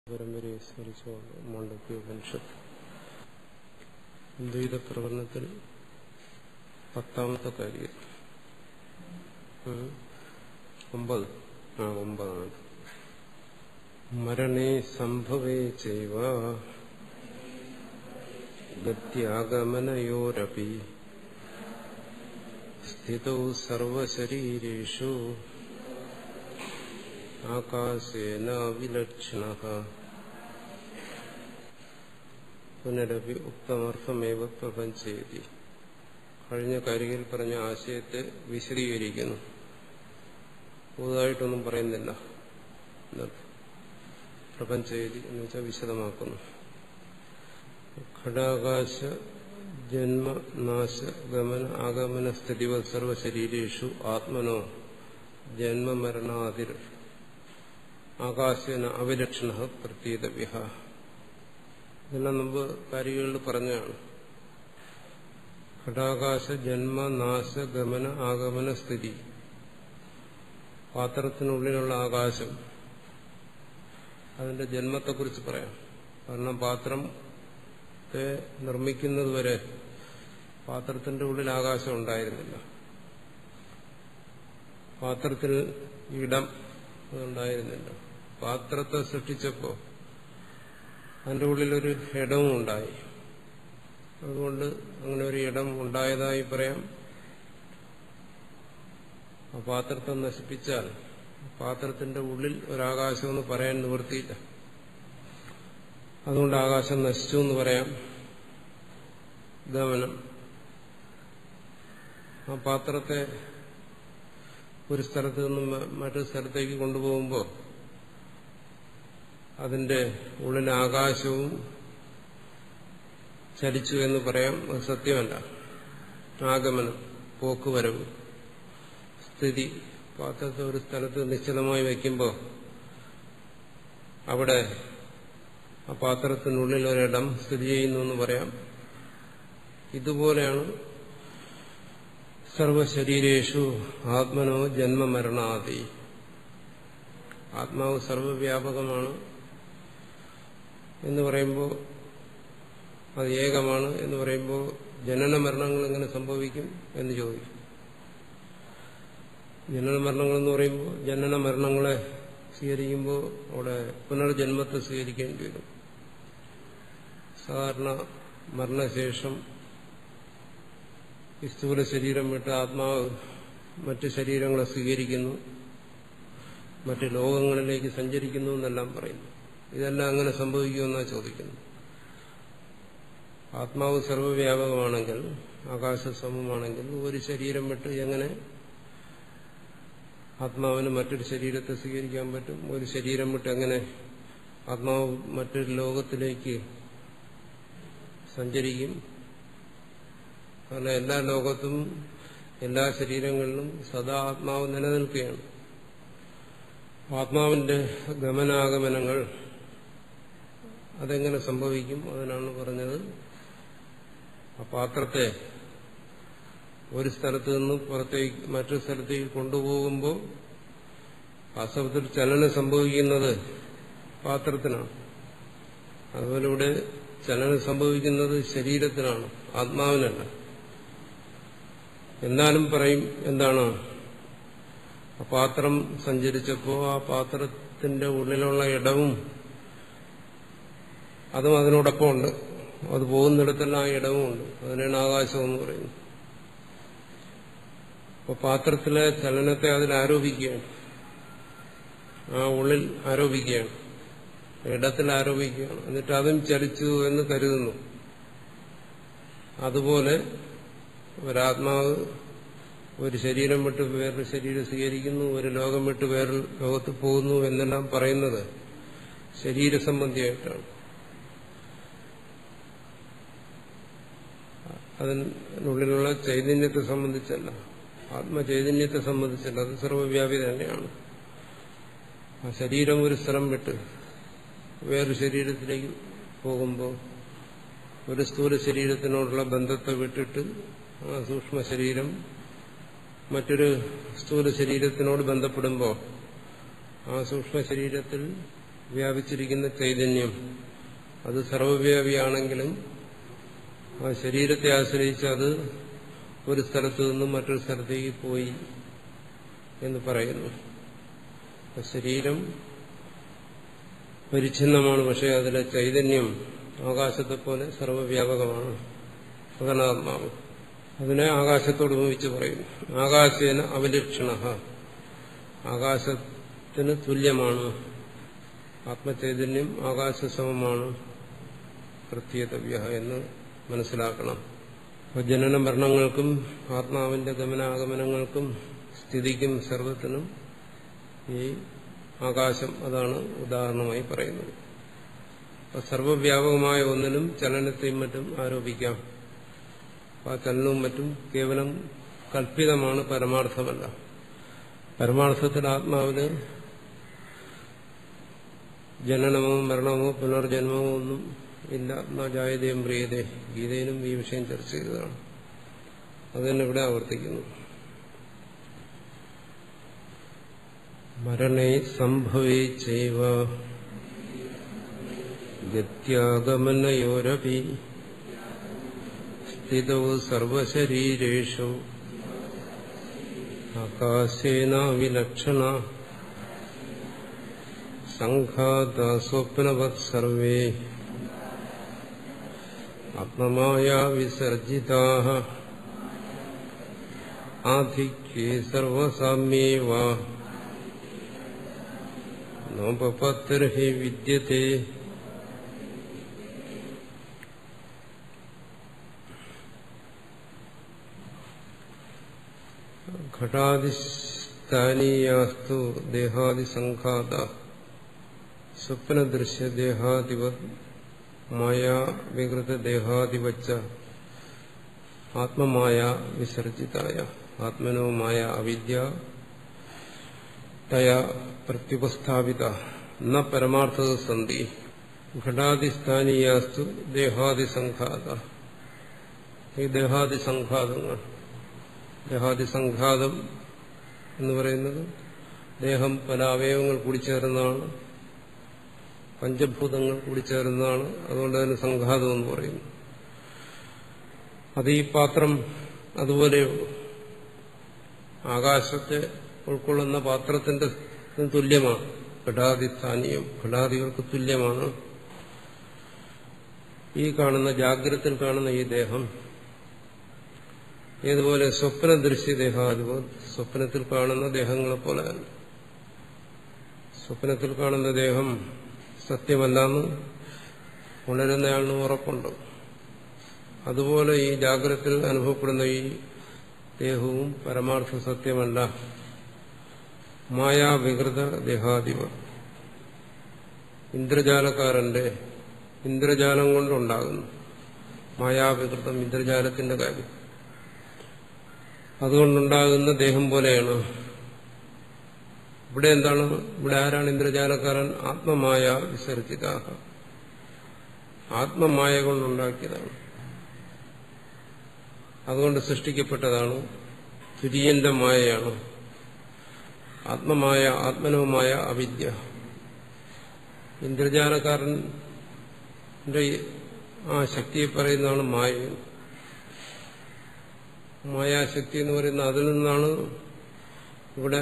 പരമ്പരയെ സ്മരിച്ചുകൊണ്ട് മാണ്ഡവ്യോപനിഷത്ത് ദ്വൈത പ്രകടനത്തിൽ 10ാമത്തെ കാര്യം 9 മരണേ സംഭവേ ചൈവ ഗത്യാഗമനയോരപി സ്ഥിതൗ സർവശരീരേഷു ആകാശേന വിലക്ഷണഃ പുനരപി ഉക്തമർത്ഥമേവ പ്രപഞ്ചേതി. കഴിഞ്ഞ കാര്യത്തിൽ പറഞ്ഞ ആശയത്തെ വിശദീകരിക്കുന്നു. പുതുതായിട്ടൊന്നും പറയുന്നില്ല. പ്രപഞ്ചേതി എന്ന് വെച്ചാൽ വിശദമാക്കുന്നു. ഘടാകാശ ജന്മ നാശ ഗമന ആഗമന സ്ഥിതിവ സർവശരീരേഷു ആത്മനോ ജന്മമരണാതിർ ആകാശേന അവിലക്ഷണ പ്രതീതവ്യ. ഇതെല്ലാം മുമ്പ് കാര്യങ്ങളിൽ പറഞ്ഞാണ്. ഘടാകാശ ജന്മ നാശ ഗമന ആഗമന സ്ഥിതി, പാത്രത്തിനുള്ളിലുള്ള ആകാശം, അതിന്റെ ജന്മത്തെക്കുറിച്ച് പറയാം. കാരണം പാത്രത്തെ നിർമ്മിക്കുന്നതുവരെ പാത്രത്തിന്റെ ഉള്ളിൽ ആകാശം ഉണ്ടായിരുന്നില്ല. പാത്രത്തിൽ ഇടം ഉണ്ടായിരുന്നില്ല. പാത്രത്തെ സൃഷ്ടിച്ചപ്പോൾ അതിന്റെ ഉള്ളിലൊരു ഇടവും ഉണ്ടായി. അതുകൊണ്ട് അങ്ങനെ ഒരു ഇടം ഉണ്ടായതായി പറയാം. ആ പാത്രത്തെ നശിപ്പിച്ചാൽ പാത്രത്തിന്റെ ഉള്ളിൽ ഒരാകാശമെന്ന് പറയാൻ നിവൃത്തിയില്ല. അതുകൊണ്ട് ആകാശം നശിച്ചു എന്ന് പറയാം. ഗമനം, ആ പാത്രത്തെ ഒരു സ്ഥലത്ത് നിന്നും മറ്റൊരു സ്ഥലത്തേക്ക് കൊണ്ടുപോകുമ്പോൾ അതിന്റെ ഉള്ളിലെ ആകാശവും ചലിച്ചു എന്ന് പറയാം. അത് സത്യമല്ല. ആഗമനം, പോക്കുവരവ്, സ്ഥിതി, പാത്രത്തെ ഒരു സ്ഥലത്ത് നിശ്ചിതമായി വയ്ക്കുമ്പോൾ അവിടെ ആ പാത്രത്തിനുള്ളിൽ ഒരിടം സ്ഥിതി ചെയ്യുന്നു എന്ന് പറയാം. ഇതുപോലെയാണ് സർവശരീരേഷു ആത്മനോ ജന്മമരണാദി. ആത്മാവ് സർവവ്യാപകമാണ് എന്ന് പറയുമ്പോൾ, അത് ഏകമാണ് എന്ന് പറയുമ്പോൾ ജനന മരണങ്ങൾ എങ്ങനെ സംഭവിക്കും എന്ന് ചോദിക്കും. ജനന മരണങ്ങൾ എന്ന് പറയുമ്പോൾ ജനന മരണങ്ങളെ സ്വീകരിക്കുമ്പോൾ അവിടെ പുനർജന്മത്തെ സ്വീകരിക്കേണ്ടി വരും. സാധാരണ മരണശേഷം ഈ സ്ഥൂല ശരീരം വിട്ട് ആത്മാവ് മറ്റ് ശരീരങ്ങളെ സ്വീകരിക്കുന്നു, മറ്റ് ലോകങ്ങളിലേക്ക് സഞ്ചരിക്കുന്നു എന്നെല്ലാം പറയുന്നു. ഇതെല്ലാം അങ്ങനെ സംഭവിക്കുമെന്നാണ് ചോദിക്കുന്നത്. ആത്മാവ് സർവ്വവ്യാപകമാണെങ്കിൽ, ആകാശസമമാണെങ്കിൽ, ഒരു ശരീരം വിട്ട് എങ്ങനെ ആത്മാവിന് മറ്റൊരു ശരീരത്തെ സ്വീകരിക്കാൻ പറ്റും? ഒരു ശരീരം വിട്ട് എങ്ങനെ ആത്മാവ് മറ്റൊരു ലോകത്തിലേക്ക് സഞ്ചരിക്കും? കാരണം എല്ലാ ലോകത്തും എല്ലാ ശരീരങ്ങളിലും സദാ ആത്മാവ് നിലനിൽക്കുകയാണ്. ആത്മാവിന്റെ ഗമനാഗമനങ്ങൾ അതെങ്ങനെ സംഭവിക്കും? അതിനാണ് പറഞ്ഞത്, ആ പാത്രത്തെ ഒരു സ്ഥലത്ത് നിന്ന് പുറത്തേക്ക് മറ്റൊരു സ്ഥലത്തേക്ക് കൊണ്ടുപോകുമ്പോൾ വാസ്തവത്തിൽ ചലനം സംഭവിക്കുന്നത് പാത്രത്തിനാണ്. അതുപോലെ ഇവിടെ ചലനം സംഭവിക്കുന്നത് ശരീരത്തിനാണ്, ആത്മാവിനല്ല. എന്നാലും പറയും, എന്താണ്, ആ പാത്രം സഞ്ചരിച്ചപ്പോൾ ആ പാത്രത്തിന്റെ ഉള്ളിലുള്ള ഇടവും അതും അതിനോടൊപ്പം ഉണ്ട്. അത് പോകുന്നിടത്തെല്ലാം ആ ഇടവും ഉണ്ട്. അതിനാണ് ആകാശം എന്ന് പറയുന്നത്. അപ്പോൾ പാത്രത്തിലെ ചലനത്തെ അതിൽ ആരോപിക്കുകയാണ്, ആ ഉള്ളിൽ ആരോപിക്കുകയാണ്, ഇടത്തിൽ ആരോപിക്കുകയാണ്. എന്നിട്ട് അതും ചലിച്ചു എന്ന് കരുതുന്നു. അതുപോലെ ഒരാത്മാവ് ഒരു ശരീരം വിട്ട് വേറൊരു ശരീരം സ്വീകരിക്കുന്നു, ഒരു ലോകം വിട്ട് വേറൊരു ലോകത്ത് പോകുന്നു എന്നെല്ലാം പറയുന്നത് ശരീരസംബന്ധിയായിട്ടാണ്. അതിനുള്ളിലുള്ള ചൈതന്യത്തെ സംബന്ധിച്ചല്ല, ആത്മചൈതന്യത്തെ സംബന്ധിച്ചല്ല. അത് സർവ്വവ്യാപി തന്നെയാണ്. ആ ശരീരം ഒരു സ്ഥലം വിട്ട് വേറൊരു ശരീരത്തിലേക്ക് പോകുമ്പോൾ ഒരു സ്ഥൂല ശരീരത്തിനോടുള്ള ബന്ധത്തെ വിട്ടിട്ട് ആ സൂക്ഷ്മ ശരീരം മറ്റൊരു സ്ഥൂല ശരീരത്തിനോട് ബന്ധപ്പെടുമ്പോൾ ആ സൂക്ഷ്മ ശരീരത്തിൽ വ്യാപിച്ചിരിക്കുന്ന ചൈതന്യം അത് സർവവ്യാപിയാണെങ്കിലും ആ ശരീരത്തെ ആശ്രയിച്ച് അത് ഒരു സ്ഥലത്ത് നിന്നും മറ്റൊരു സ്ഥലത്തേക്ക് പോയി എന്ന് പറയുന്നു. ശരീരം പരിച്ഛിന്നമാണ്, പക്ഷെ അതിലെ ചൈതന്യം ആകാശത്തെ പോലെ സർവവ്യാപകമാണ്. അതാണ് ആത്മാവ്. അതിനെ ആകാശത്തോട് ഉപമിച്ച് പറയുന്നു. ആകാശേന അവലക്ഷണ, ആകാശത്തിന് തുല്യമാണ് ആത്മചൈതന്യം, ആകാശസമമാണ് പ്രത്യേകവ്യ എന്ന് മനസ്സിലാക്കണം. അപ്പോൾ ജനന മരണങ്ങൾക്കും ആത്മാവിന്റെ ഗമനാഗമനങ്ങൾക്കും സ്ഥിതിക്കും സർവത്തിനും ഈ ആകാശം അതാണ് ഉദാഹരണമായി പറയുന്നത്. അപ്പോൾ സർവവ്യാപകമായ ഒന്നിനും ചലനത്തെയും മറ്റും ആരോപിക്കാം. ആ ചലനവും മറ്റും കേവലം കൽപ്പിതമാണ്, പരമാർത്ഥമല്ല. പരമാർത്ഥത്തിൽ ആത്മാവിന് ജനനമോ മരണമോ പുനർജന്മമോ ഒന്നും ഇല്ല. ജായതയും പ്രിയതേ, ഗീതയിലും ഈ വിഷയം ചർച്ച ചെയ്തതാണ്. അത് തന്നെ ഇവിടെ ആവർത്തിക്കുന്നു. മരണേ സംഭവേ ചൈവ ഗത്യാഗമനയോരപി സ്ഥിതോ സർവശരീരേഷു ആകാശേന വിലക്ഷണ സംഘാത സ്വപ്നവത് സർവേ ആത്മമായാ വിസർജിതാഃ ആധിക്യേ സർവസാമ്യേവ നോപപത്തിർഹി വിദ്യത്തെ. ഘടാദിസ്ഥാനീയാസ്തു ദേഹാദിസംഘാത സ്വപ്നദൃശ്യദേഹാദിവത് മായാ വികൃതദേഹാദിവച്ച ആത്മമായ വിസർജിതായ ആത്മനോ മായ അവിദ്യ തയാ പ്രത്യുപസ്ഥാപിത ന പരമാർത്ഥ സന്തി. ഘടാദിസ്ഥാനീയാസ്തു ദേഹാദിസംഘാത, ഈ ദേഹാദിസംഘാതങ്ങൾ, ദേഹാദിസംഘാതം എന്ന് പറയുന്നത് ദേഹം പല അവയവങ്ങൾ കൂടിച്ചേർന്നതാണ്, പഞ്ചഭൂതങ്ങൾ കൂടിച്ചേർന്നതാണ്. അതുകൊണ്ട് തന്നെ സംഘാതം എന്ന് പറയുന്നു. അത് ഈ പാത്രം അതുപോലെയുള്ളൂ. ആകാശത്തെ ഉൾക്കൊള്ളുന്ന പാത്രത്തിന്റെ തുല്യമാണ്. ഘടാദിസ്ഥാനീയം, ഘടാദികൾക്ക് തുല്യമാണ്. ഈ കാണുന്ന ജാഗ്രതയിൽ കാണുന്ന ഈ ദേഹം ഏതുപോലെ സ്വപ്നദൃശ്യ ദേഹാദിവ, സ്വപ്നത്തിൽ കാണുന്ന ദേഹങ്ങളെ പോലെ. സ്വപ്നത്തിൽ കാണുന്ന ദേഹം സത്യമല്ലെന്ന് ഉണരുന്നയാളിന് ഉറപ്പുണ്ട്. അതുപോലെ ഈ ജാഗ്രതയിൽ അനുഭവപ്പെടുന്ന ഈ ദേഹവും പരമാർത്ഥ സത്യമല്ല. മായാവികൃത ദേഹാദിവ, ഇന്ദ്രജാലക്കാരന്റെ ഇന്ദ്രജാലം കൊണ്ടുണ്ടാകുന്നു. മായാവികൃതം ഇന്ദ്രജാലത്തിന്റെ കാര്യം. അതുകൊണ്ടുണ്ടാകുന്ന ദേഹം പോലെയാണ്. ഇവിടെ എന്താണ്? ഇവിടെ ആരാണ് ഇന്ദ്രജാലക്കാരൻ? ആത്മമായ വിസർജിത, ആത്മമായ കൊണ്ടുണ്ടാക്കിയതാണ്. അതുകൊണ്ട് സൃഷ്ടിക്കപ്പെട്ടതാണ്. തുര്യന്റെ മായയാണ്. ആത്മമായ, ആത്മനവുമായ അവിദ്യ. ഇന്ദ്രജാലക്കാരന്റെ ആ ശക്തിയെ പറയുന്നതാണ് മായ. മായാശക്തി എന്ന് പറയുന്ന അതിൽ നിന്നാണ് ഇവിടെ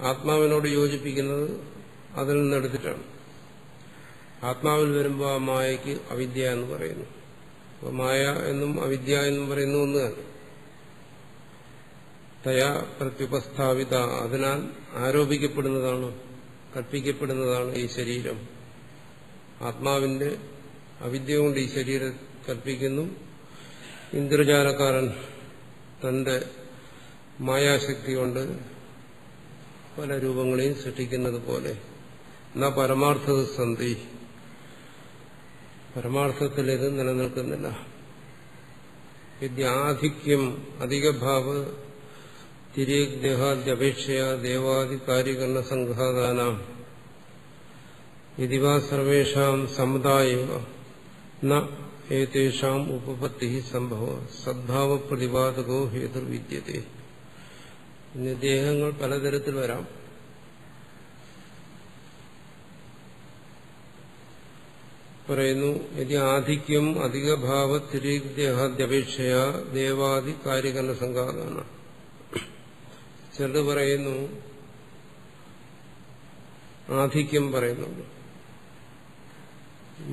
ആത്മാവിനോട് യോജിപ്പിക്കുന്നത്. അതിൽ നിന്നെടുത്തിട്ടാണ്. ആത്മാവിൽ വരുമ്പോൾ ആ മായയ്ക്ക് അവിദ്യ എന്ന് പറയുന്നു. അപ്പോൾ മായ എന്നും അവിദ്യ എന്നും പറയുന്ന ഒന്ന് തന്നെ. തയാ പ്രത്യുപസ്ഥാപിത, അതിനാൽ ആരോപിക്കപ്പെടുന്നതാണ്, കൽപ്പിക്കപ്പെടുന്നതാണ് ഈ ശരീരം. ആത്മാവിന്റെ അവിദ്യ കൊണ്ട് ഈ ശരീരം കൽപ്പിക്കുന്നു. ഇന്ദ്രജാലക്കാരൻ തന്റെ മായാശക്തി കൊണ്ട് പല രൂപങ്ങളെയും സൃഷ്ടിക്കുന്നത് പോലെ. എന്നാ പരമാർത്ഥ സന്ധി, പരമാർത്ഥത്തിൽ ഇത് നിലനിൽക്കുന്നില്ല. വിദ്യാധിക്യം അധികഭാവ തിരേദേഹാദ്യപേക്ഷയ ദേവാദി കാര്യകരണ സംഘാതാനാം യതിവാ സർവേഷാം സമുദായവ ന ഏതേഷാം ഉപപത്തി സംഭവ സദ്ഭാവ പ്രതിപാദകോ ഹേതുർവിദ്യത്തെ. ഇന്ന് ദേഹങ്ങൾ പലതരത്തിൽ വരാം. പറയുന്നു, യതി ആധിക്യം അധികഭാവത്തിരിദേഹാദ്യപേക്ഷയ ദേവാദി കാര്യകരണ സംഘാതമാണ്. ചിലത് പറയുന്നു, ആധിക്യം പറയുന്നുണ്ട്.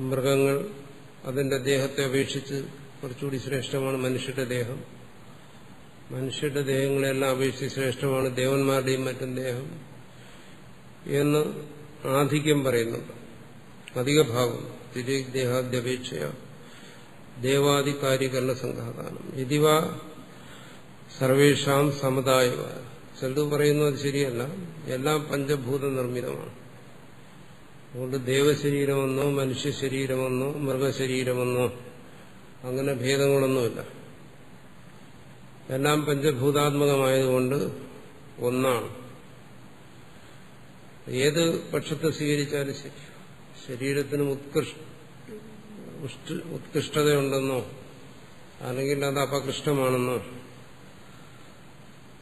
മൃഗങ്ങൾ അതിന്റെ ദേഹത്തെ അപേക്ഷിച്ച് കുറച്ചുകൂടി ശ്രേഷ്ഠമാണ് മനുഷ്യരുടെ ദേഹം. മനുഷ്യരുടെ ദേഹങ്ങളെല്ലാം അപേക്ഷിച്ച് ശ്രേഷ്ഠമാണ് ദേവന്മാരുടെയും മറ്റും ദേഹം എന്ന് ആധിക്യം പറയുന്നുണ്ട്. അധികഭാവം തിരിദേഹാദ്യപേക്ഷയ ദേവാദി കാര്യകരണ സംഘാതാനം ഇതിവ സർവേഷാം സമതായവ. ചിലത് പറയുന്നു അത് ശരിയല്ല, എല്ലാം പഞ്ചഭൂത നിർമ്മിതമാണ്. അതുകൊണ്ട് ദേവശരീരമെന്നോ മനുഷ്യ ശരീരമെന്നോ മൃഗശരീരമെന്നോ അങ്ങനെ ഭേദങ്ങളൊന്നുമില്ല. എല്ലാം പഞ്ചഭൂതാത്മകമായതുകൊണ്ട് ഒന്നാണ്. ഏത് പക്ഷത്തെ സ്വീകരിച്ചാലും ശരി, ശരീരത്തിന് ഉത്കൃഷ്ടതയുണ്ടെന്നോ അല്ലെങ്കിൽ അത് അപകൃഷ്ടമാണെന്നോ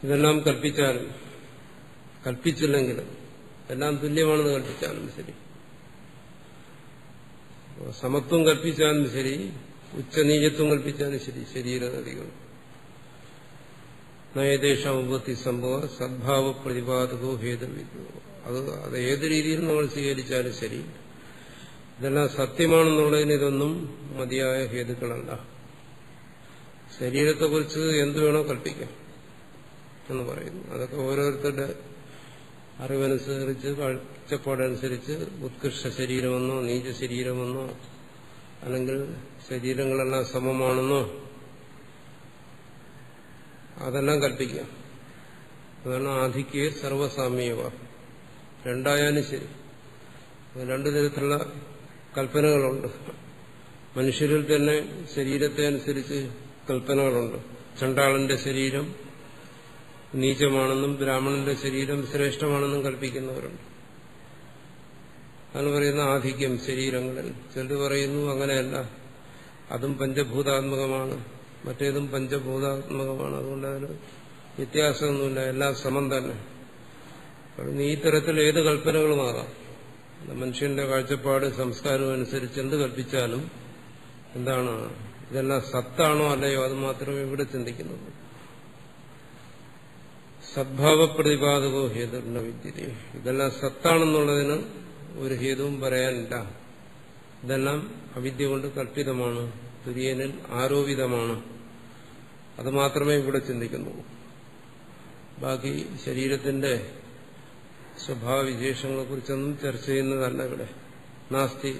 ഇതെല്ലാം കൽപ്പിച്ചാലും കൽപ്പിച്ചില്ലെങ്കിലും എല്ലാം തുല്യമാണെന്ന് കൽപ്പിച്ചാലും ശരി, സമത്വം കൽപ്പിച്ചാലും ശരി, ഉച്ചനീചത്വം കൽപ്പിച്ചാലും ശരി, ശരീരഗതികൾ നയദേശം ഉപത്തി സംഭവ സദ്ഭാവ പ്രതിപാദകോ ഭേദവിധോ. അത് ഏത് രീതിയിൽ നമ്മൾ സ്വീകരിച്ചാലും ശരി, ഇതെല്ലാം സത്യമാണെന്നുള്ളതിന് ഇതൊന്നും മതിയായ ഹേതുക്കളല്ല. ശരീരത്തെക്കുറിച്ച് എന്തു വേണോ കൽപ്പിക്കാം എന്ന് പറയുന്നു. അതൊക്കെ ഓരോരുത്തരുടെ അറിവനുസരിച്ച് കാഴ്ചപ്പാടനുസരിച്ച് ഉത്കൃഷ്ട ശരീരമെന്നോ നീച ശരീരമെന്നോ അല്ലെങ്കിൽ ശരീരങ്ങളെല്ലാം സമമാണെന്നോ അതെല്ലാം കൽപ്പിക്കാം. അതാണ് ആധിക്യ സർവസാമ്യവ. രണ്ടായാലും ശരി, രണ്ടു തരത്തിലുള്ള കൽപ്പനകളുണ്ട്. മനുഷ്യരിൽ തന്നെ ശരീരത്തെ അനുസരിച്ച് കൽപ്പനകളുണ്ട്. ചണ്ടാളന്റെ ശരീരം നീചമാണെന്നും ബ്രാഹ്മണന്റെ ശരീരം ശ്രേഷ്ഠമാണെന്നും കൽപ്പിക്കുന്നവരുണ്ട്. അതാണ് പറയുന്ന ആധിക്യം ശരീരങ്ങളിൽ. ചിലർ പറയുന്നു അങ്ങനെയല്ല, അതും പഞ്ചഭൂതാത്മകമാണ്, മറ്റേതും പഞ്ചഭൂതാത്മകമാണ്, അതുകൊണ്ട് അതിന് വ്യത്യാസമൊന്നുമില്ല, എല്ലാം സമം തന്നെ. ഈ തരത്തിൽ ഏത് കൽപ്പനകളുമാകാം. മനുഷ്യന്റെ കാഴ്ചപ്പാട് സംസ്കാരം അനുസരിച്ച് എന്ത് കൽപ്പിച്ചാലും എന്താണ്, ഇതെല്ലാം സത്താണോ അല്ലയോ അത് മാത്രമേ ഇവിടെ ചിന്തിക്കുന്നുള്ളൂ. സദ്ഭാവ പ്രതിപാദകോ ഹേതുർണ വിദ്യതേ. ഇതെല്ലാം സത്താണെന്നുള്ളതിന് ഒരു ഹേതുവും പറയാനില്ല. ഇതെല്ലാം അവിദ്യ കൊണ്ട് കൽപ്പിതമാണ്, തുര്യനിൽ ആരോപിതമാണ്. അത് മാത്രമേ ഇവിടെ ചിന്തിക്കുന്നുള്ളൂ. ബാക്കി ശരീരത്തിന്റെ സ്വഭാവവിശേഷങ്ങളെ കുറിച്ചൊന്നും ചർച്ച ചെയ്യുന്നതല്ല ഇവിടെ. നാസ്തി,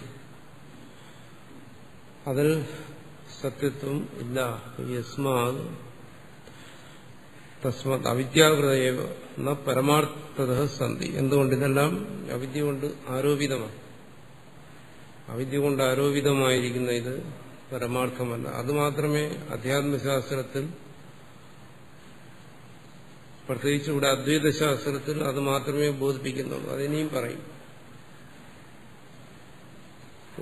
അതിൽ സത്യത്വം ഇല്ല. യസ്മാത് തസ്മാത് അവിദ്യാകൃതയേവ ന പരമാർത്ഥത സന്ധി. എന്തുകൊണ്ട്? ഇതെല്ലാം അവിദ്യ കൊണ്ട് ആരോപിതമാണ്. അവിദ്യ കൊണ്ട് ആരോപിതമായിരിക്കുന്ന ഇത് പരമാർത്ഥമല്ല. അതുമാത്രമേ അധ്യാത്മശാസ്ത്രത്തിൽ, പ്രത്യേകിച്ച് ഇവിടെ അദ്വൈതശാസ്ത്രത്തിൽ അത് മാത്രമേ ബോധിപ്പിക്കുന്നുള്ളൂ. അതിനെയും പറയും.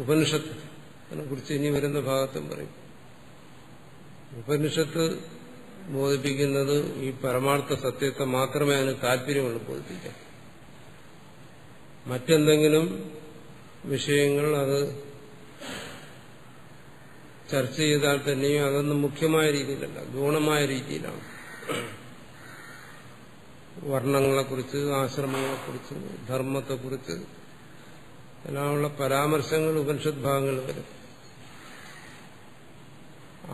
ഉപനിഷത്തിനെ കുറിച്ച് ഇനി വരുന്ന ഭാഗത്തും പറയും. ഉപനിഷത്ത് ബോധിപ്പിക്കുന്നത് ഈ പരമാർത്ഥ സത്യത്തെ മാത്രമേ അതിന് താല്പര്യമുള്ളൂ ബോധിപ്പിക്കാൻ. മറ്റെന്തെങ്കിലും വിഷയങ്ങൾ അത് ചർച്ച ചെയ്താൽ തന്നെയും അതൊന്നും മുഖ്യമായ രീതിയിലല്ല, ഗൗണമായ രീതിയിലാണ്. വർണ്ണങ്ങളെക്കുറിച്ച്, ആശ്രമങ്ങളെക്കുറിച്ച്, ധർമ്മത്തെക്കുറിച്ച് എല്ലാമുള്ള പരാമർശങ്ങൾ ഉപനിഷത്ത് ഭാഗങ്ങൾ വരും.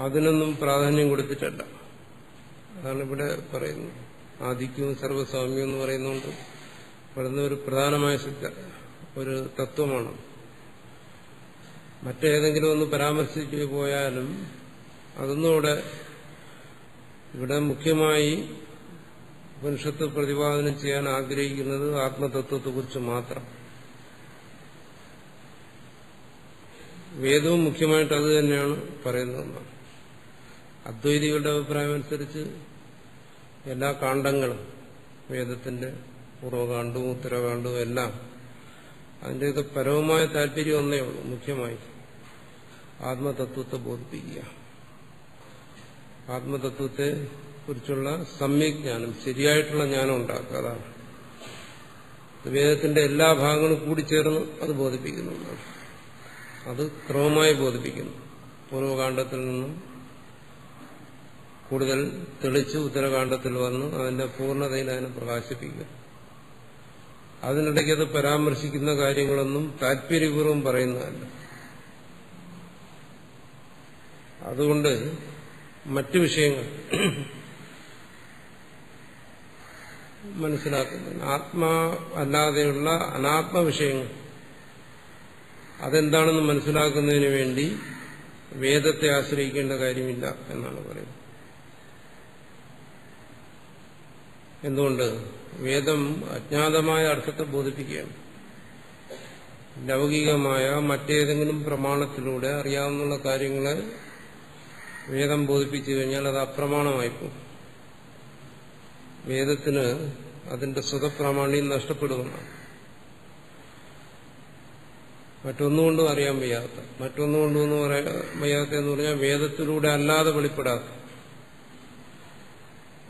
അതിനൊന്നും പ്രാധാന്യം കൊടുത്തിട്ടല്ല. അതാണ് ഇവിടെ പറയുന്നത്. ആദിത്യവും സർവസ്വാമ്യവും എന്ന് പറയുന്നതുകൊണ്ട് പറയുന്ന ഒരു പ്രധാനമായ ഒരു തത്വമാണ്. മറ്റേതെങ്കിലും ഒന്ന് പരാമർശിച്ചു പോയാലും അതൊന്നും ഇവിടെ മുഖ്യമായി ഉപനിഷത്ത് പ്രതിപാദനം ചെയ്യാൻ ആഗ്രഹിക്കുന്നത് ആത്മതത്വത്തെക്കുറിച്ച് മാത്രം. വേദവും മുഖ്യമായിട്ട് അത് തന്നെയാണ് പറയുന്നതെന്നാണ്. അദ്വൈതികളുടെ അഭിപ്രായം അനുസരിച്ച് എല്ലാ കാണ്ഡങ്ങളും, വേദത്തിന്റെ പൂർവ്വകാണ്ഡവും ഉത്തരകാണ്ഡവും എല്ലാം അതിൻ്റെയൊക്കെ പരമമായ താല്പര്യം ഒന്നേ ഉള്ളൂ, മുഖ്യമായി ആത്മതത്വത്തെ ബോധിപ്പിക്കുക. ആത്മതത്വത്തെ കുറിച്ചുള്ള സമ്യജ്ഞാനം, ശരിയായിട്ടുള്ള ജ്ഞാനം ഉണ്ടാക്കുക. അതാണ് വേദത്തിന്റെ എല്ലാ ഭാഗങ്ങളും കൂടിച്ചേർന്ന് അത് ബോധിപ്പിക്കുന്നുണ്ട്. അത് ക്രമമായി ബോധിപ്പിക്കുന്നു. പൂർവകാണ്ഡത്തിൽ നിന്നും കൂടുതൽ തെളിച്ച് ഉത്തരകാണ്ഡത്തിൽ വന്ന് അതിന്റെ പൂർണ്ണതയിൽ അതിനെ പ്രകാശിപ്പിക്കുക. അതിനിടയ്ക്ക് അത് പരാമർശിക്കുന്ന കാര്യങ്ങളൊന്നും താല്പര്യപൂർവ്വം പറയുന്നതല്ല. അതുകൊണ്ട് മറ്റു വിഷയങ്ങൾ മനസ്സിലാക്കുന്നു. ആത്മാ അല്ലാതെയുള്ള അനാത്മ വിഷയങ്ങൾ അതെന്താണെന്ന് മനസ്സിലാക്കുന്നതിന് വേണ്ടി വേദത്തെ ആശ്രയിക്കേണ്ട കാര്യമില്ല എന്നാണ് പറയുന്നത്. എന്തുകൊണ്ട്? വേദം അജ്ഞാതമായ അർത്ഥത്തെ ബോധിപ്പിക്കുകയാണ്. ലൗകികമായ മറ്റേതെങ്കിലും പ്രമാണത്തിലൂടെ അറിയാവുന്ന കാര്യങ്ങളെ വേദം ബോധിപ്പിച്ചു കഴിഞ്ഞാൽ അത് അപ്രമാണമായിപ്പോകും. വേദത്തിന് അതിന്റെ സ്വതപ്രാമാണ്യം നഷ്ടപ്പെടുമെന്നാണ്. മറ്റൊന്നുകൊണ്ടും അറിയാൻ വയ്യാത്ത, മറ്റൊന്നുകൊണ്ടെന്ന് വയ്യാത്ത എന്ന് പറഞ്ഞാൽ വേദത്തിലൂടെ അല്ലാതെ വെളിപ്പെടാത്ത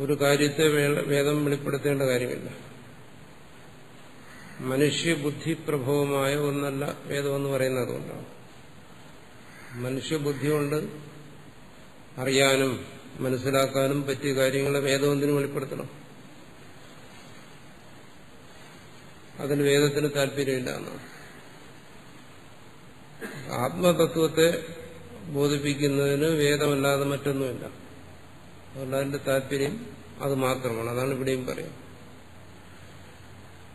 ഒരു കാര്യത്തെ വേദം വെളിപ്പെടുത്തേണ്ട കാര്യമില്ല. മനുഷ്യബുദ്ധി പ്രഭവമായ ഒന്നല്ല വേദമെന്ന് പറയുന്നത് കൊണ്ടാണ്. മനുഷ്യബുദ്ധി കൊണ്ട് അറിയാനും മനസ്സിലാക്കാനും പറ്റിയ കാര്യങ്ങളെ വേദമെന്തിനും വെളിപ്പെടുത്തണം. അതിന് വേദത്തിന് താല്പര്യമില്ല എന്നാണ്. ആത്മതത്വത്തെ ബോധിപ്പിക്കുന്നതിന് വേദമല്ലാതെ മറ്റൊന്നുമില്ല. അതുകൊണ്ട് അതിന്റെ താല്പര്യം അത് മാത്രമാണ്. അതാണ് ഇവിടെയും പറയാം.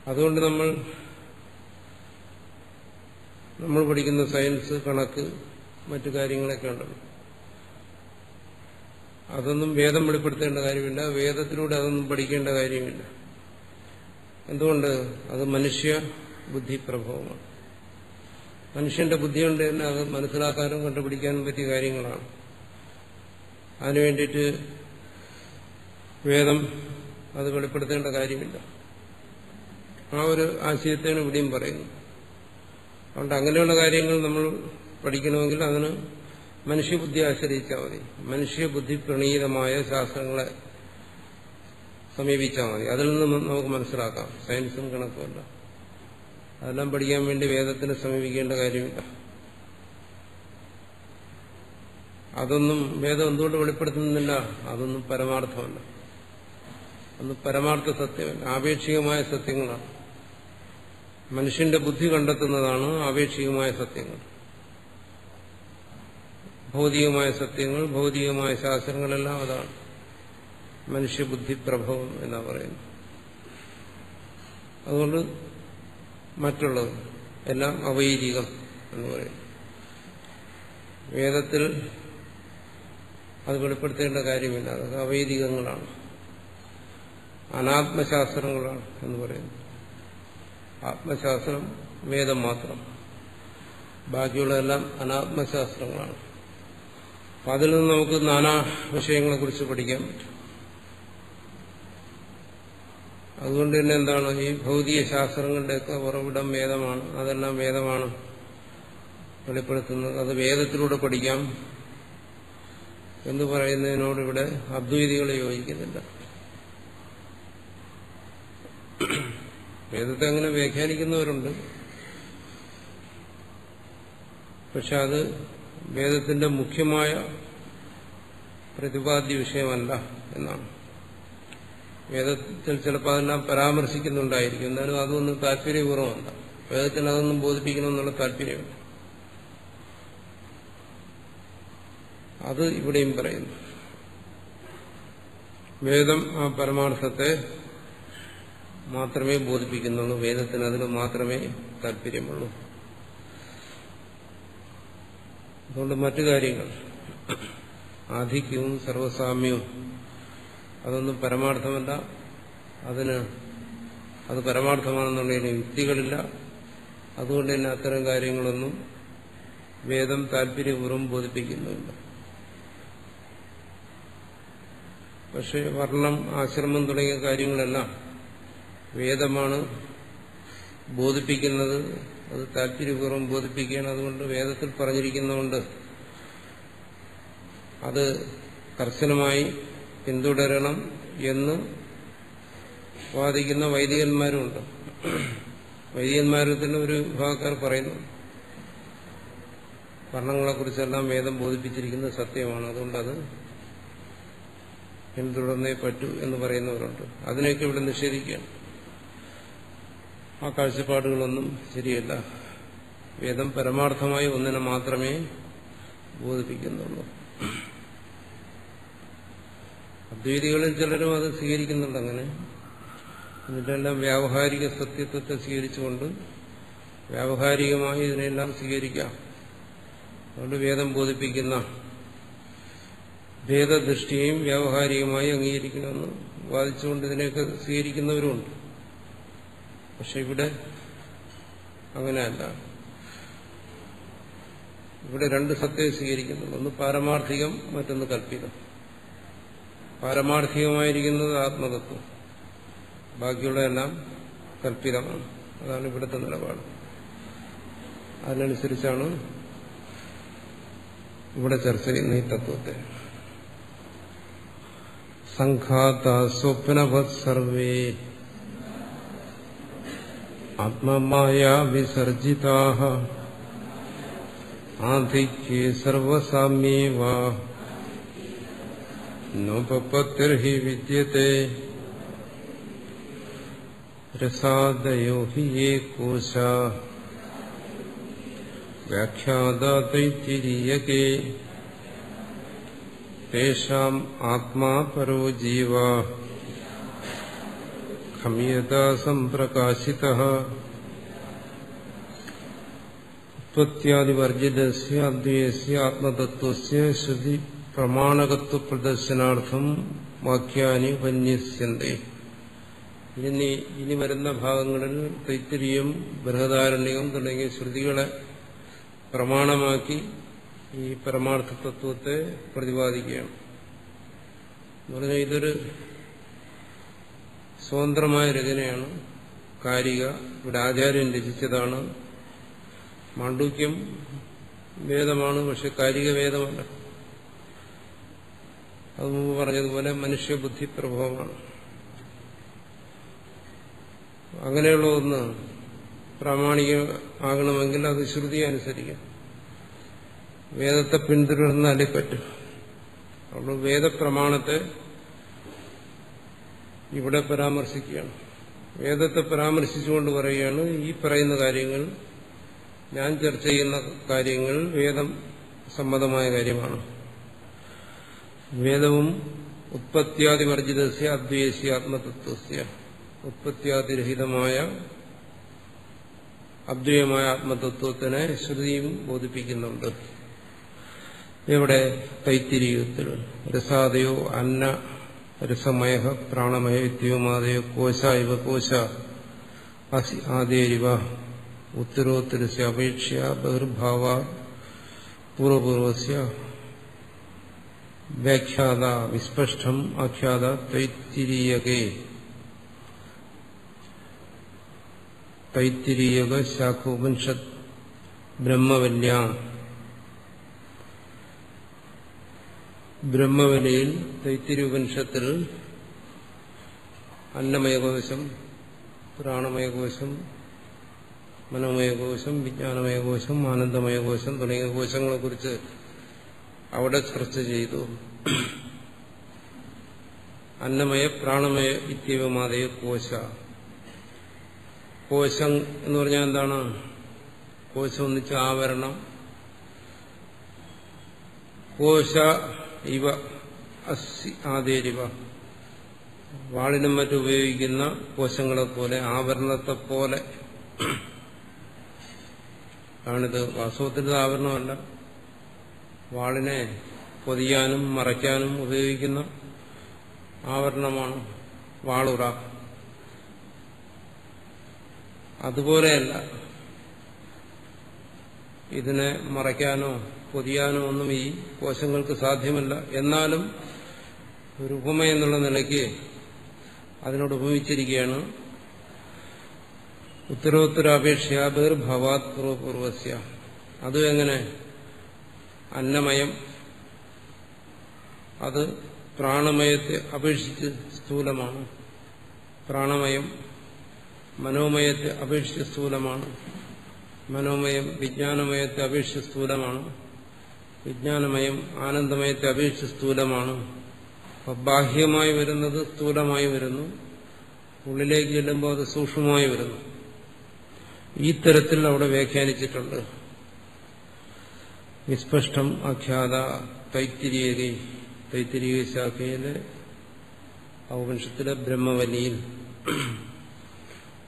അതുകൊണ്ട് നമ്മൾ പഠിക്കുന്ന സയൻസ്, കണക്ക്, മറ്റു കാര്യങ്ങളൊക്കെ ഉണ്ടല്ലോ, അതൊന്നും വേദം വെളിപ്പെടുത്തേണ്ട കാര്യമില്ല. വേദത്തിലൂടെ അതൊന്നും പഠിക്കേണ്ട കാര്യമില്ല. എന്തുകൊണ്ട്? അത് മനുഷ്യ ബുദ്ധിപ്രഭവമാണ്. മനുഷ്യന്റെ ബുദ്ധി കൊണ്ട് തന്നെ അത് മനസ്സിലാക്കാനും കണ്ടുപിടിക്കാനും പറ്റിയ കാര്യങ്ങളാണ്. അതിനു വേണ്ടിയിട്ട് വേദം അത് വെളിപ്പെടുത്തേണ്ട കാര്യമില്ല. ആ ഒരു ആശയത്തെയാണ് ഇവിടെയും പറയുന്നത്. അതുകൊണ്ട് അങ്ങനെയുള്ള കാര്യങ്ങൾ നമ്മൾ പഠിക്കണമെങ്കിൽ അതിന് മനുഷ്യബുദ്ധി ആശ്രയിച്ചാൽ മതി. മനുഷ്യബുദ്ധി പ്രണീതമായ ശാസ്ത്രങ്ങളെ സമീപിച്ചാൽ മതി. അതിൽ നിന്ന് നമുക്ക് മനസ്സിലാക്കാം. സയൻസും കണക്കുമല്ല, അതെല്ലാം പഠിക്കാൻ വേണ്ടി വേദത്തിനെ സമീപിക്കേണ്ട കാര്യമില്ല. അതൊന്നും വേദം എന്തുകൊണ്ട് വെളിപ്പെടുത്തുന്നില്ല? അതൊന്നും പരമാർത്ഥമല്ല, അതൊന്നും പരമാർത്ഥ സത്യമല്ല, ആപേക്ഷികമായ സത്യങ്ങളാണ്. മനുഷ്യന്റെ ബുദ്ധി കണ്ടെത്തുന്നതാണ് ആപേക്ഷികമായ സത്യങ്ങൾ. ഭൗതികമായ സത്യങ്ങൾ, ഭൗതികമായ ശാസ്ത്രങ്ങളെല്ലാം അതാണ് മനുഷ്യബുദ്ധി പ്രഭവം എന്നാ പറയുന്നത്. അതുകൊണ്ട് മറ്റുള്ളത് എല്ലാം അവൈദികം എന്ന് പറയുന്നു. വേദത്തിൽ അത് വെളിപ്പെടുത്തേണ്ട കാര്യമില്ല. അതൊക്കെ അവൈദികങ്ങളാണ്, അനാത്മശാസ്ത്രങ്ങളാണ് എന്ന് പറയുന്നു. ആത്മശാസ്ത്രം വേദം മാത്രം, ബാക്കിയുള്ളതെല്ലാം അനാത്മശാസ്ത്രങ്ങളാണ്. അപ്പം അതിൽ നിന്ന് നമുക്ക് നാനാ വിഷയങ്ങളെക്കുറിച്ച് പഠിക്കാൻ പറ്റും. അതുകൊണ്ട് തന്നെ എന്താണ്, ഈ ഭൗതിക ശാസ്ത്രങ്ങളുടെയൊക്കെ ഉറവിടം വേദമാണ്. അതെല്ലാം വേദമാണ് വെളിപ്പെടുത്തുന്നത്. അത് വേദത്തിലൂടെ പഠിക്കാം എന്ന് പറയുന്നതിനോട് ഇവിടെ അദ്വൈതികളെ യോജിക്കുന്നില്ല. വേദത്തെ അങ്ങനെ വ്യാഖ്യാനിക്കുന്നവരുണ്ട്, പക്ഷെ അത് വേദത്തിന്റെ മുഖ്യമായ പ്രതിപാദ്യ വിഷയമല്ല എന്നാണ്. വേദത്തിൽ ചിലപ്പോൾ അതെല്ലാം പരാമർശിക്കുന്നുണ്ടായിരിക്കും, എന്നാലും അതൊന്നും താല്പര്യപൂർവ്വമല്ല. വേദത്തിന് അതൊന്നും ബോധിപ്പിക്കണമെന്നുള്ള താല്പര്യമില്ല. അത് ഇവിടെയും പറയുന്നു. വേദം ആ പരമാർത്ഥത്തെ മാത്രമേ ബോധിപ്പിക്കുന്നുള്ളൂ. വേദത്തിന് അതിന് മാത്രമേ താല്പര്യമുള്ളൂ. അതുകൊണ്ട് മറ്റു കാര്യങ്ങൾ, ആധിക്യവും സർവസാമ്യവും, അതൊന്നും പരമാർത്ഥമല്ല. അത് പരമാർത്ഥമാണെന്നുള്ളതിന് യുക്തികളില്ല. അതുകൊണ്ട് തന്നെ അത്തരം കാര്യങ്ങളൊന്നും വേദം താല്പര്യപൂർവ്വം ബോധിപ്പിക്കുന്നുമില്ല. പക്ഷെ വർണ്ണം, ആശ്രമം തുടങ്ങിയ കാര്യങ്ങളെല്ലാം വേദമാണ് ബോധിപ്പിക്കുന്നത്. അത് താല്പര്യപൂർവ്വം ബോധിപ്പിക്കുകയാണ്. അതുകൊണ്ട് വേദത്തിൽ പറഞ്ഞിരിക്കുന്നതുകൊണ്ട് അത് കർശനമായി പിന്തുടരണം എന്ന് വാദിക്കുന്ന വൈദികന്മാരുമുണ്ട്. വൈദികന്മാരിൽ തന്നെ ഒരു വിഭാഗക്കാർ പറയുന്നു വർണ്ണങ്ങളെക്കുറിച്ചെല്ലാം വേദം ബോധിപ്പിച്ചിരിക്കുന്നത് സത്യമാണ്. അതുകൊണ്ടത് പിന്തുടർന്നേ പറ്റൂ എന്ന് പറയുന്നവരുണ്ട്. അതിനെയൊക്കെ ഇവിടെ നിഷേധിക്കുകയാണ്. ആ കാഴ്ചപ്പാടുകളൊന്നും ശരിയല്ല. വേദം പരമാർത്ഥമായി ഒന്നിനെ മാത്രമേ ബോധിപ്പിക്കുന്നുള്ളൂ. അദ്വൈതികളിൽ ചിലരും അത് സ്വീകരിക്കുന്നുണ്ട്. അങ്ങനെ ഇതിലെല്ലാം വ്യാവഹാരിക സത്യത്വത്തെ സ്വീകരിച്ചുകൊണ്ട് വ്യാവഹാരികമായി ഇതിനെല്ലാം സ്വീകരിക്കാം. അതുകൊണ്ട് വേദം ബോധിപ്പിക്കുന്ന ഭേദദൃഷ്ടിയെയും വ്യാവഹാരികമായി അംഗീകരിക്കണമെന്ന് വാദിച്ചുകൊണ്ട് ഇതിനെയൊക്കെ സ്വീകരിക്കുന്നവരുമുണ്ട്. പക്ഷെ ഇവിടെ അങ്ങനെയല്ല. ഇവിടെ രണ്ട് സത്യം സ്വീകരിക്കുന്നുണ്ട്. ഒന്ന് പാരമാർത്ഥികം, മറ്റൊന്ന് കല്പിതം. പാരമാർത്ഥികമായിരിക്കുന്നത് ആത്മതത്വം, ബാക്കിയുള്ളതെല്ലാം കല്പിതമാണ്. അതാണ് ഇവിടുത്തെ നിലപാട്. അതിനനുസരിച്ചാണ് ഇവിടെ ചർച്ച ചെയ്യുന്ന ഈ തത്വത്തെ. സംഘാത സ്വപ്നവത് സർവേ ആത്മമായ വിസർജിതാഃ ആധിക്യേ സർവസാമ്യേവ നോപപത്തിർഹി വിദ്യത്തെ രസാദയോ ഹി യേ കോശാ വ്യാഖ്യാതൈത്തിരീയകേ തേഷാം ആത്മാ പരോ ജീവ ഖമ്യതാ സംപ്രകാശിതഃ ഉത്പത്ത്യാദിവർജിതസ്യ അദ്വയസ്യ ആത്മതത്വസ്യ ശ്രുതി പ്രമാണകത്വ പ്രദർശനാർത്ഥം വാക്യാനി ഉപന്യസ്യന്തെ. ഇനി വരുന്ന ഭാഗങ്ങളിൽ തൈത്തിരീയം, ബൃഹദാരണ്യകം തുടങ്ങിയ ശ്രുതികളെ പ്രമാണമാക്കി ഈ പരമാർത്ഥ തത്വത്തെ പ്രതിപാദിക്കുകയാണ്. എന്ന് പറഞ്ഞാൽ ഇതൊരു സ്വതന്ത്രമായ രചനയാണ്. കാരിക ഇവിടെ ആചാര്യൻ രചിച്ചതാണ്. മാണ്ഡൂക്യം വേദമാണ്, പക്ഷെ കാരിക വേദമല്ല. അത് മുമ്പ് പറഞ്ഞതുപോലെ മനുഷ്യബുദ്ധി പ്രഭവമാണ്. അങ്ങനെയുള്ള ഒന്ന് പ്രാമാണികമാകണമെങ്കിൽ അത് ശ്രുതി അനുസരിക്കും. വേദത്തെ പിന്തുടർന്നാലേ പറ്റും. അപ്പോൾ വേദപ്രമാണത്തെ ഇവിടെ പരാമർശിക്കുകയാണ്. വേദത്തെ പരാമർശിച്ചുകൊണ്ട് പറയുകയാണ്, ഈ പറയുന്ന കാര്യങ്ങൾ, ഞാൻ ചർച്ച ചെയ്യുന്ന കാര്യങ്ങൾ വേദം സമ്മതമായ കാര്യമാണ്. വേദവും ഉത്പത്ത്യാദിവർജിതസ്യ അദ്വൈസ്യ ആത്മതത്വസ്യ, ഉത്പത്ത്യാദിരഹിതമായ അദ്വൈതമായ ആത്മതത്വത്തിനെ ശ്രുതിയും ബോധിപ്പിക്കുന്നുണ്ട്. ഇവിടെ തൈത്തിരീയത്തിൽ രസാദയോ അന്ന രസമയ പ്രാണമയ ഇത്യോമാദയോ കോശ ഇവ കോശ അസി ആദേരിവ ഉത്തരോത്തരസ്യ അപേക്ഷ ബഹിർഭാവ പൂർവപൂർവസ്യ വ്യാഖ്യാത വിസ്പഷ്ടം ആഖ്യാത തൈത്തിരീയകേ തൈത്തിരീയക ശാഖോപനിഷത് ബ്രഹ്മവല്യ. ബ്രഹ്മവലിയിൽ തൈത്തിരീയോപനിഷത്തിൽ അന്നമയകോശം, പ്രാണമയകോശം, മനോമയകോശം, വിജ്ഞാനമയകോശം, ആനന്ദമയകോശം തുടങ്ങിയ കോശങ്ങളെക്കുറിച്ച് അവിടെ ചർച്ച ചെയ്തു. അന്നമയ പ്രാണമയ ഇത്യവമാദയ കോശ. കോശം എന്ന് പറഞ്ഞാൽ എന്താണ്? കോശം ഒന്നിച്ച് ആവരണം. കോശ ഇവ അസി ആദേരിവ, വാളിനും മറ്റും ഉപയോഗിക്കുന്ന കോശങ്ങളെ പോലെ, ആവരണത്തെ പോലെ ആണിത്. വാസ്തവത്തിൽ ആവരണമല്ല, വാളിനെ പൊതിയാനും മറയ്ക്കാനും ഉപയോഗിക്കുന്ന ആവരണമാണ് വാളുറ. അതുപോലെയല്ല, ഇതിനെ മറയ്ക്കാനോ പൊതിയാനോ ഒന്നും ഈ കോശങ്ങൾക്ക് സാധ്യമല്ല. എന്നാലും ഒരു ഉപമ എന്നുള്ള നിലയ്ക്ക് അതിനോട് ഉപമിച്ചിരിക്കുകയാണ്. ഉത്തരോത്തരാപേക്ഷ ബഹിർഭവാത് പൂർവപൂർവസ്യ. അതും എങ്ങനെ? അന്നമയം അത് പ്രാണമയത്തെ അപേക്ഷിച്ച് സ്ഥൂലമാണ്. പ്രാണമയം മനോമയത്തെ അപേക്ഷിച്ച് സ്ഥൂലമാണ്. മനോമയം വിജ്ഞാനമയത്തെ അപേക്ഷിച്ച് സ്ഥൂലമാണ്. വിജ്ഞാനമയം ആനന്ദമയത്തെ അപേക്ഷിച്ച് സ്ഥൂലമാണ്. അപ്പൊ ബാഹ്യമായി വരുന്നത് സ്ഥൂലമായി വരുന്നു, ഉള്ളിലേക്ക് ചെല്ലുമ്പോൾ അത് സൂക്ഷ്മമായി വരുന്നു. ഈ തരത്തിൽ അവിടെ വ്യാഖ്യാനിച്ചിട്ടുണ്ട്. വിസ്പഷ്ടം അഖ്യാത തൈത്തിരീയ ശാഖയിലെ ഉപനിഷത്തിലെ ബ്രഹ്മവലിയിൽ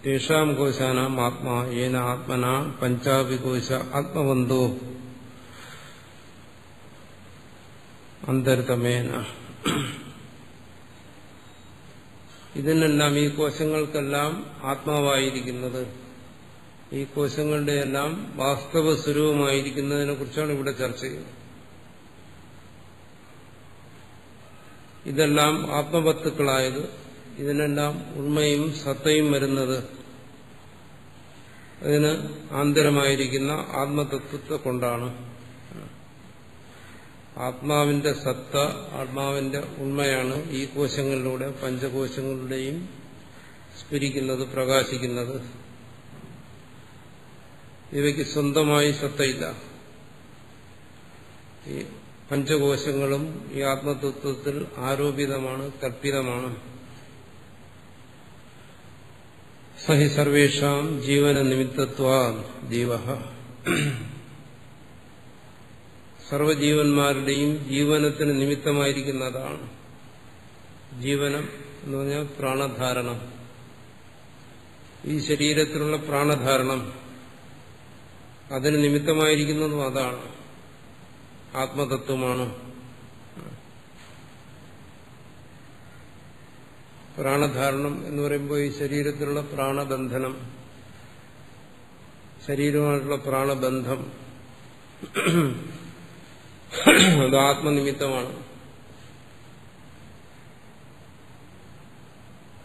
തേഷാം കോശാനാം ആത്മാ ഏന ആത്മന പഞ്ചാഭികോശ ആത്മബന്ധോ അന്തർതമേന. ഇതിനെല്ലാം ഈ കോശങ്ങൾക്കെല്ലാം ആത്മാവായിരിക്കുന്നത്, ഈ കോശങ്ങളുടെ എല്ലാം വാസ്തവ സ്വരൂപമായിരിക്കുന്നതിനെ കുറിച്ചാണ് ഇവിടെ ചർച്ച ചെയ്യുന്നത്. ഇതെല്ലാം ആത്മവസ്തുക്കളായത്, ഇതിനെല്ലാം ഉണ്മയും സത്തയും വരുന്നത് അതിന് ആന്തരമായിരിക്കുന്ന ആത്മതത്വത്തെ കൊണ്ടാണ്. ആത്മാവിന്റെ സത്ത, ആത്മാവിന്റെ ഉണ്മയാണ് ഈ കോശങ്ങളിലൂടെ പഞ്ചകോശങ്ങളുടെയും സ്ഫുരിക്കുന്നത്, പ്രകാശിക്കുന്നത്. ഇവയ്ക്ക് സ്വന്തമായി സത്തയില്ല. ഈ പഞ്ചകോശങ്ങളും ഈ ആത്മതത്വത്തിൽ ആരോപിതമാണ്, കൽപ്പിതമാണ്. സഹി സർവേഷാം ജീവന നിമിത്തത്വാ ജീവ, സർവജീവന്മാരുടെയും ജീവനത്തിന് നിമിത്തമായിരിക്കുന്നതാണ്. ജീവനം എന്ന് പറഞ്ഞാൽ പ്രാണധാരണം. ഈ ശരീരത്തിലുള്ള പ്രാണധാരണം അതിന് നിമിത്തമായിരിക്കുന്നതും അതാണ്, ആത്മതത്വമാണ്. പ്രാണധാരണം എന്ന് പറയുമ്പോൾ ഈ ശരീരത്തിലുള്ള പ്രാണബന്ധനം, ശരീരമായിട്ടുള്ള പ്രാണബന്ധം അത് ആത്മനിമിത്തമാണ്.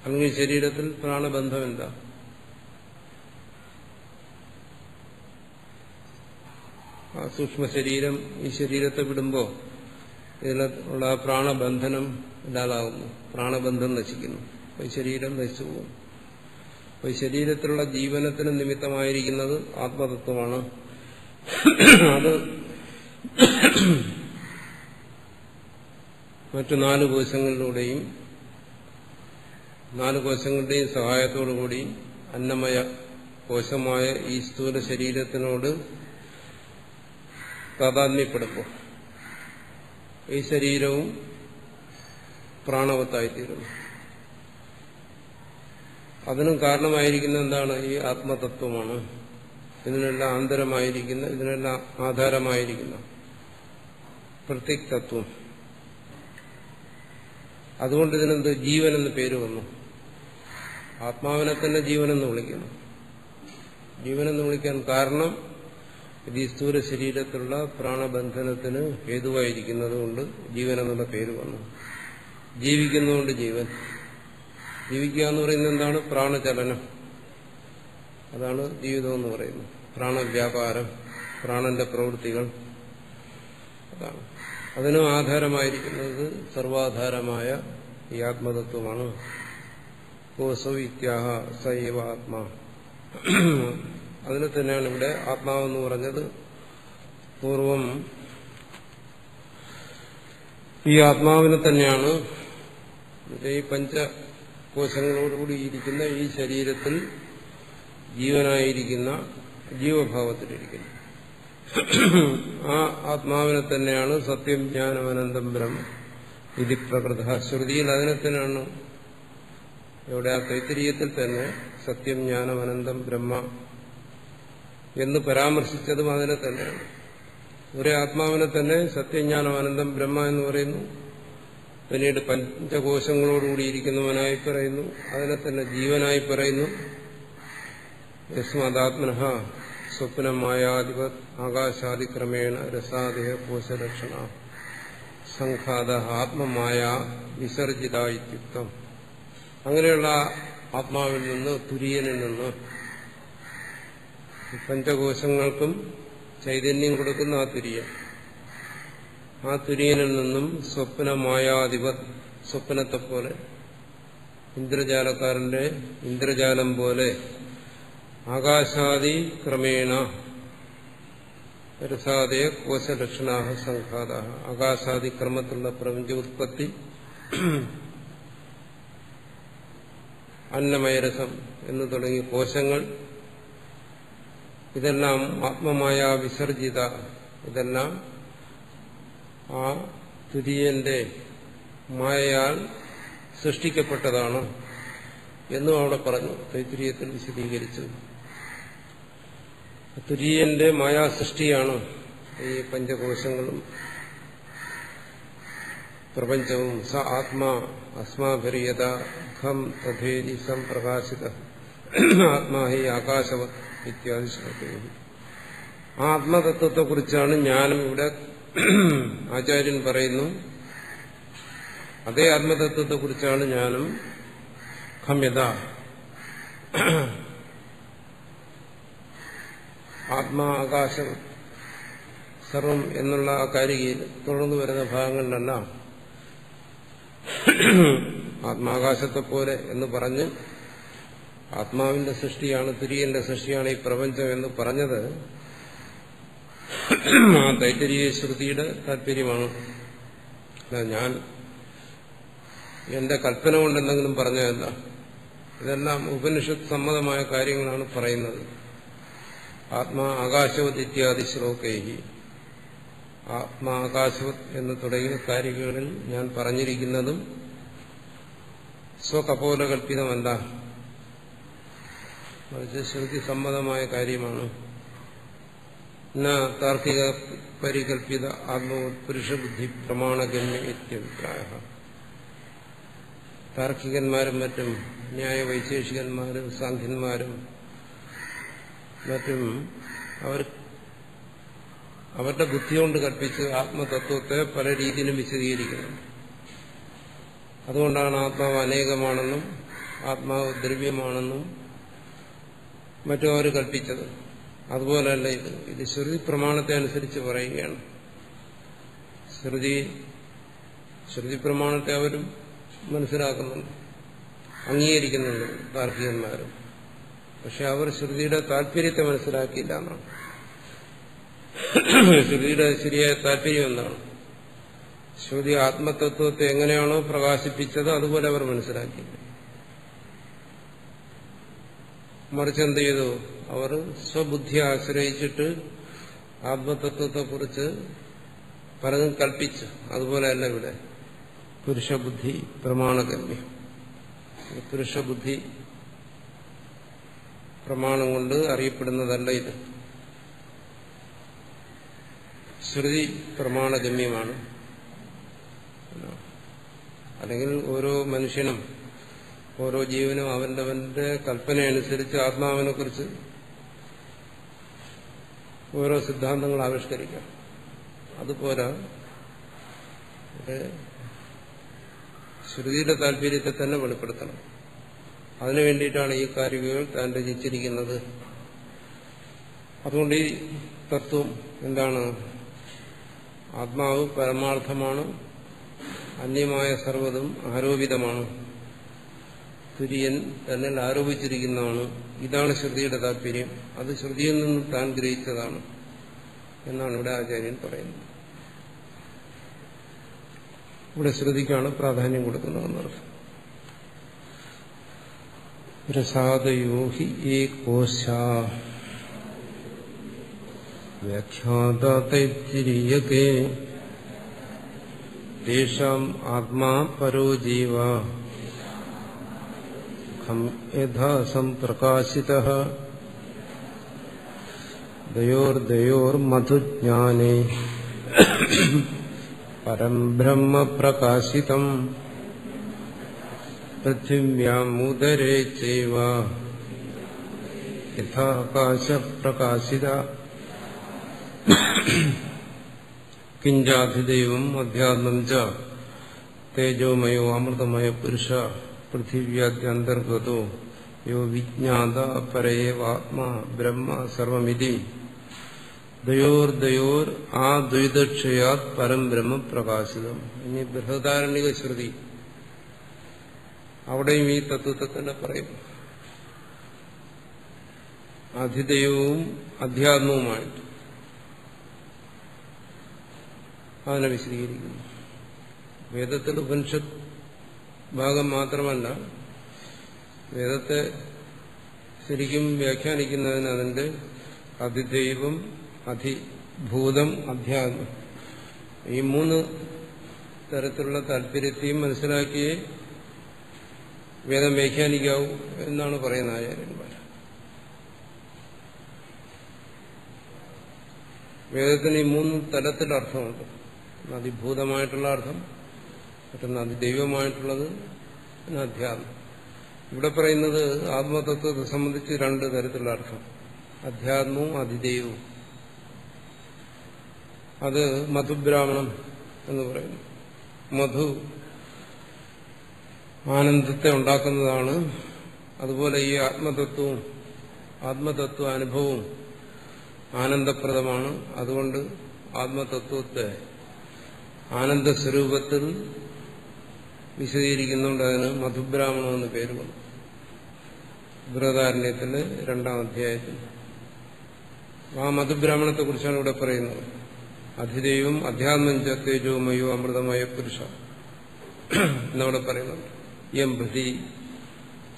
അല്ലെങ്കിൽ ശരീരത്തിൽ പ്രാണബന്ധം എന്താ? ആ സൂക്ഷ്മ ശരീരം ഈ ശരീരത്തെ വിടുമ്പോൾ ഇതിലുള്ള പ്രാണബന്ധനം ഇല്ലാതാകുന്നു, പ്രാണബന്ധം നശിക്കുന്നു, ഈ ശരീരം നശിച്ചു പോകും. അപ്പൊ ഈ ശരീരത്തിലുള്ള ജീവനത്തിന് നിമിത്തമായിരിക്കുന്നത് ആത്മതത്വമാണ്. അത് മറ്റു 4 കോശങ്ങളിലൂടെയും 4 കോശങ്ങളുടെയും സഹായത്തോടുകൂടി അന്നമയ കോശമായ ഈ സ്ഥൂല ശരീരത്തിനോട് താതാത്മ്യപ്പെടുമ്പോൾ ഈ ശരീരവും പ്രാണവത്തായിത്തീരുന്നു. അതിനും കാരണമായിരിക്കുന്ന എന്താണ്? ഈ ആത്മതത്വമാണ്. ഇതിനെല്ലാം ആന്തരമായിരിക്കുന്ന, ഇതിനെല്ലാം ആധാരമായിരിക്കുന്ന പ്രത്യക് തത്വം. അതുകൊണ്ട് ഇതിനെന്ത് ജീവൻ എന്ന് പേര് വന്നു. ആത്മാവിനെ തന്നെ ജീവനെന്ന് വിളിക്കുന്നു. ജീവനെന്ന് വിളിക്കാൻ കാരണം ഇത് ഈ സ്ഥൂല ശരീരത്തിലുള്ള പ്രാണബന്ധനത്തിന് ഹേതുവായിരിക്കുന്നത് കൊണ്ട് ജീവൻ എന്നുള്ള പേര് വന്നു. ജീവിക്കുന്നതുകൊണ്ട് ജീവൻ. ജീവിക്കുക എന്ന് പറയുന്നത് എന്താണ്? പ്രാണചലനം. അതാണ് ജീവിതം എന്ന് പറയുന്നത്. പ്രാണവ്യാപാരം, പ്രാണന്റെ പ്രവൃത്തികൾ, അതാണ്. അതിനും ആധാരമായിരിക്കുന്നത് സർവാധാരമായ ഈ ആത്മതത്വമാണ്. കോസോ ഇത്യാഹ സൈവ ആത്മാ. അതിനെ തന്നെയാണ് ഇവിടെ ആത്മാവെന്ന് പറഞ്ഞത്. പൂർവം ഈ ആത്മാവിനെ തന്നെയാണ് ഈ പഞ്ചകോശങ്ങളോടുകൂടി ഇരിക്കുന്ന ഈ ശരീരത്തിൽ ജീവനായിരിക്കുന്ന ജീവഭാവത്തിലിരിക്കുന്നു. ആ ആത്മാവിനെ തന്നെയാണ് സത്യം ജ്ഞാനം അനന്തം ബ്രഹ്മ ഇതി പ്രകൃത. ശ്രുതിയിൽ അതിനെ തന്നെയാണ്, ഇവിടെ ആ തൈത്തിരീയത്തിൽ തന്നെ സത്യം ജ്ഞാനം അനന്തം ബ്രഹ്മ എന്ന് പരാമർശിച്ചതും അതിനെ തന്നെയാണ്. ഒരേ ആത്മാവിനെ തന്നെ സത്യജ്ഞാനം അനന്തം ബ്രഹ്മ എന്ന് പറയുന്നു. പിന്നീട് പഞ്ചകോശങ്ങളോടുകൂടിയിരിക്കുന്നവനായി പറയുന്നു, അതിനെ തന്നെ ജീവനായി പറയുന്നു. യസ്മാദാത്മനഃ സ്വപ്നമായാധിപത് ആകാശാദിക്രമേണ രസാദേഹ കോശലക്ഷണ സംഘാത ആത്മമായ വിസർജിത ഇത്യുക്തം. അങ്ങനെയുള്ള ആത്മാവിൽ നിന്ന്, തുര്യനിൽ നിന്ന്, പഞ്ചകോശങ്ങൾക്കും ചൈതന്യം കൊടുക്കുന്ന ആ തുര്യൻ, ആ തുര്യനിൽ നിന്നും സ്വപ്നമായാധിപത്, സ്വപ്നത്തെ പോലെ, ഇന്ദ്രജാലക്കാരന്റെ ഇന്ദ്രജാലം പോലെ ആകാശാദി ക്രമേണ രസാദയ കോശലക്ഷണാഹ സംഘാത ആകാശാദി ക്രമത്തിലുള്ള പ്രപഞ്ച ഉത്പത്തി, അന്നമയരസം എന്ന് തുടങ്ങിയ കോശങ്ങൾ, ഇതെല്ലാം ആത്മമായ വിസർജിത, ഇതെല്ലാം ആ തുര്യന്റെ മായയാൽ സൃഷ്ടിക്കപ്പെട്ടതാണ് എന്നും അവിടെ പറഞ്ഞു. തൈത്തിരീയത്തിൽ വിശദീകരിച്ചു. തുര്യന്റെ മായാസൃഷ്ടിയാണ് ഈ പഞ്ചകോശങ്ങളും പ്രപഞ്ചവും. സ ആത്മാ അസ്മാഭിര്യത ഖം തഥേരി സംപ്രകാശിത ആത്മാ ഹി ആകാശവത് ഇത്യാദി ശ്ലോകേ. ആ ആത്മതത്വത്തെക്കുറിച്ചാണ് ജ്ഞാനം ഇവിടെ ആചാര്യൻ പറയുന്നു. അതേ ആത്മതത്വത്തെക്കുറിച്ചാണ് ജ്ഞാനം ഖമ്യത ആത്മാ ആകാശം സർവം എന്നുള്ള ആ കാരികയിൽ തുടർന്നു വരുന്ന ഭാഗങ്ങളിലെല്ലാം ആത്മാകാശത്തെ പോലെ എന്ന് പറഞ്ഞ് ആത്മാവിന്റെ സൃഷ്ടിയാണ്, തുര്യന്റെ സൃഷ്ടിയാണ് ഈ പ്രപഞ്ചം എന്ന് പറഞ്ഞത് ആ തൈത്തരീയ ശ്രുതിയുടെ താല്പര്യമാണ്. ഞാൻ എന്റെ കൽപ്പന കൊണ്ടെന്തെങ്കിലും പറഞ്ഞതല്ല. ഇതെല്ലാം ഉപനിഷത്ത് സമ്മതമായ കാര്യങ്ങളാണ് പറയുന്നത്. ആത്മാ ആകാശവത് ഇത്യാദി ശ്ലോകൈഹി, ആത്മാ ആകാശവത് എന്ന് തുടങ്ങിയ കാര്യങ്ങളിൽ ഞാൻ പറഞ്ഞിരിക്കുന്നതും സ്വകപോലകൽപ്പിതമല്ല, മറിച്ച് ശ്രുതി സമ്മതമായ കാര്യമാണ്. താർക്കിക പരികൽപ്പിത ആത്മോത്പുരുഷബുദ്ധി പ്രമാണഗമ്യ ഇത്യഭിപ്രായ. താർക്കികന്മാരും മറ്റും ന്യായ വൈശേഷികന്മാരും സാഖ്യന്മാരും മറ്റും അവരുടെ ബുദ്ധി കൊണ്ട് കൽപ്പിച്ച് ആത്മതത്വത്തെ പല രീതിയിലും വിശദീകരിക്കുന്നു. അതുകൊണ്ടാണ് ആത്മാവ് അനേകമാണെന്നും ആത്മാവ് ദ്രവ്യമാണെന്നും മറ്റും അവർ കൽപ്പിച്ചത്. അതുപോലല്ല ഇത് ശ്രുതി പ്രമാണത്തെ അനുസരിച്ച് പറയുകയാണ്. ശ്രുതി പ്രമാണത്തെ അവരും മനസ്സിലാക്കുന്നുണ്ട്, അംഗീകരിക്കുന്നുണ്ട് താർക്കികന്മാരും. പക്ഷെ അവർ ശ്രുതിയുടെ താല്പര്യത്തെ മനസ്സിലാക്കിയില്ല എന്നാണ്. ശ്രുതിയുടെ ശരിയായ താല്പര്യം എന്താണ്? ശ്രുതി ആത്മതത്വത്തെ എങ്ങനെയാണോ പ്രകാശിപ്പിച്ചത് അതുപോലെ അവർ മനസ്സിലാക്കിയില്ല. മറിച്ച് എന്ത് ചെയ്തു? അവർ സ്വബുദ്ധിയെ ആശ്രയിച്ചിട്ട് ആത്മതത്വത്തെക്കുറിച്ച് പലതും കൽപ്പിച്ചു. അതുപോലെയല്ല ഇവിടെ. പുരുഷബുദ്ധി പ്രമാണഗമ്യം. പുരുഷബുദ്ധി പ്രമാണം കൊണ്ട് അറിയപ്പെടുന്നതല്ല ഇത്. ശ്രുതി പ്രമാണഗമ്യമാണ്. അല്ലെങ്കിൽ ഓരോ മനുഷ്യനും ഓരോ ജീവനും അവന്റെ കൽപ്പനയനുസരിച്ച് ആത്മാവിനെ കുറിച്ച് ഓരോ സിദ്ധാന്തങ്ങൾ ആവിഷ്കരിക്കാം. അതുപോലെ ശ്രുതിയുടെ താല്പര്യത്തെ തന്നെ വെളിപ്പെടുത്തണം. അതിനു വേണ്ടിയിട്ടാണ് ഈ കാരികകൾ താൻ രചിച്ചിരിക്കുന്നത്. അതുകൊണ്ട് ഈ തത്വം എന്താണ്? ആത്മാവ് പരമാർത്ഥമാണ്, അന്യമായ സർവ്വതും ആരോപിതമാണ്, തുര്യൻ തന്നിൽ ആരോപിച്ചിരിക്കുന്നതാണ്. ഇതാണ് ശ്രുതിയുടെ താല്പര്യം. അത് ശ്രുതിയിൽ നിന്ന് താൻ ഗ്രഹിച്ചതാണ് എന്നാണ് ഇവിടെ ആചാര്യൻ പറയുന്നത്. ഇവിടെ ശ്രുതിക്കാണ് പ്രാധാന്യം കൊടുക്കുന്നതെന്നർത്ഥം. രസാദയോഹി ഏ കോശ വ്യാഖ്യാതൈത്തിരീയകേ തേഷാം ആത്മാ പരോ ജീവ യഥാ സംപ്രകാശിതഃ ദയോർദയോർമധുജ്ഞാനേ പരം ബ്രഹ്മ പ്രകാശിതം പൃഥിവ്യാമുദരേ ചൈവ യഥാകാശ പ്രകാശിത കിഞ്ചാധിദൈവം അധ്യാത്മം ച തേജോമയോ അമൃതമയ പുരുഷ പൃഥിവ്യാദ്യന്തർഗതോ യോ വിജ്ഞാത പരയേവാത്മാ ബ്രഹ്മ സർവമിതി ദയോർദയോർ ആ ദ്വൈതക്ഷയാത് പരം ബ്രഹ്മ പ്രകാശിതം. ഇനി ബൃഹദാരണ്യക ശ്രുതി അവിടെയും ഈ തത്വത്തെ തന്നെ പറയും. അധിദൈവവും അധ്യാത്മവുമായിട്ട് അതിനെ വിശദീകരിക്കുന്നു. വേദത്തിൽ ഉപനിഷത്ത് ഭാഗം മാത്രമല്ല, വേദത്തെ ശരിക്കും വ്യാഖ്യാനിക്കുന്നതിന് അതിന്റെ അധിദൈവം, അധിഭൂതം, അധ്യാത്മം ഈ 3 തരത്തിലുള്ള താല്പര്യത്തെയും മനസ്സിലാക്കിയേ വേദം വ്യാഖ്യാനിക്കാവൂ എന്നാണ് പറയുന്ന ആചാര്യന്മാർ. വേദത്തിന് ഈ 3 തലത്തിലുള്ള അർത്ഥമുണ്ട്. അതിഭൂതമായിട്ടുള്ള അർത്ഥം, മറ്റൊന്ന് അതിദൈവമായിട്ടുള്ളത്, പിന്നെ അധ്യാത്മം. ഇവിടെ പറയുന്നത് ആത്മതത്വത്തെ സംബന്ധിച്ച് 2 തരത്തിലുള്ള അർത്ഥം, അധ്യാത്മവും അതിദൈവവും. അത് മധുബ്രാഹ്മണം എന്ന് പറയുന്നു. മധു ആനന്ദത്തെ ഉണ്ടാക്കുന്നതാണ്. അതുപോലെ ഈ ആത്മതത്വ അനുഭവവും ആനന്ദപ്രദമാണ്. അതുകൊണ്ട് ആത്മതത്വത്തെ ആനന്ദസ്വരൂപത്തിൽ വിശദീകരിക്കുന്നുണ്ട്. അതിന് മധുബ്രാഹ്മണം എന്ന് പേര് വന്നു. ബൃഹദാരണ്യത്തിലെ 2-ാം അധ്യായത്തിൽ ആ മധുബ്രാഹ്മണത്തെക്കുറിച്ചാണ് ഇവിടെ പറയുന്നത്. അധിദൈവം അധ്യാത്മം ച തേജോമയോ അമൃതമയ പുരുഷ എന്നവിടെ പറയുന്നുണ്ട്. യം ഭൃതി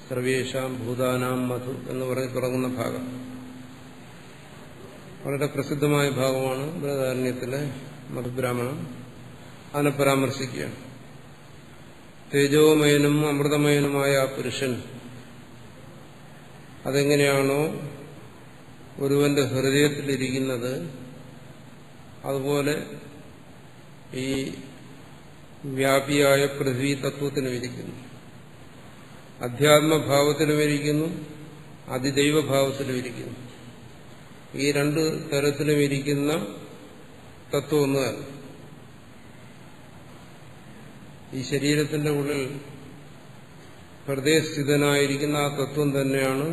സർവേഷാം ഭൂതാനാം മധു എന്ന് പറഞ്ഞ് തുടങ്ങുന്ന ഭാഗം വളരെ പ്രസിദ്ധമായ ഭാഗമാണ് ബൃഹദാരണ്യത്തിലെ മധുബ്രാഹ്മണം. അതിനെ പരാമർശിക്കുകയാണ്. തേജോമയനും അമൃതമയനുമായ ആ പുരുഷൻ അതെങ്ങനെയാണോ ഒരുവന്റെ ഹൃദയത്തിലിരിക്കുന്നത്, അതുപോലെ ഈ വ്യാപിയായ പൃഥ്വി തത്വത്തിനും ഇരിക്കുന്നു. അധ്യാത്മഭാവത്തിലും ഇരിക്കുന്നു, അതിദൈവഭാവത്തിലും ഇരിക്കുന്നു. ഈ 2 തരത്തിലും ഇരിക്കുന്ന തത്വം ഒന്ന് തന്നെ. ഈ ശരീരത്തിന്റെ ഉള്ളിൽ ഹൃദയസ്ഥിതനായിരിക്കുന്ന ആ തത്വം തന്നെയാണ്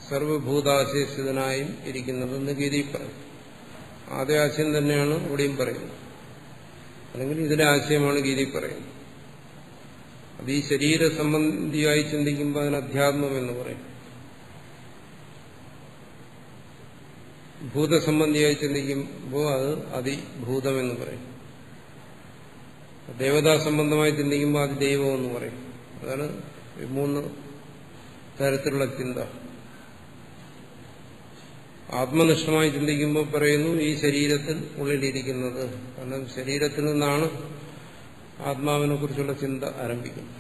സർവഭൂതാശയസ്ഥിതനായും ഇരിക്കുന്നതെന്ന് ഗീതയിൽ പറയും. അതേ ആശയം തന്നെയാണ് ഇവിടെയും പറയുന്നത്. അല്ലെങ്കിൽ ഇതിലെ ആശയമാണ് ഗീതയിൽ പറയുന്നത്. അത് ഈ ശരീര സംബന്ധിയായി ചിന്തിക്കുമ്പോൾ അതിന് അധ്യാത്മം എന്ന് പറയും. ഭൂതസംബന്ധിയായി ചിന്തിക്കുമ്പോൾ അത് അതിഭൂതം എന്ന് പറയും. ദേവതാ സംബന്ധമായി ചിന്തിക്കുമ്പോൾ അത് ദൈവം എന്ന് പറയും. അതാണ് 3 തരത്തിലുള്ള ചിന്ത. ആത്മനിഷ്ഠമായി ചിന്തിക്കുമ്പോൾ പറയുന്നു ഈ ശരീരത്തിൽ ഉള്ളിലിരിക്കുന്നത്. കാരണം ശരീരത്തിൽ നിന്നാണ് ആത്മാവിനെ കുറിച്ചുള്ള ചിന്ത ആരംഭിക്കുന്നത്.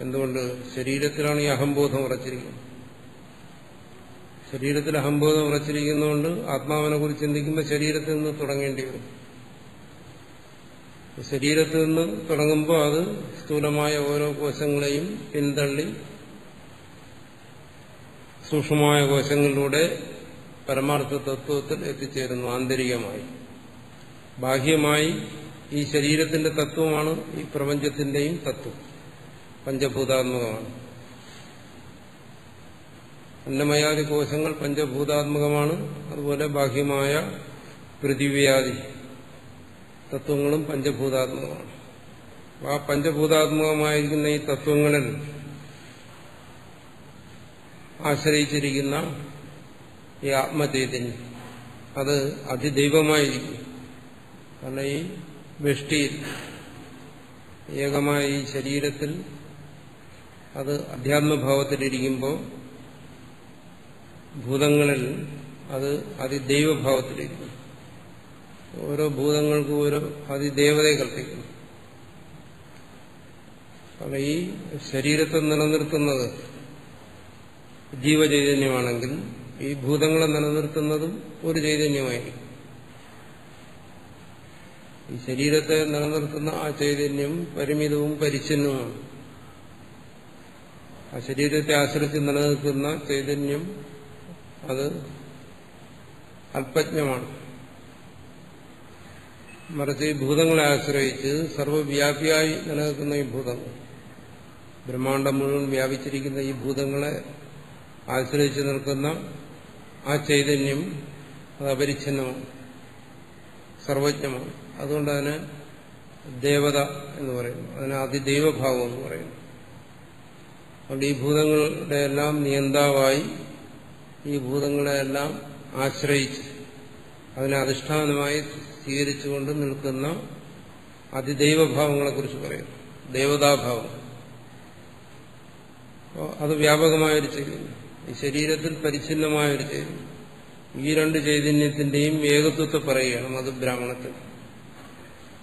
എന്തുകൊണ്ട്? ശരീരത്തിലാണ് ഈ അഹംബോധം ഉറച്ചിരിക്കുന്നത്. ശരീരത്തിൽ അഹംബോധം ഉറച്ചിരിക്കുന്നതുകൊണ്ട് ആത്മാവിനെ കുറിച്ച് ചിന്തിക്കുമ്പോൾ ശരീരത്തിൽ നിന്ന് തുടങ്ങേണ്ടി വരും. ശരീരത്തിൽ നിന്ന് തുടങ്ങുമ്പോൾ അത് സ്ഥൂലമായ ഓരോ കോശങ്ങളെയും പിന്തള്ളി സൂക്ഷ്മമായ കോശങ്ങളിലൂടെ പരമാർത്ഥ തത്വത്തിൽ എത്തിച്ചേരുന്നു. ആന്തരികമായി ബാഹ്യമായി ഈ ശരീരത്തിന്റെ തത്വമാണ് ഈ പ്രപഞ്ചത്തിന്റെയും തത്വം. പഞ്ചഭൂതാത്മകമാണ്. അന്നമയാദി കോശങ്ങൾ പഞ്ചഭൂതാത്മകമാണ്. അതുപോലെ ബാഹ്യമായ പൃഥിവ്യാദി തത്വങ്ങളും പഞ്ചഭൂതാത്മകമാണ്. ആ പഞ്ചഭൂതാത്മകമായിരിക്കുന്ന ഈ തത്വങ്ങളിൽ ആശ്രയിച്ചിരിക്കുന്ന ഈ ആത്മചൈതന്യം അത് അതിദൈവമായിരിക്കും. കാരണം ഈ വ്യഷ്ടിയിൽ ഏകമായ ഈ ശരീരത്തിൽ അത് അധ്യാത്മഭാവത്തിലിരിക്കുമ്പോൾ ഭൂതങ്ങളിൽ അത് അതിദൈവഭാവത്തിലിരിക്കും. ഓരോ ഭൂതങ്ങൾക്കും ഓരോ അതിദേവതയെ കൽപ്പിക്കുന്നു. കാരണം ഈ ശരീരത്തെ നിലനിർത്തുന്നത് ജീവചൈതന്യമാണെങ്കിൽ ഈ ഭൂതങ്ങളെ നിലനിർത്തുന്നതും ഒരു ചൈതന്യമായിരിക്കും. ഈ ശരീരത്തെ നിലനിർത്തുന്ന ആ ചൈതന്യം പരിമിതവും പരിച്ഛിന്നവുമാണ്. ആ ശരീരത്തെ ആശ്രയിച്ച് നിലനിൽക്കുന്ന ചൈതന്യം അത് അല്പജ്ഞമാണ്. മറിച്ച് ഈ ഭൂതങ്ങളെ ആശ്രയിച്ച് സർവ്വവ്യാപിയായി നിലനിൽക്കുന്ന ഈ ഭൂതങ്ങൾ, ബ്രഹ്മാണ്ഡം മുഴുവൻ വ്യാപിച്ചിരിക്കുന്ന ഈ ഭൂതങ്ങളെ ആശ്രയിച്ച് നിൽക്കുന്ന ആ ചൈതന്യം അത് അപരിച്ഛിന്നമാണ്, സർവജ്ഞമാണ്. അതുകൊണ്ട് അതിന് ദേവത എന്ന് പറയുന്നു, അതിന് അതിദൈവഭാവം എന്ന് പറയുന്നു. അതുകൊണ്ട് ഈ ഭൂതങ്ങളുടെ എല്ലാം നിയന്താവായി, ഈ ഭൂതങ്ങളെയെല്ലാം ആശ്രയിച്ച് അതിനെ അധിഷ്ഠാനമായി സ്വീകരിച്ചുകൊണ്ട് നിൽക്കുന്ന അതിദൈവഭാവങ്ങളെക്കുറിച്ച് പറയുന്നു. ദേവതാഭാവം അത് വ്യാപകമായൊരു ചൈതന്യം, ഈ ശരീരത്തിൽ പരിച്ഛിന്നമായൊരു ചൈതന്യം. ഈ രണ്ട് ചൈതന്യത്തിന്റെയും ഏകത്വത്തെ പറയുകയാണ് അത് ബ്രാഹ്മണത്തിൽ.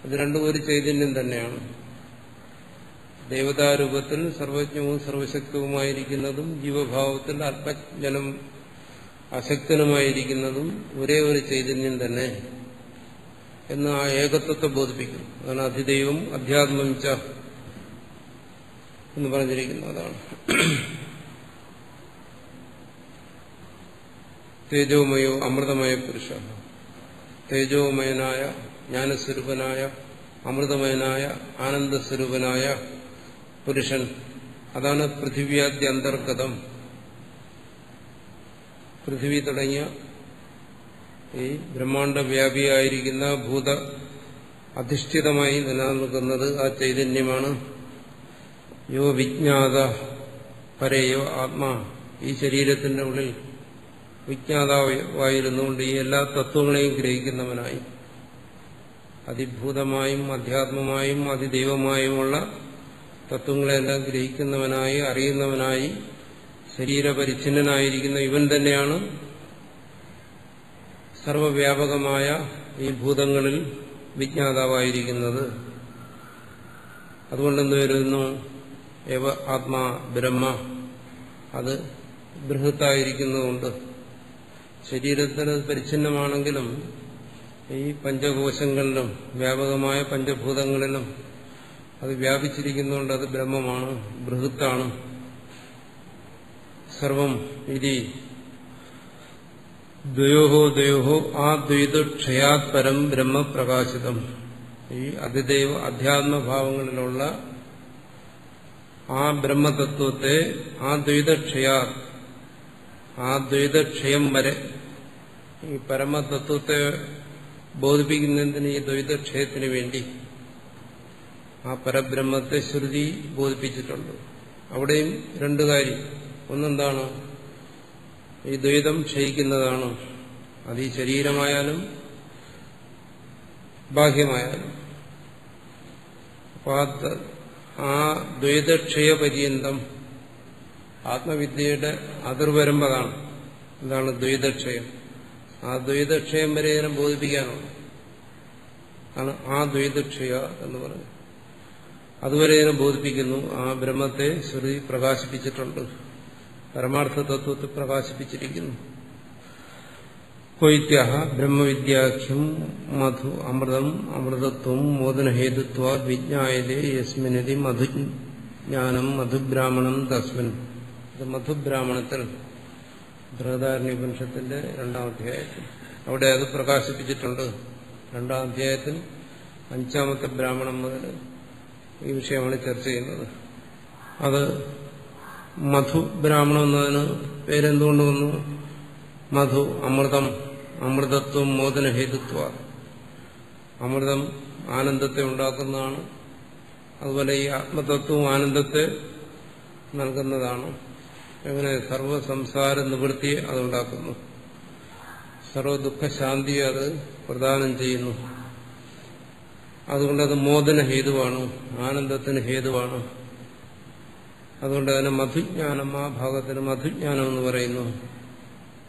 അത് രണ്ടും ഒരു ചൈതന്യം തന്നെയാണ്. ദേവതാരൂപത്തിൽ സർവജ്ഞവും സർവശക്തവുമായിരിക്കുന്നതും ജീവഭാവത്തിൽ അല്പജ്ഞനും അശക്തനുമായിരിക്കുന്നതും ഒരേ ഒരു ചൈതന്യം തന്നെ എന്ന് ആ ഏകത്വത്തെ ബോധിപ്പിക്കുന്നു. അതാണ് അധിദൈവം അധ്യാത്മം ച എന്ന് പറഞ്ഞിരിക്കുന്നത്. അതാണ് തേജോമയോ അമൃതമയ പുരുഷ. തേജോമയനായ ജ്ഞാനസ്വരൂപനായ അമൃതമയനായ ആനന്ദസ്വരൂപനായ പുരുഷൻ, അതാണ് പൃഥിവ്യാദ്യ അന്തർഗതം. പൃഥിവി തുടങ്ങിയ ഈ ബ്രഹ്മാണ്ഡവ്യാപിയായിരിക്കുന്ന ഭൂത അധിഷ്ഠിതമായി നിലനിൽക്കുന്നത് ആ ചൈതന്യമാണ്. യോ വിജ്ഞാത പരയോ ആത്മാ, ഈ ശരീരത്തിന്റെ ഉള്ളിൽ വിജ്ഞാതാവായിരുന്നുകൊണ്ട് ഈ എല്ലാ തത്വങ്ങളെയും ഗ്രഹിക്കുന്നവനായി, അതിഭൂതമായും അധ്യാത്മമായും അതിദൈവമായുമുള്ള തത്വങ്ങളെല്ലാം ഗ്രഹിക്കുന്നവനായി അറിയുന്നവനായി ശരീരപരിച്ഛിന്നനായിരിക്കുന്ന ഇവൻ തന്നെയാണ് സർവവ്യാപകമായ ഈ ഭൂതങ്ങളിൽ വിജ്ഞാതാവായിരിക്കുന്നത്. അതുകൊണ്ടെന്ന് വരുന്നു ഏവ ആത്മാ ബ്രഹ്മ, അത് ബൃഹത്തായിരിക്കുന്നതുകൊണ്ട്. ശരീരത്തിന് പരിച്ഛിന്നമാണെങ്കിലും ഈ പഞ്ചകോശങ്ങളിലും വ്യാപകമായ പഞ്ചഭൂതങ്ങളിലും അത് വ്യാപിച്ചിരിക്കുന്നതുകൊണ്ട് അത് ബ്രഹ്മമാണ്, ബൃഹത്താണ്. സർവം ഇതി ദ്വയോഹോ ആ ദ്വൈതക്ഷയാത് പരം ബ്രഹ്മപ്രകാശിതം. ഈ അതിദൈവ അധ്യാത്മഭാവങ്ങളിലുള്ള ആ ബ്രഹ്മതത്വത്തെ ആ ദ്വൈതക്ഷയാത്, ആ ദ്വൈതക്ഷയം വരെ, ഈ പരമതത്വത്തെ ബോധിപ്പിക്കുന്നതിന് ഈ ദ്വൈതക്ഷയത്തിന് വേണ്ടി ആ പരബ്രഹ്മത്തെ ശ്രുതി ബോധിപ്പിച്ചിട്ടുണ്ട്. അവിടെയും രണ്ടു കാര്യം. ഒന്നെന്താണ്? ഈ ദ്വൈതം ക്ഷയിക്കുന്നതാണ്. അത് ഈ ശരീരമായാലും ബാഹ്യമായാലും. അപ്പൊ ആ ദ്വൈതക്ഷയപര്യന്തം ആത്മവിദ്യയുടെ അതിർവരമ്പതാണ്. എന്താണ് ദ്വൈതക്ഷയം? ആ ദ്വൈതക്ഷയം വരെ ഇതിനെ ബോധിപ്പിക്കാനുള്ളൂ. ആണ് ആ ദ്വൈതക്ഷയ എന്ന് പറയുന്നത്. അതുവരെ ഇതിനെ ബോധിപ്പിക്കുന്നു. ആ ബ്രഹ്മത്തെ ശ്രുതി പ്രകാശിപ്പിച്ചിട്ടുണ്ട്, പരമാർത്ഥ തത്വത്തെ പ്രകാശിപ്പിച്ചിരിക്കുന്നു. കൊയ്ത്യാഹ ബ്രഹ്മവിദ്യാഖ്യം മധു അമൃതം അമൃതത്വം മോദനഹേതുത്വ വിജ്ഞായതേ യസ്മിനതി മധുജ്ഞാനം മധുബ്രാഹ്മണം തസ്മിൻ. ഇത് മധുബ്രാഹ്മണത്തിൽ ബൃഹദാരണ്യോപനിഷത്തിന്റെ 2-ാം അധ്യായത്തിൽ അവിടെ അത് പ്രകാശിപ്പിച്ചിട്ടുണ്ട്. 2-ാം അധ്യായത്തിൽ 5-ാമത്തെ ബ്രാഹ്മണം മുതൽ ഈ വിഷയമാണ് ചർച്ച ചെയ്യുന്നത്. അത് മധു ബ്രാഹ്മണം എന്നതിന് പേരെന്തുകൊണ്ട് വന്നു? മധു അമൃതം, അമൃതത്വം മോദനഹേതുത്വ. അമൃതം ആനന്ദത്തെ ഉണ്ടാക്കുന്നതാണ്. അതുപോലെ ഈ ആത്മതത്വവും ആനന്ദത്തെ നൽകുന്നതാണ്. എങ്ങനെ? സർവസംസാര നിവൃത്തിയെ അതുണ്ടാക്കുന്നു, സർവദുഃഖശാന്തിയെ അത് പ്രദാനം ചെയ്യുന്നു. അതുകൊണ്ടത് മോദന ഹേതുവാണ്, ആനന്ദത്തിന് ഹേതുവാണ്. അതുകൊണ്ട് അതിനെ മധുജ്ഞാനം, ആ ഭാഗത്തിന് മധുജ്ഞാനം എന്ന് പറയുന്നു.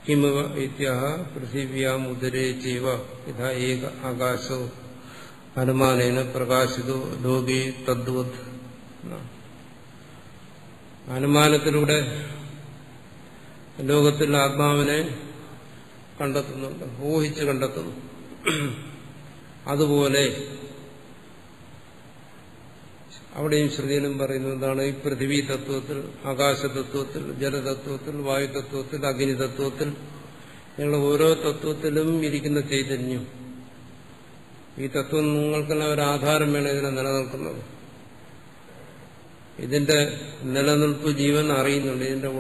കിമവ ഇത്യാഹ പൃഥിവ്യാം ഉദരേ ചൈവ യഥാ ഏക ആകാശോ അനുമാനേന പ്രകാശിതോ ലോകേ തദ്വത്. അനുമാനത്തിലൂടെ ലോകത്തിൽ ആത്മാവിനെ കണ്ടെത്തുന്നുണ്ട്, ഊഹിച്ച് കണ്ടെത്തുന്നു. അതുപോലെ അവിടെയും ശ്രുതിയിലും പറയുന്നത് എന്താണ്? ഈ പൃഥിവി തത്വത്തിൽ, ആകാശതത്വത്തിൽ, ജലതത്വത്തിൽ, വായുതത്വത്തിൽ, അഗ്നിതത്വത്തിൽ, ഇങ്ങനെയുള്ള ഓരോ തത്വത്തിലും ഇരിക്കുന്ന ചൈതന്യം. ഈ തത്വങ്ങൾക്കെല്ലാം ഒരു ആധാരം വേണം ഇതിനെ നിലനിൽക്കുന്നത്. ഇതിന്റെ നിലനിൽപ്പ് ജീവൻ അറിയുന്നുണ്ട്. ഇതിന്റെ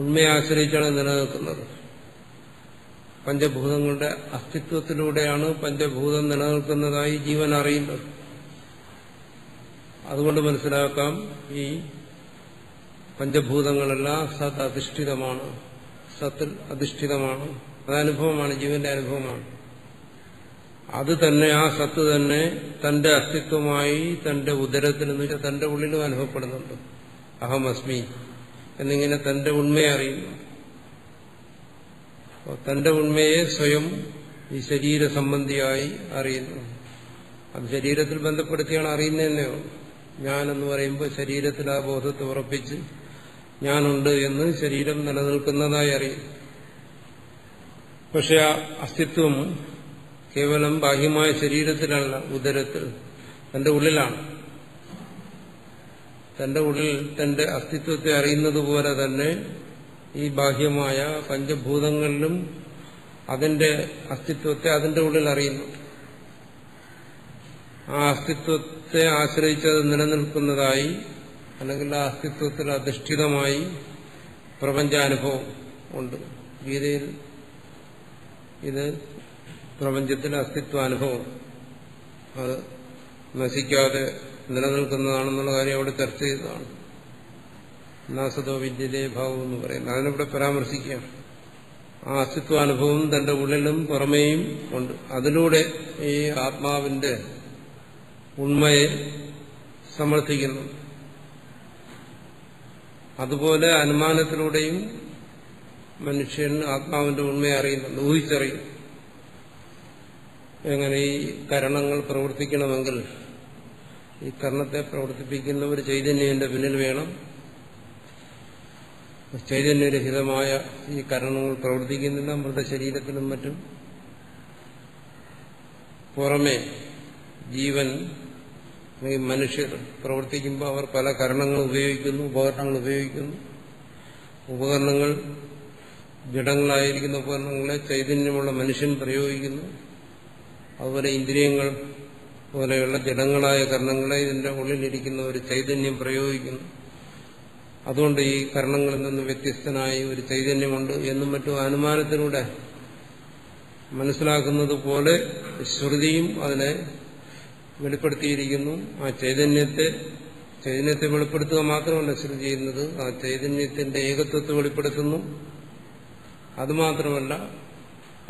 ഉണ്മയെ ആശ്രയിച്ചാണ് നിലനിൽക്കുന്നത്. പഞ്ചഭൂതങ്ങളുടെ അസ്തിത്വത്തിലൂടെയാണ് പഞ്ചഭൂതം നിലനിൽക്കുന്നതായി ജീവൻ അറിയുന്നത്. അതുകൊണ്ട് മനസ്സിലാക്കാം, ഈ പഞ്ചഭൂതങ്ങളെല്ലാം സത് അധിഷ്ഠിതമാണ്, സത്തിൽ അധിഷ്ഠിതമാണ്. അതനുഭവമാണ്, ജീവന്റെ അനുഭവമാണ്. അത് തന്നെ, ആ സത്ത് തന്നെ തന്റെ അസ്തിത്വമായി തന്റെ ഉദരത്തിൽ എന്ന് വെച്ചാൽ തന്റെ ഉള്ളിലും അനുഭവപ്പെടുന്നുണ്ട്. അഹമസ്മി എന്നിങ്ങനെ തന്റെ ഉണ്മയെ അറിയുന്നു. തന്റെ ഉണ്മയെ സ്വയം ഈ ശരീര സംബന്ധിയായി അറിയുന്നു. അത് ശരീരത്തിൽ ബന്ധപ്പെടുത്തിയാണ് അറിയുന്നതെന്നോ. ഞാനെന്ന് പറയുമ്പോൾ ശരീരത്തിൽ ആ ബോധത്തെ ഉറപ്പിച്ച് ഞാനുണ്ട് എന്ന് ശരീരം നിലനിൽക്കുന്നതായി അറിയും. പക്ഷെ ആ അസ്തിത്വം കേവലം ബാഹ്യമായ ശരീരത്തിലല്ല, ഉദരത്തിൽ, തന്റെ ഉള്ളിലാണ്. തന്റെ ഉള്ളിൽ തന്റെ അസ്തിത്വത്തെ അറിയുന്നത് പോലെ തന്നെ ഈ ബാഹ്യമായ പഞ്ചഭൂതങ്ങളിലും അതിന്റെ അസ്തിത്വത്തെ അതിന്റെ ഉള്ളിൽ അറിയുന്നു. ആ അസ്തിത്വത്തെ ആശ്രയിച്ചത് നിലനിൽക്കുന്നതായി, അല്ലെങ്കിൽ ആ അസ്തിത്വത്തിൽ അധിഷ്ഠിതമായി പ്രപഞ്ചാനുഭവം ഉണ്ട്. ഗീതയിൽ ഇത് പ്രപഞ്ചത്തിലെ അസ്തിത്വാനുഭവം, അത് നശിക്കാതെ നിലനിൽക്കുന്നതാണെന്നുള്ള കാര്യം അവിടെ ചർച്ച ചെയ്തതാണ്. നാസതോ വിദ്യതേ ഭാവം എന്ന് പറയുന്നത് അതിനിവിടെ പരാമർശിക്കുകയാണ്. ആ അസ്തിത്വാനുഭവം തന്റെ ഉള്ളിലും പുറമേയും ഉണ്ട്. അതിലൂടെ ഈ ആത്മാവിന്റെ ഉണ്മയെ സമർത്ഥിക്കുന്നു. അതുപോലെ അനുമാനത്തിലൂടെയും മനുഷ്യൻ ആത്മാവിന്റെ ഉണ്മയെ അറിയുന്നുണ്ട്, ഊഹിച്ചറിയും. എങ്ങനെ ഈ കരണങ്ങൾ പ്രവർത്തിക്കണമെങ്കിൽ ഈ കർണത്തെ പ്രവർത്തിപ്പിക്കുന്ന ഒരു ചൈതന്യത്തിന്റെ പിന്നിൽ വേണം. ചൈതന്യരഹിതമായ ഈ കരണങ്ങൾ പ്രവർത്തിക്കുന്നില്ല. മൃതശരീരത്തിലും മറ്റും പുറമെ ജീവൻ മനുഷ്യർ പ്രവർത്തിക്കുമ്പോൾ അവർ പല കരണങ്ങൾ ഉപയോഗിക്കുന്നു, ഉപകരണങ്ങൾ ഉപയോഗിക്കുന്നു. ഉപകരണങ്ങൾ ജഡങ്ങളായിരിക്കുന്ന ഉപകരണങ്ങളെ ചൈതന്യമുള്ള മനുഷ്യൻ പ്രയോഗിക്കുന്നു. അതുപോലെ ഇന്ദ്രിയങ്ങൾ പോലെയുള്ള ജഡങ്ങളായ കർണങ്ങളെ ഇതിന്റെ ഉള്ളിലിരിക്കുന്ന ഒരു ചൈതന്യം പ്രയോഗിക്കുന്നു. അതുകൊണ്ട് ഈ കർണങ്ങളിൽ നിന്ന് വ്യത്യസ്തനായി ഒരു ചൈതന്യമുണ്ട് എന്നും മറ്റും അനുമാനത്തിലൂടെ മനസ്സിലാക്കുന്നത് പോലെ ശ്രുതിയും അതിനെ വെളിപ്പെടുത്തിയിരിക്കുന്നു. ആ ചൈതന്യത്തെ വെളിപ്പെടുത്തുക മാത്രമല്ല ശ്രുതി ചെയ്യുന്നത്, ആ ചൈതന്യത്തിന്റെ ഏകത്വത്തെ വെളിപ്പെടുത്തുന്നു. അതുമാത്രമല്ല,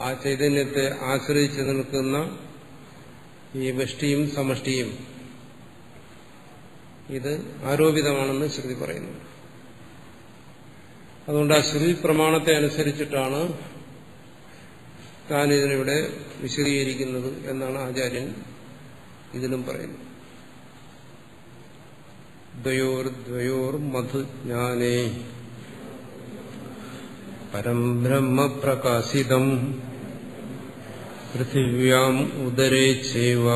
ആ ചൈതന്യത്തെ ആശ്രയിച്ച് നിൽക്കുന്ന ഈ വ്യഷ്ടിയും സമഷ്ടിയും ഇത് ആരോപിതമാണെന്ന് ശ്രുതി പറയുന്നു. അതുകൊണ്ട് ആ ശ്രുതി പ്രമാണത്തെ അനുസരിച്ചിട്ടാണ് താൻ ഇതിനിവിടെ വിശദീകരിക്കുന്നത് എന്നാണ് ആചാര്യൻ ഇതിലും പറയുന്നത്. ദ്വയോർ മധുജ്ഞാനേ പരം ബ്രഹ്മ പ്രകാശിതം പൃഥിവ്യാം ഉദരേ ചൈവ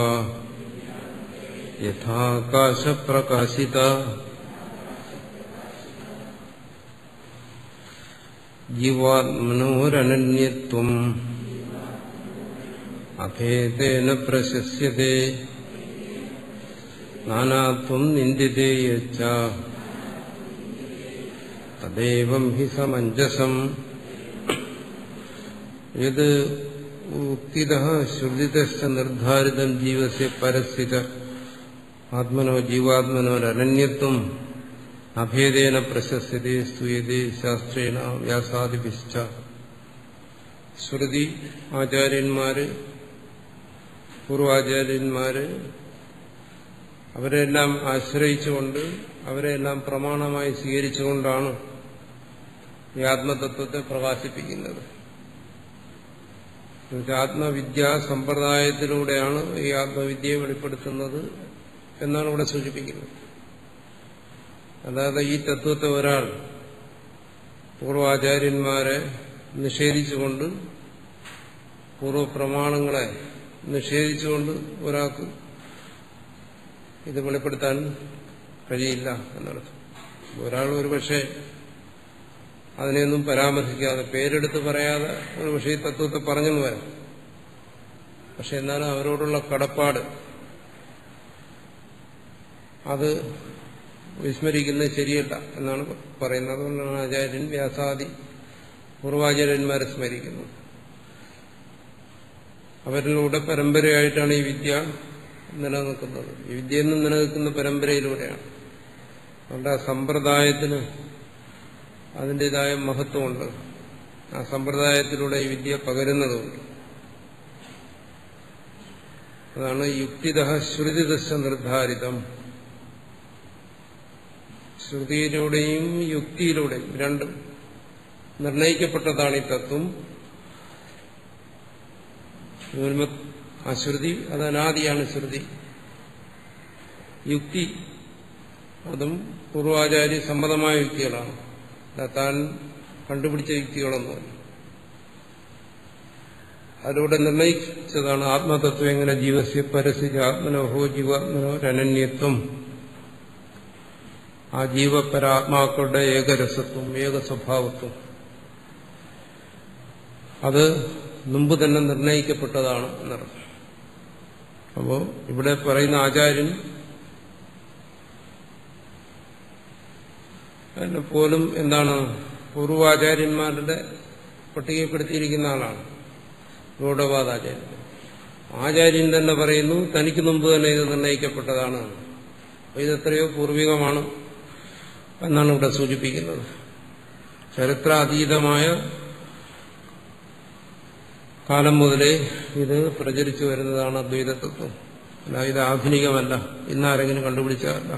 യഥാകാശ പ്രകാശിത ജീവാത്മനോരനന്യത്വം അഭേദേന പ്രശസ്യതേ നാനാത്വം നിന്ദിതേ യച്ഛ തദേവം ഹി സമഞ്ജസം യത് ഉക്തിതഃ ശ്രുതിതശ്ച നിർദ്ധാരിതം ജീവസ്യ പരസ്യ ആത്മനോ ജീവാത്മനോരനന്യത്വം അഭേദേന പ്രശസ്യതേ സ്തുയതേ ശാസ്ത്രേണ വ്യാസാദിഭിശ്ച. ശ്രുതി ആചാര്യന്മാര്, പൂർവാചാര്യന്മാര് അവരെല്ലാം ആശ്രയിച്ചുകൊണ്ട്, അവരെല്ലാം പ്രമാണമായി സ്വീകരിച്ചുകൊണ്ടാണ് ഈ ആത്മതത്വത്തെ പ്രകാശിപ്പിക്കുന്നത്. ആത്മവിദ്യാ സമ്പ്രദായത്തിലൂടെയാണ് ഈ ആത്മവിദ്യയെ വെളിപ്പെടുത്തുന്നത് എന്നാണ് ഇവിടെ സൂചിപ്പിക്കുന്നത്. അതായത് ഈ തത്വത്തെ ഒരാൾ പൂർവാചാര്യന്മാരെ നിഷേധിച്ചുകൊണ്ട്, പൂർവപ്രമാണങ്ങളെ നിഷേധിച്ചുകൊണ്ട് ഒരാൾക്ക് ഇത് വെളിപ്പെടുത്താൻ കഴിയില്ല എന്നർത്ഥം. ഒരാൾ ഒരുപക്ഷെ അതിനെയൊന്നും പരാമർശിക്കാതെ, പേരെടുത്ത് പറയാതെ ഒരു പക്ഷേ ഈ തത്വത്തെ പറഞ്ഞെന്ന് വരാം. പക്ഷെ എന്നാലും അവരോടുള്ള കടപ്പാട് അത് വിസ്മരിക്കുന്നത് ശരിയല്ല എന്നാണ് പറയുന്നത്. അതുകൊണ്ടാണ് ആചാര്യൻ വ്യാസാദി പൂർവാചാര്യന്മാരെ സ്മരിക്കുന്നത്. അവരിലൂടെ പരമ്പരയായിട്ടാണ് ഈ വിദ്യ നിലനിൽക്കുന്നത്. ഈ വിദ്യ എന്നും നിലനിൽക്കുന്ന പരമ്പരയിലൂടെയാണ്. അതുകൊണ്ട് ആ സമ്പ്രദായത്തിന് അതിൻ്റെതായ മഹത്വമുണ്ട്. ആ സമ്പ്രദായത്തിലൂടെ ഈ വിദ്യ പകരുന്നതുണ്ട്. അതാണ് യുക്തിതഃ ശ്രുതിദശ നിർദ്ധാരിതം. ശ്രുതിയിലൂടെയും യുക്തിയിലൂടെയും രണ്ടും നിർണയിക്കപ്പെട്ടതാണ് ഈ തത്വം. അശ്രുതി അത് അനാദിയാണ്. ശ്രുതി യുക്തി അതും പൂർവാചാര്യ സമ്മതമായ യുക്തികളാണ്. താൻ കണ്ടുപിടിച്ച യുക്തികളൊന്നുമല്ല. അതിലൂടെ നിർണയിച്ചതാണ് ആത്മതത്വം എങ്ങനെ ജീവസ്യ പരസ്യ ആത്മനോഹോ ജീവാത്മനോ അനന്യത്വം. ആ ജീവപരാത്മാക്കളുടെ ഏകരസത്വം, ഏക സ്വഭാവത്വം അത് മുമ്പ് തന്നെ നിർണയിക്കപ്പെട്ടതാണ് എന്നർത്ഥം. അപ്പോ ഇവിടെ പറയുന്ന ആചാര്യൻ പോലും എന്താണ് പൂർവാചാര്യന്മാരുടെ പട്ടികപ്പെടുത്തിയിരിക്കുന്ന ആളാണ് ഗൗഡപാദാചാര്യൻ. ആചാര്യൻ തന്നെ പറയുന്നു തനിക്ക് മുമ്പ് തന്നെ ഇത് നിർണയിക്കപ്പെട്ടതാണ്. ഇതെത്രയോ പൂർവികമാണ് എന്നാണ് ഇവിടെ സൂചിപ്പിക്കുന്നത്. ചരിത്രാതീതമായ കാലം മുതലേ ഇത് പ്രചരിച്ചു വരുന്നതാണ് അദ്വൈതത്വം. അല്ല, ഇത് ആധുനികമല്ല, ഇന്നാരെങ്കിലും കണ്ടുപിടിച്ചതല്ല.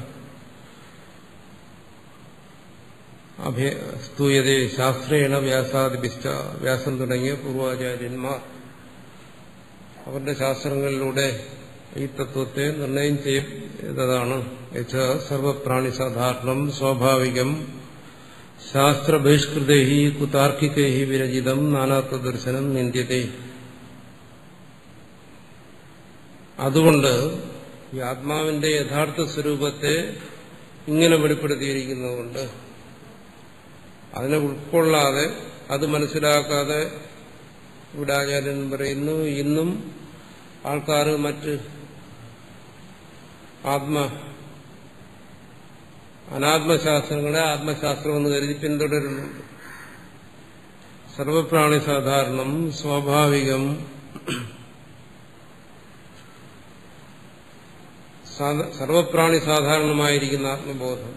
സ്തൂയതേ ശാസ്ത്രേണ വ്യാസാദിപിശ്ച, വ്യാസം തുടങ്ങിയ പൂർവാചാര്യന്മാർ അവരുടെ ശാസ്ത്രങ്ങളിലൂടെ ഈ തത്വത്തെ നിർണയം ചെയ്തതാണ്. സർവപ്രാണി സാധാരണം സ്വാഭാവികം ശാസ്ത്രബഹിഷ്കൃതൈ കുതാർക്കികൈ വിരചിതം നാനാത്വദർശനം നിന്ദ്യതേ. അതുകൊണ്ട് ഈ ആത്മാവിന്റെ യഥാർത്ഥ സ്വരൂപത്തെ ഇങ്ങനെ വെളിപ്പെടുത്തിയിരിക്കുന്നതുകൊണ്ട് അതിനെ ഉൾക്കൊള്ളാതെ അത് മനസ്സിലാക്കാതെ ഇവിടെ ആചാര്യൻ പറയുന്നു ഇന്നും ആൾക്കാർ മറ്റ് അനാത്മശാസ്ത്രങ്ങളെ ആത്മശാസ്ത്രമെന്ന് കരുതി പിന്തുടരുന്നുണ്ട്. സർവപ്രാണി സാധാരണം സ്വാഭാവികം സർവപ്രാണി സാധാരണമായിരിക്കുന്ന ആത്മബോധം,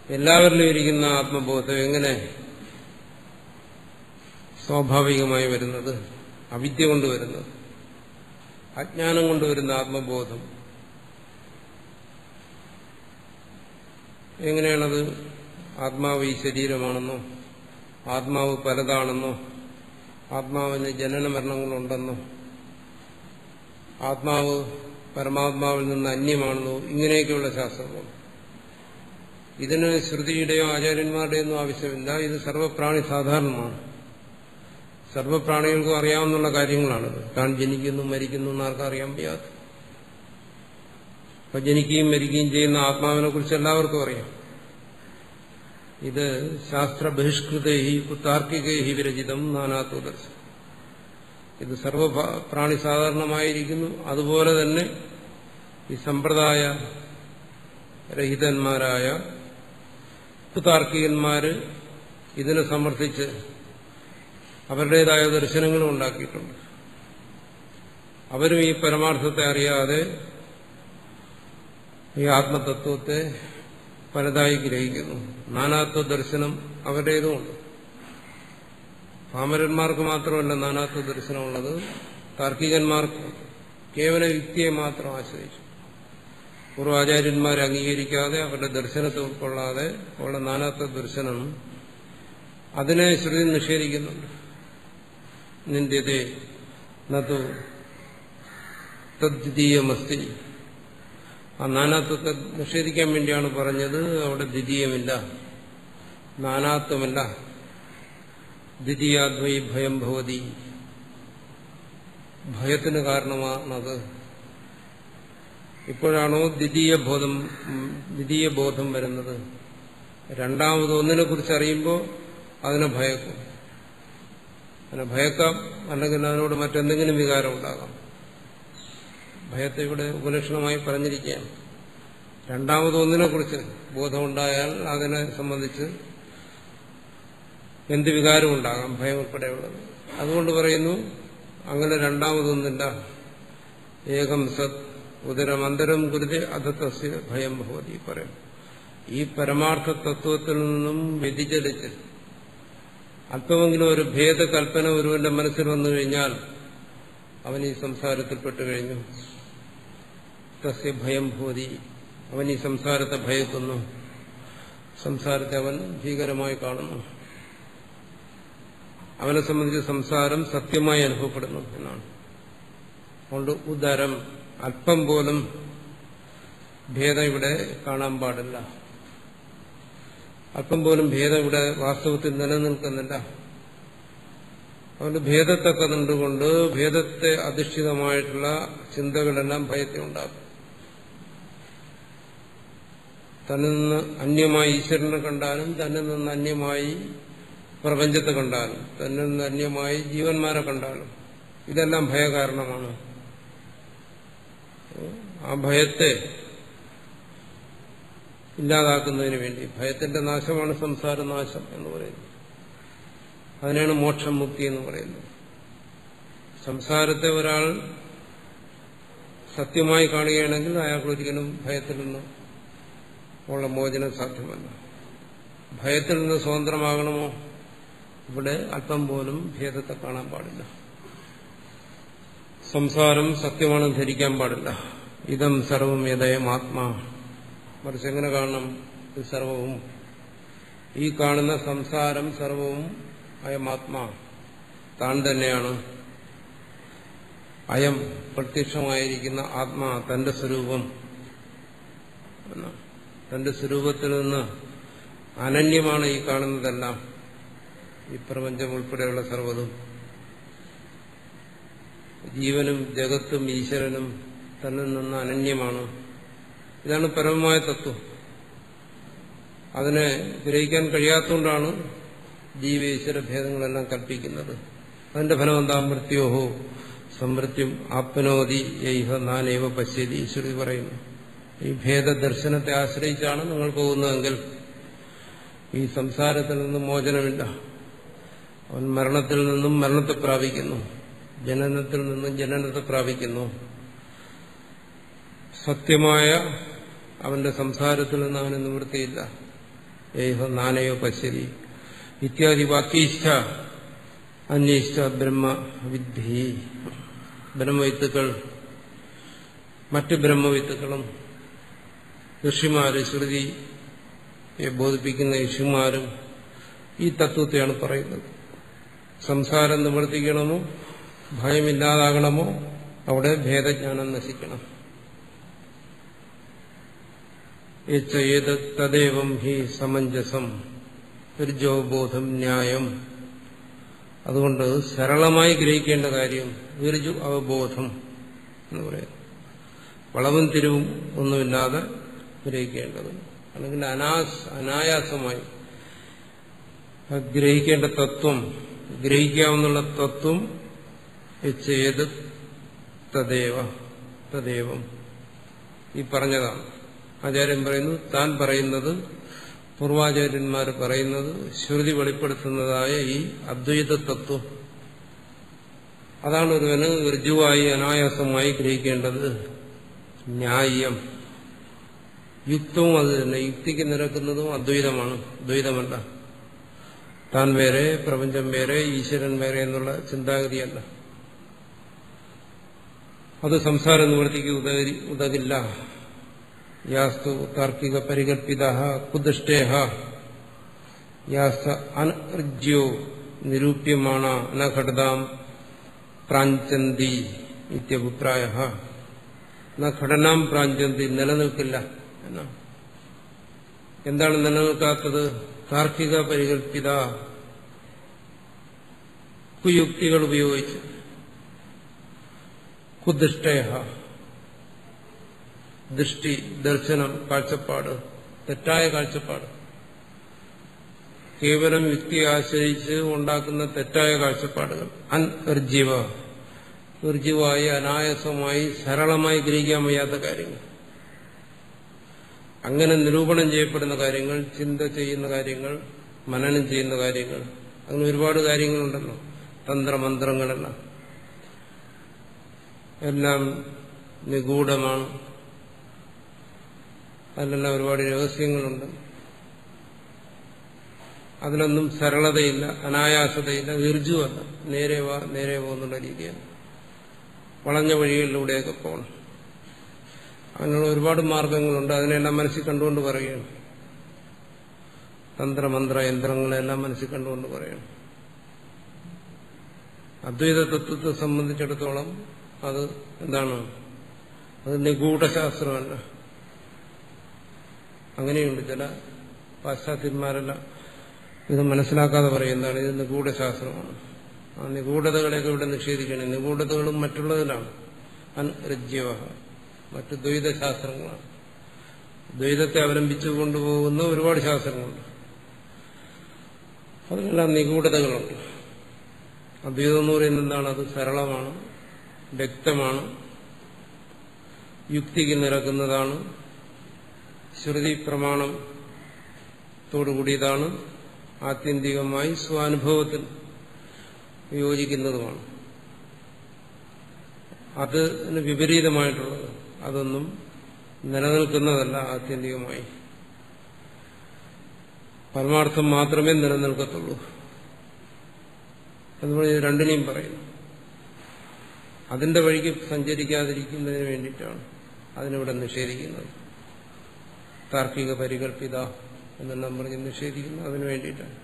എല്ലാവരിലും ഇരിക്കുന്ന ആത്മബോധം എങ്ങനെ സ്വാഭാവികമായി വരുന്നത്? അവിദ്യ കൊണ്ടുവരുന്നത്, അജ്ഞാനം കൊണ്ടുവരുന്ന ആത്മബോധം എങ്ങനെയാണത്? ആത്മാവ് ഈ ശരീരമാണെന്നോ, ആത്മാവ് പലതാണെന്നോ, ആത്മാവിന് ജനന മരണങ്ങളുണ്ടെന്നോ, ആത്മാവ് പരമാത്മാവിൽ നിന്ന് അന്യമാണെന്നോ, ഇങ്ങനെയൊക്കെയുള്ള ശാസ്ത്രങ്ങൾ. ഇതിന് ശ്രുതിയുടെയോ ആചാര്യന്മാരുടെയോ ഒന്നും ആവശ്യമില്ല. ഇത് സർവപ്രാണി സാധാരണമാണ്. സർവപ്രാണികൾക്കും അറിയാവുന്ന കാര്യങ്ങളാണിത്. താൻ ജനിക്കുന്നു മരിക്കുന്നു എന്നാർക്കും അറിയാൻ വയ്യാത്ത. അപ്പൊ ജനിക്കുകയും മരിക്കുകയും ചെയ്യുന്ന ആത്മാവിനെ കുറിച്ച് എല്ലാവർക്കും അറിയാം. ഇത് ശാസ്ത്രബഹിഷ്കൃതൈ കുതാർക്കികൈ വിരചിതം നാനാത്വദർശനം. ഇത് സർവപ്രാണി സാധാരണമായിരിക്കുന്നു. അതുപോലെ തന്നെ ഈ സമ്പ്രദായ രഹിതന്മാരായ കുതാർക്കികന്മാര് ഇതിനെ സമർത്ഥിച്ച് അവരുടേതായ ദർശനങ്ങളും ഉണ്ടാക്കിയിട്ടുണ്ട്. അവരും ഈ പരമാർത്ഥത്തെ അറിയാതെ ഈ ആത്മതത്വത്തെ പലതായി ഗ്രഹിക്കുന്നു. നാനാത്വ ദർശനം അവരുടേതുമുണ്ട്. പാമരന്മാർക്ക് മാത്രമല്ല നാനാത്വ ദർശനമുള്ളത്, താർക്കികന്മാർക്ക് കേവല യുക്തിയെ മാത്രം ആശ്രയിച്ചു പൂർവാചാര്യന്മാരെ അംഗീകരിക്കാതെ അവരുടെ ദർശനത്തെ ഉൾക്കൊള്ളാതെ ഉള്ള നാനാത്വ ദർശനം അതിനെ ശ്രുതി നിഷേധിക്കുന്നുണ്ട്. നിന്ദ്യതേ നതു തദ്ദ്വിതീയമസ്തി. ആ നാനാത്വത്തെ നിഷേധിക്കാൻ വേണ്ടിയാണ് പറഞ്ഞത്. അവിടെ ദ്വിതീയമില്ല, നാനാത്വമല്ല. ദ്വിതീയാദ്വൈ ഭയം ഭവതി. ഭയത്തിന് കാരണമാണത്. ഇപ്പോഴാണോ ദ്വിതീയ ബോധം വരുന്നത്? രണ്ടാമത് ഒന്നിനെ കുറിച്ച് അറിയുമ്പോൾ അതിനെ ഭയക്കും. അതിനെ ഭയക്കാം, അല്ലെങ്കിൽ അതിനോട് മറ്റെന്തെങ്കിലും വികാരം ഉണ്ടാകാം. ഭയത്തെ ഇവിടെ ഉപലക്ഷണമായി പറഞ്ഞിരിക്കുകയാണ്. രണ്ടാമത് ഒന്നിനെ കുറിച്ച് ബോധമുണ്ടായാൽ അതിനെ സംബന്ധിച്ച് എന്ത് വികാരം ഉണ്ടാകാം, ഭയം ഉൾപ്പെടെയുള്ളത്. അതുകൊണ്ട് പറയുന്നു അങ്ങനെ രണ്ടാമതൊന്നില്ല. ഏകം സത് ഉദരമന്തരം ഗുരുതി അധതസ്യ ഭയം ഭവതി പറയും. ഈ പരമാർത്ഥ തത്വത്തിൽ നിന്നും വ്യതിചലിച്ച് അല്പമെങ്കിലും ഒരു ഭേദകൽപ്പന ഒരുവന്റെ മനസ്സിൽ വന്നു കഴിഞ്ഞാൽ അവൻ ഈ സംസാരത്തിൽപ്പെട്ടു കഴിഞ്ഞു. തസ്യ ഭയം ഭൂതി, അവൻ ഈ സംസാരത്തെ ഭയക്കുന്നു, സംസാരത്തെ അവൻ ഭീകരമായി കാണുന്നു. അവനെ സംബന്ധിച്ച് സംസാരം സത്യമായി അനുഭവപ്പെടുന്നു എന്നാണ്. അതുകൊണ്ട് ഉദരം, അല്പം പോലും ഭേദം ഇവിടെ കാണാൻ പാടില്ല. അല്പം പോലും ഭേദം ഇവിടെ വാസ്തവത്തിൽ നിലനിൽക്കുന്നില്ല. അതുകൊണ്ട് ഭേദത്തെ കണ്ടുകൊണ്ട് ഭേദത്തെ അധിഷ്ഠിതമായിട്ടുള്ള ചിന്തകളെല്ലാം ഭയത്തെ ഉണ്ടാക്കും. തന്നിൽ നിന്ന് അന്യമായി ഈശ്വരനെ കണ്ടാലും, തന്നിൽ നിന്ന് അന്യമായി പ്രപഞ്ചത്തെ കണ്ടാലും, തന്നിൽ നിന്ന് അന്യമായി ജീവന്മാരെ കണ്ടാലും ഇതെല്ലാം ഭയകാരണമാണ്. ആ ഭയത്തെ ഇല്ലാതാക്കുന്നതിന് വേണ്ടി, ഭയത്തിന്റെ നാശമാണ് സംസാരനാശം എന്ന് പറയുന്നത്. അതിനാണ് മോക്ഷം, മുക്തി എന്ന് പറയുന്നത്. സംസാരത്തെ ഒരാൾ സത്യമായി കാണുകയാണെങ്കിൽ അയാൾക്ക് ഒരിക്കലും ഭയത്തിൽ നിന്ന് ഉള്ള മോചനം സാധ്യമല്ല. ഭയത്തിൽ നിന്ന് സ്വതന്ത്രമാകണമോ? ഇവിടെ അല്പം പോലും ഭേദത്തെ കാണാൻ പാടില്ല. സംസാരം സത്യമാണെന്ന് ധരിക്കാൻ പാടില്ല. ഇതം സർവം യദയം ആത്മാ. മറിച്ച് എങ്ങനെ കാണണം? ഇത് സർവവും, ഈ കാണുന്ന സംസാരം സർവവും അയമാത്മാ, താൻ തന്നെയാണ്. അയം പ്രത്യക്ഷമായിരിക്കുന്ന ആത്മാ, തന്റെ സ്വരൂപം, തന്റെ സ്വരൂപത്തിൽ നിന്ന് അനന്യമാണ് ഈ കാണുന്നതെല്ലാം, ഈ പ്രപഞ്ചം ഉൾപ്പെടെയുള്ള സർവ്വതും. ജീവനും ജഗത്തും ഈശ്വരനും തന്നിൽ നിന്ന് അനന്യമാണ്. ഇതാണ് പരമമായ തത്വം. അതിനെ ഗ്രഹിക്കാൻ കഴിയാത്തതുകൊണ്ടാണ് ജീവേശ്വര ഭേദങ്ങളെല്ലാം കൽപ്പിക്കുന്നത്. അതിന്റെ ഫലം എന്താ? മൃത്യോഹോ സമൃത്യം ആപ്നോതി യൈഹ നാനേവ പശ്യതി. ഈശ്വരി പറയുന്നു, ഈ ഭേദദർശനത്തെ ആശ്രയിച്ചാണ് നിങ്ങൾ പോകുന്നതെങ്കിൽ ഈ സംസാരത്തിൽ നിന്നും മോചനമില്ല. അവൻ മരണത്തിൽ നിന്നും മരണത്തെ പ്രാപിക്കുന്നു, ജനനത്തിൽ നിന്നും ജനനത്തെ പ്രാപിക്കുന്നു. സത്യമായ അവന്റെ സംസാരത്തിൽ നിന്ന് അവന് നിവൃത്തിയില്ല. ഏഹ നാനയോ പശ്യതി ഇത്യാദി വാക്യയിഷ്ഠ അന്വേഷിച്ച ബ്രഹ്മവിദ്ധി. ബ്രഹ്മവിത്തുക്കൾ, മറ്റ് ബ്രഹ്മവിത്തുക്കളും ഋഷിമാര്, ശ്രുതിയെ ബോധിപ്പിക്കുന്ന ഋഷിമാരും ഈ തത്വത്തെയാണ് പറയുന്നത്. സംസാരം നിവർത്തിക്കണമോ, ഭയമില്ലാതാകണമോ, അവിടെ ഭേദജ്ഞാനം നശിക്കണം. തദേവം ഹി സമഞ്ജസം ഋജോബോധം ന്യായം. അതുകൊണ്ട് സരളമായി ഗ്രഹിക്കേണ്ട കാര്യം ഋജു അവബോധം എന്ന് പറയുന്നത്. വളവും തിരിവും ഒന്നുമില്ലാതെ ഗ്രഹിക്കേണ്ടത്, അല്ലെങ്കിൽ അനായാസമായി ഗ്രഹിക്കേണ്ട തത്വം, ഗ്രഹിക്കാവുന്ന തത്വം ചെയ്ത് തദേവം ഈ പറഞ്ഞതാണ്. ആചാര്യൻ പറയുന്നു, താൻ പറയുന്നത്, പൂർവാചാര്യന്മാർ പറയുന്നത്, ശ്രുതി വെളിപ്പെടുത്തുന്നതായ ഈ അദ്വൈത തത്വം, അതാണ് ഒരുവന് ഋജുവായി അനായാസമായി ഗ്രഹിക്കേണ്ടത്. ന്യായം, യുക്തവും അത് തന്നെ. യുക്തിക്ക് നിരക്കുന്നതും അദ്വൈതമാണ്, ദ്വൈതമല്ല. താൻ വേറെ, പ്രപഞ്ചം വേറെ, ഈശ്വരൻ വേറെ എന്നുള്ള ചിന്താഗതിയല്ല. അത് സംസാര നിവൃത്തിക്ക് ഉതകില്ല. യാസ്തു താർക്കിക പരികൽപ്പിത കുദൃഷ്ടേഹ യാസ്ത അനർജ്യോ നിരൂപ്യമാണ ന ഘടതാം പ്രാഞ്ചന്തി ഇത്യഭിപ്രായ. ന ഘടനാം പ്രാഞ്ചന്തി, നിലനിൽക്കില്ല എന്നാണ്. എന്താണ് നിലനിൽക്കാത്തത്? താർക്കിക പരികൽപ്പിത, കുയുക്തികൾ ഉപയോഗിച്ച്. കുദൃഷ്ടേഹ, ദൃഷ്ടി, ദർശനം, കാഴ്ചപ്പാട്, തെറ്റായ കാഴ്ചപ്പാട്. കേവലം യുക്തിയെ ആശ്രയിച്ച് ഉണ്ടാക്കുന്ന തെറ്റായ കാഴ്ചപ്പാടുകൾ. അൻർജീവ, ഋജുവായി അനായാസമായി സരളമായി ഗ്രഹിക്കാൻ വയ്യാത്ത കാര്യങ്ങൾ. അങ്ങനെ നിരൂപണം ചെയ്യപ്പെടുന്ന കാര്യങ്ങൾ, ചിന്ത ചെയ്യുന്ന കാര്യങ്ങൾ, മനനം ചെയ്യുന്ന കാര്യങ്ങൾ, അങ്ങനെ ഒരുപാട് കാര്യങ്ങളുണ്ടല്ലോ. തന്ത്രമന്ത്രങ്ങളെല്ലാം എല്ലാം നിഗൂഢമാണ്. അതിലെല്ലാം ഒരുപാട് രഹസ്യങ്ങളുണ്ട്. അതിലൊന്നും സരളതയില്ല, അനായാസതയില്ല, ഋജുവല്ല. നേരെ വാ നേരെ പോകുന്നുള്ള രീതിയാണ്. വളഞ്ഞ വഴികളിലൂടെയൊക്കെ പോകണം. അങ്ങനെയുള്ള ഒരുപാട് മാർഗങ്ങളുണ്ട്. അതിനെല്ലാം മനസ്സിൽ കണ്ടുകൊണ്ട് പറയുകയാണ്. തന്ത്രമന്ത്ര യന്ത്രങ്ങളെല്ലാം മനസ്സിൽ കണ്ടുകൊണ്ട് പറയണം. അദ്വൈത തത്വത്തെ സംബന്ധിച്ചിടത്തോളം അത് എന്താണ്? അത് നിഗൂഢശാസ്ത്രമല്ല. അങ്ങനെയുണ്ട് ചില പാശ്ചാത്യന്മാരെല്ലാം ഇത് മനസ്സിലാക്കാതെ പറയും എന്താണ് ഇത് നിഗൂഢശാസ്ത്രമാണ്. ആ നിഗൂഢതകളെയൊക്കെ ഇവിടെ നിഷേധിക്കണം. നിഗൂഢതകളും മറ്റുള്ളതിലാണ്. അൻരജ്യവ മറ്റു ദ്വൈതശാസ്ത്രങ്ങളാണ്. ദ്വൈതത്തെ അവലംബിച്ചു കൊണ്ടുപോകുന്ന ഒരുപാട് ശാസ്ത്രങ്ങളുണ്ട്. അതിലെല്ലാം നിഗൂഢതകളുണ്ട്. അദ്വൈതം എന്ന് പറയുന്നത് എന്താണ്? അത് സരളമാണ്, വ്യക്തമാണ്, യുക്തിക്ക് നിരക്കുന്നതാണ്, ശ്രുതി പ്രമാണത്തോടുകൂടിയതാണ്, ആത്യന്തികമായി സ്വാനുഭവത്തിൽ യോജിക്കുന്നതുമാണ്. അതിന് വിപരീതമായിട്ടുള്ളത് അതൊന്നും നിലനിൽക്കുന്നതല്ല. ആത്യന്തികമായി പരമാർത്ഥം മാത്രമേ നിലനിൽക്കത്തുള്ളൂ എന്ന് പറഞ്ഞ് രണ്ടിനെയും പറയുന്നു. അതിന്റെ വഴിക്ക് സഞ്ചരിക്കാതിരിക്കുന്നതിന് വേണ്ടിയിട്ടാണ് അതിനിവിടെ നിഷേധിക്കുന്നത്. താർക്കിക പരികല്പിത എന്നെല്ലാം പറഞ്ഞ് നിഷേധിക്കുന്നത് അതിനു വേണ്ടിയിട്ടാണ്.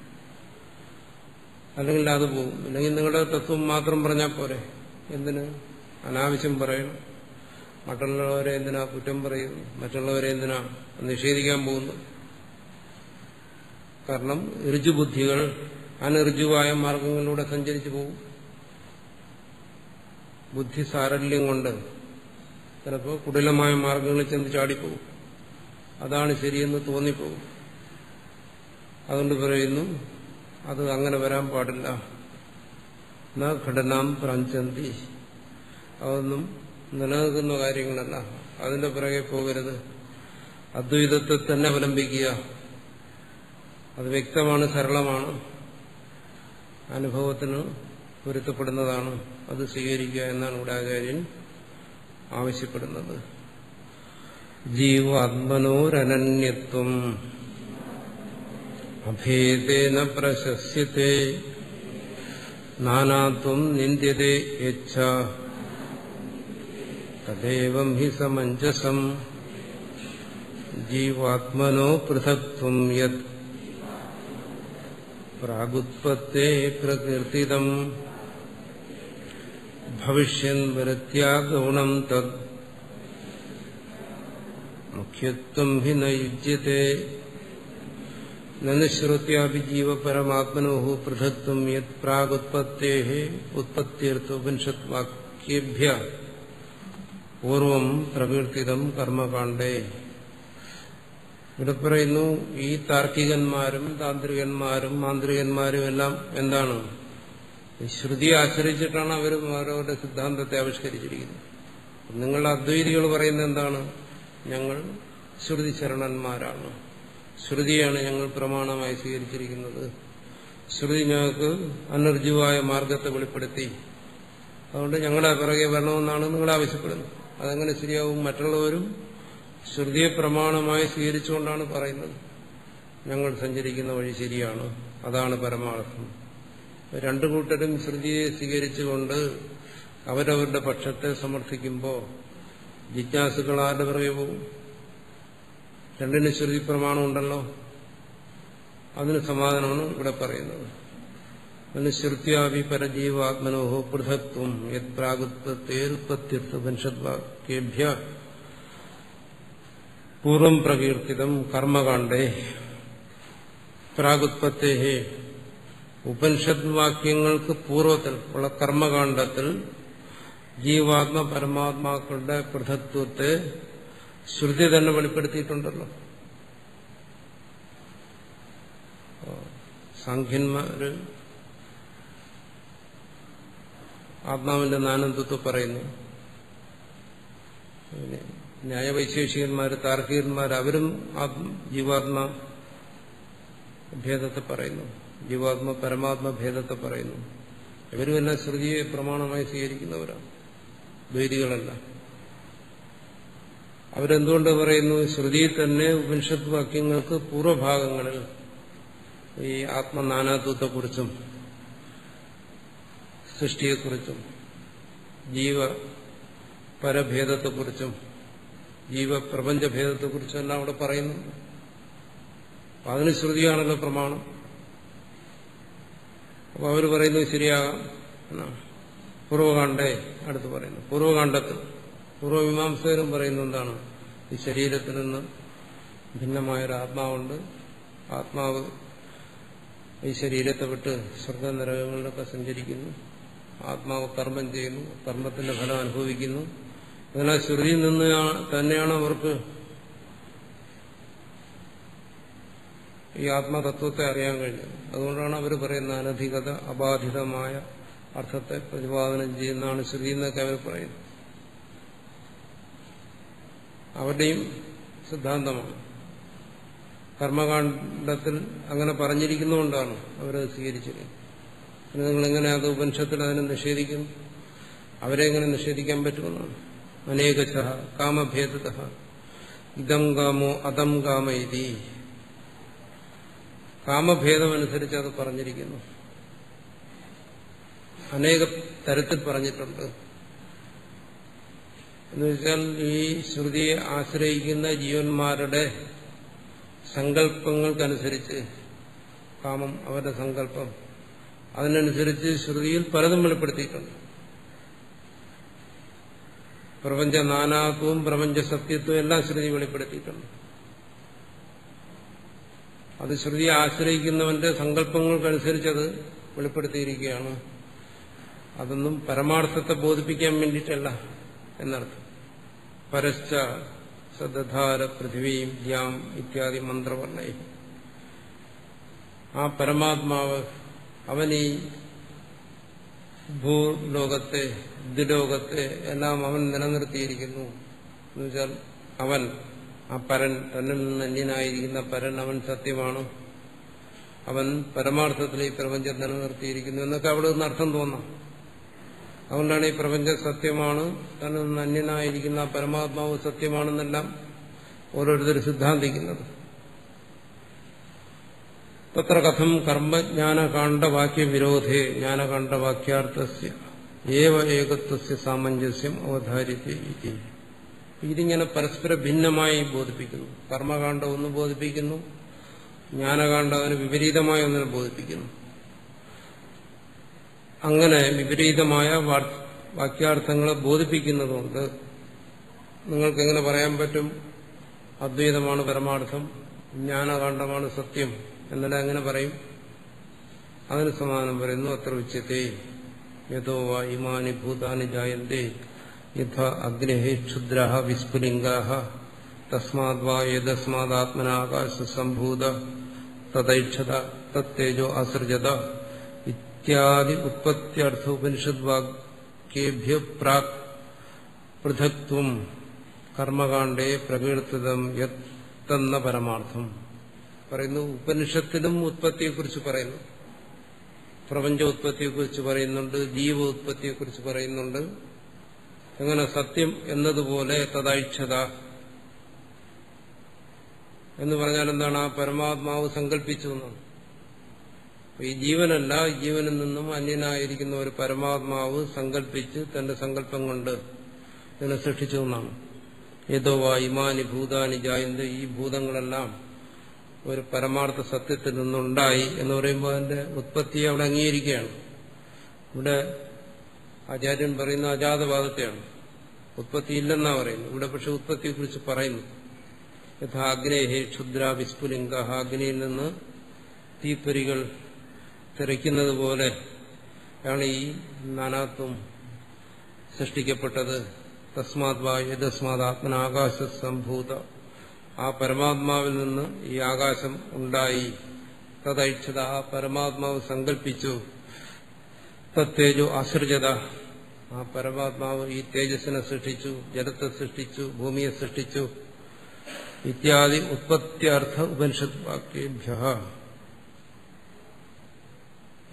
അല്ലെങ്കിൽ അത് പോകും. അല്ലെങ്കിൽ നിങ്ങളുടെ തത്വം മാത്രം പറഞ്ഞാൽ പോരെ. എന്തിന് അനാവശ്യം പറയണം? മറ്റുള്ളവരെ എന്തിനാ കുറ്റം പറയുന്നു? മറ്റുള്ളവരെ എന്തിനാ നിഷേധിക്കാൻ പോകുന്നു? കാരണം ഋജുബുദ്ധികൾ അനഋജുവായ മാർഗങ്ങളിലൂടെ സഞ്ചരിച്ചു പോകും. ബുദ്ധി സാരല്യം കൊണ്ട് ചിലപ്പോൾ കുടിലമായ മാർഗങ്ങളിൽ ചെന്ന് ചാടിപ്പോകും. അതാണ് ശരിയെന്ന് തോന്നിപ്പോകും. അതുകൊണ്ട് പറയുന്നു അത് അങ്ങനെ വരാൻ പാടില്ല. ന ഘടനാം പ്രാഞ്ചന്തി, അതൊന്നും നിലനിൽക്കുന്ന കാര്യങ്ങളല്ല. അതിന്റെ പിറകെ പോകരുത്. അദ്വൈതത്തെ തന്നെ അവലംബിക്കുക. അത് വ്യക്തമാണ്, സരളമാണ്, അനുഭവത്തിന് പൊരുത്തപ്പെടുന്നതാണ്. അത് സ്വീകരിക്കുക എന്നാണ് ഇവിടെ ആചാര്യൻ ആവശ്യപ്പെടുന്നത്. ജീവാത്മനോരനന്യത്വം അഭേദേന പ്രശസ്യത്തെ നാനാത്വം നിന്ദ്യതേ യച്ഛ തദേവം ഹി സമഞ്ജസം ജീവാത്മനോ പൃഥക്ത്വം യത് പ്രാഗുത്പത്തേ പ്രകീർത്തിതം ഭവിഷ്യൻ വരത്യാ ഗൗണം തദ് മുഖ്യത്വം ഹി ന യുജ്യത്തെ നനുശ്രുത്യാപി ജീവപരമാത്മനോഃ പൃഥക്ത്വം യത് പ്രാഗുത്പത്തേഃ ഉത്പത്യർത്ഥ ഉപനിഷത് വാക്യേഭ്യഃ പൂർവം പ്രകീർത്തിതം കർമ്മകാണ്ഡേ. ഇവിടെ പറയുന്നു ഈ താർക്കികന്മാരും താന്ത്രികന്മാരും മാന്ത്രികന്മാരും എല്ലാം എന്താണ്? ശ്രുതിയെ ആശ്രയിച്ചിട്ടാണ് അവരും അവരവരുടെ സിദ്ധാന്തത്തെ ആവിഷ്കരിച്ചിരിക്കുന്നത്. നിങ്ങളുടെ അദ്വൈതികൾ പറയുന്നത് എന്താണ്? ഞങ്ങൾ ശ്രുതി ശരണന്മാരാണ്, ശ്രുതിയാണ് ഞങ്ങൾ പ്രമാണമായി സ്വീകരിച്ചിരിക്കുന്നത്, ശ്രുതി ഞങ്ങൾക്ക് അനർജുവായ മാർഗത്തെ വെളിപ്പെടുത്തി, അതുകൊണ്ട് ഞങ്ങളെ പിറകെ വരണമെന്നാണ് നിങ്ങൾ ആവശ്യപ്പെടുന്നത്. അതെങ്ങനെ ശരിയാവും? മറ്റുള്ളവരും ശ്രുതിയെ പ്രമാണമായി സ്വീകരിച്ചുകൊണ്ടാണ് പറയുന്നത് ഞങ്ങൾ സഞ്ചരിക്കുന്ന വഴി ശരിയാണ്, അതാണ് പരമാർത്ഥം. രണ്ടു കൂട്ടരും ശ്രുതിയെ സ്വീകരിച്ചുകൊണ്ട് അവരവരുടെ പക്ഷത്തെ സമർത്ഥിക്കുമ്പോൾ ജിജ്ഞാസുക്കൾ ആരുടെ പിറകെ പോകും? രണ്ടിന് ശ്രുതി പ്രമാണം ഉണ്ടല്ലോ. അതിന് സമാധാനമാണ് ഇവിടെ പറയുന്നത്. ശ്രുത്യാവി പരജീവാത്മനോഃ പൃഥക്ത്വം യത് പ്രാഗുത്പത്തേരുത്പത്യർത്ഥ ഉപനിഷത് വാക്യേഭ്യഃ പൂർവം പ്രകീർത്തിതം കർമ്മകാണ്ഡേ. പ്രാഗുത്പത്തേഃ ഉപനിഷത് വാക്യങ്ങൾക്ക് പൂർവ്വത്തിൽ ഉള്ള കർമ്മകാണ്ഡത്തിൽ ജീവാത്മ പരമാത്മാക്കളുടെ പൃഥക്ത്വത്തെ ശ്രുതി തന്നെ വെളിപ്പെടുത്തിയിട്ടുണ്ടല്ലോ. സാഖ്യന്മാര് ആത്മാവിന്റെ നാനത്വത്തെ പറയുന്നു. ന്യായവൈശേഷികന്മാര് താർക്കികന്മാർ അവരും ജീവാത്മ ഭേദത്തെ പറയുന്നു, ജീവാത്മ പരമാത്മ ഭേദത്തെ പറയുന്നു. ഇവരും എല്ലാം ശ്രുതിയെ പ്രമാണമായി സ്വീകരിക്കുന്നവരാണ്, ദ്വൈതികളല്ല. അവരെന്തുകൊണ്ട് പറയുന്നു? ശ്രുതിയിൽ തന്നെ ഉപനിഷത്ത് വാക്യങ്ങൾക്ക് പൂർവ്വഭാഗങ്ങളിൽ ഈ ആത്മനാനാത്വത്തെക്കുറിച്ചും സൃഷ്ടിയെക്കുറിച്ചും ജീവ പരഭേദത്തെക്കുറിച്ചും ജീവപ്രപഞ്ചഭേദത്തെക്കുറിച്ചും എല്ലാം അവിടെ പറയുന്നുണ്ട്. അതിന് ശ്രുതിയാണല്ലോ പ്രമാണം. അപ്പൊ അവർ പറയുന്നത് ശരിയാകാം എന്നാണ്. പൂർവകാണ്ഡേ അടുത്ത് പറയുന്നു. പൂർവകാണ്ഡത്തിൽ പൂർവമീമാംസകരും പറയുന്നത് എന്താണ്? ഈ ശരീരത്തിൽ നിന്ന് ഭിന്നമായൊരു ആത്മാവുണ്ട്. ആത്മാവ് ഈ ശരീരത്തെ വിട്ട് സ്വർഗനരകങ്ങളിലൊക്കെ സഞ്ചരിക്കുന്നു. ആത്മാവ് കർമ്മം ചെയ്യുന്നു, കർമ്മത്തിന്റെ ഫലം അനുഭവിക്കുന്നു. അതിനാൽ ശ്രുതിയിൽ നിന്ന് തന്നെയാണ് അവർക്ക് ഈ ആത്മതത്വത്തെ അറിയാൻ കഴിഞ്ഞത്. അതുകൊണ്ടാണ് അവർ പറയുന്ന അനധികത അബാധിതമായ അർത്ഥത്തെ പ്രതിപാദനം ചെയ്യുന്നതാണ് ശ്രുതി എന്നൊക്കെ അവർ പറയുന്നത്. അവരുടെയും സിദ്ധാന്തമാണ്. കർമ്മകാണ്ഡത്തിൽ അങ്ങനെ പറഞ്ഞിരിക്കുന്നതുകൊണ്ടാണ് അവരത് സ്വീകരിച്ചിരിക്കുന്നത്. പിന്നെ നിങ്ങളെങ്ങനെ അത് ഉപനിഷത്തിൽ അതിനെ നിഷേധിക്കും? അവരെ എങ്ങനെ നിഷേധിക്കാൻ പറ്റുമെന്നാണ്. അനേകശ കാമഭേദത ഇതം കാമോ അതം കാമ ഇതി. കാമഭേദമനുസരിച്ച് അത് പറഞ്ഞിരിക്കുന്നു. അനേക തരത്തിൽ പറഞ്ഞിട്ടുണ്ട്. എന്നുവെച്ചാൽ ഈ ശ്രുതിയെ ആശ്രയിക്കുന്ന ജീവന്മാരുടെ സങ്കല്പങ്ങൾക്കനുസരിച്ച്, കാമം അവരുടെ സങ്കല്പം, അതിനനുസരിച്ച് ശ്രുതിയിൽ പലതും വെളിപ്പെടുത്തിയിട്ടുണ്ട്. പ്രപഞ്ച നാനാത്വവും പ്രപഞ്ച സത്യത്വവും എല്ലാം ശ്രുതി വെളിപ്പെടുത്തിയിട്ടുണ്ട്. അത് ശ്രുതിയെ ആശ്രയിക്കുന്നവന്റെ സങ്കല്പങ്ങൾക്കനുസരിച്ച് അത് വെളിപ്പെടുത്തിയിരിക്കുകയാണ്. അതൊന്നും പരമാർത്ഥത്തെ ബോധിപ്പിക്കാൻ വേണ്ടിയിട്ടല്ല എന്നർത്ഥം. പരശ്ച സദധാര പൃഥിവീം യാം ഇത്യാദി മന്ത്രവർണ്ണയും. ആ പരമാത്മാവ് അവനീ ഭൂലോകത്തെ ദ്വിലോകത്തെ എല്ലാം അവൻ നിലനിർത്തിയിരിക്കുന്നു. എന്നുവെച്ചാൽ അവൻ, ആ പരൻ, തന്നിൽ നിന്ന് അന്യനായിരിക്കുന്ന പരൻ, അവൻ സത്യമാണ്. അവൻ പരമാർത്ഥത്തിൽ ഈ പ്രപഞ്ചം നിലനിർത്തിയിരിക്കുന്നു എന്നൊക്കെ അവിടെ നിന്ന് അർത്ഥം തോന്നാം. അതുകൊണ്ടാണ് ഈ പ്രപഞ്ചം സത്യമാണ്, തന്നിൽ നിന്ന് അന്യനായിരിക്കുന്ന പരമാത്മാവ് സത്യമാണെന്നെല്ലാം ഓരോരുത്തർ സിദ്ധാന്തിക്കുന്നത്. തത്ര കഥം കർമ്മജ്ഞാനകാണ്ഡവാക്യ വിരോധേ ജ്ഞാനകാണ്ഡവാക്യാർത്ഥസ്യ ഏവ ഏകത്വസ്യ സാമഞ്ജസ്യം അവധാരിതേ. ഇതിങ്ങനെ പരസ്പര ഭിന്നമായി ബോധിപ്പിക്കുന്നു. കർമ്മകാണ്ഡം ഒന്ന് ബോധിപ്പിക്കുന്നു, ജ്ഞാനകാണ്ഡം അതിന് വിപരീതമായ ഒന്നിനെ ബോധിപ്പിക്കുന്നു. അങ്ങനെ വിപരീതമായ വാക്യാർത്ഥങ്ങളെ ബോധിപ്പിക്കുന്നതുകൊണ്ട് നിങ്ങൾക്കെങ്ങനെ പറയാൻ പറ്റും അദ്വൈതമാണ് പരമാർത്ഥം, ജ്ഞാനകാണ്ഡമാണ് സത്യം എന്നെല്ലാം എങ്ങനെ പറയും? അതിന് സമാധാനം പറയുന്നു. അത്ര ഉച്ചത്തെ യഥോ വാ ഇമാനി ഭൂതാനി ജായന്തേ യഥാ അഗ്നേഹി ക്ഷുദ്രഃ വിസ്ഫുലിംഗാഃ തസ്മാദ് വാ യദസ്മാദാത്മനാകാശ സംഭൂത തദൈക്ഷത തത്തേജോ അസൃജത ഇത്യാദി ഉത്പത്യർത്ഥ ഉപനിഷദ്വാക്യേഭ്യ പ്രാക് പൃഥക്ത്വം കർമ്മകാണ്ഡേ പ്രകീർത്തിതം യത് തന്ന പരമാർത്ഥം പറയുന്നു. ഉപനിഷത്തിലും ഉത്പത്തിയെക്കുറിച്ച് പറയുന്നു, പ്രപഞ്ച ഉത്പത്തിയെക്കുറിച്ച് പറയുന്നുണ്ട്, ജീവ ഉത്പത്തിയെക്കുറിച്ച് പറയുന്നുണ്ട്. അങ്ങനെ സത്യം എന്നതുപോലെ തദൈക്ഷത എന്ന് പറഞ്ഞാൽ എന്താണ്? ആ പരമാത്മാവ് സങ്കല്പിച്ചു എന്നാണ്. ഈ ജീവനല്ല, ജീവനിൽ നിന്നും അന്യനായിരിക്കുന്ന ഒരു പരമാത്മാവ് സങ്കല്പിച്ച് തന്റെ സങ്കല്പം കൊണ്ട് ഇതിനെ സൃഷ്ടിച്ചു എന്നാണ്. ഏതോ വാ ഇമാനി ഭൂതാനി ജായന്ത്, ഈ ഭൂതങ്ങളെല്ലാം ഒരു പരമാർത്ഥ സത്യത്തിൽ നിന്നുണ്ടായി എന്ന് പറയുമ്പോൾ അതിന്റെ ഉത്പത്തിയെ അവിടെ അംഗീകരിക്കുകയാണ്. ഇവിടെ ആചാര്യൻ പറയുന്ന അജാതവാദത്തെയാണ്, ഉത്പത്തി ഇല്ലെന്നാ പറയുന്നു. ഇവിടെ പക്ഷെ ഉത്പത്തിയെക്കുറിച്ച് പറയുന്നു. യഥാ അഗ്നേഹേ ക്ഷുദ്ര വിസ്ഫുലിംഗ, അഗ്നിയിൽ നിന്ന് തീപ്പൊരികൾ തെറിക്കുന്നത് പോലെ ആണ് ഈ നാനാത്വം സൃഷ്ടിക്കപ്പെട്ടത്. തസ്മാത് വാ യദസ്മാത് ആത്മനാകാശ സംഭൂത, ആ പരമാത്മാവിൽ നിന്ന് ഈ ആകാശം ഉണ്ടായി. തദൈക്ഷത, ആ പരമാത്മാവ് സങ്കല്പിച്ചു. തത്തേജോ അസൃജത, ആ പരമാത്മാവ് ഈ തേജസ്സിനെ സൃഷ്ടിച്ചു, ജലത്തെ സൃഷ്ടിച്ചു, ഭൂമിയെ സൃഷ്ടിച്ചു. ഇത്യാദി ഉത്പത്യർത്ഥ ഉപനിഷത് വാക്യേഭ്യ.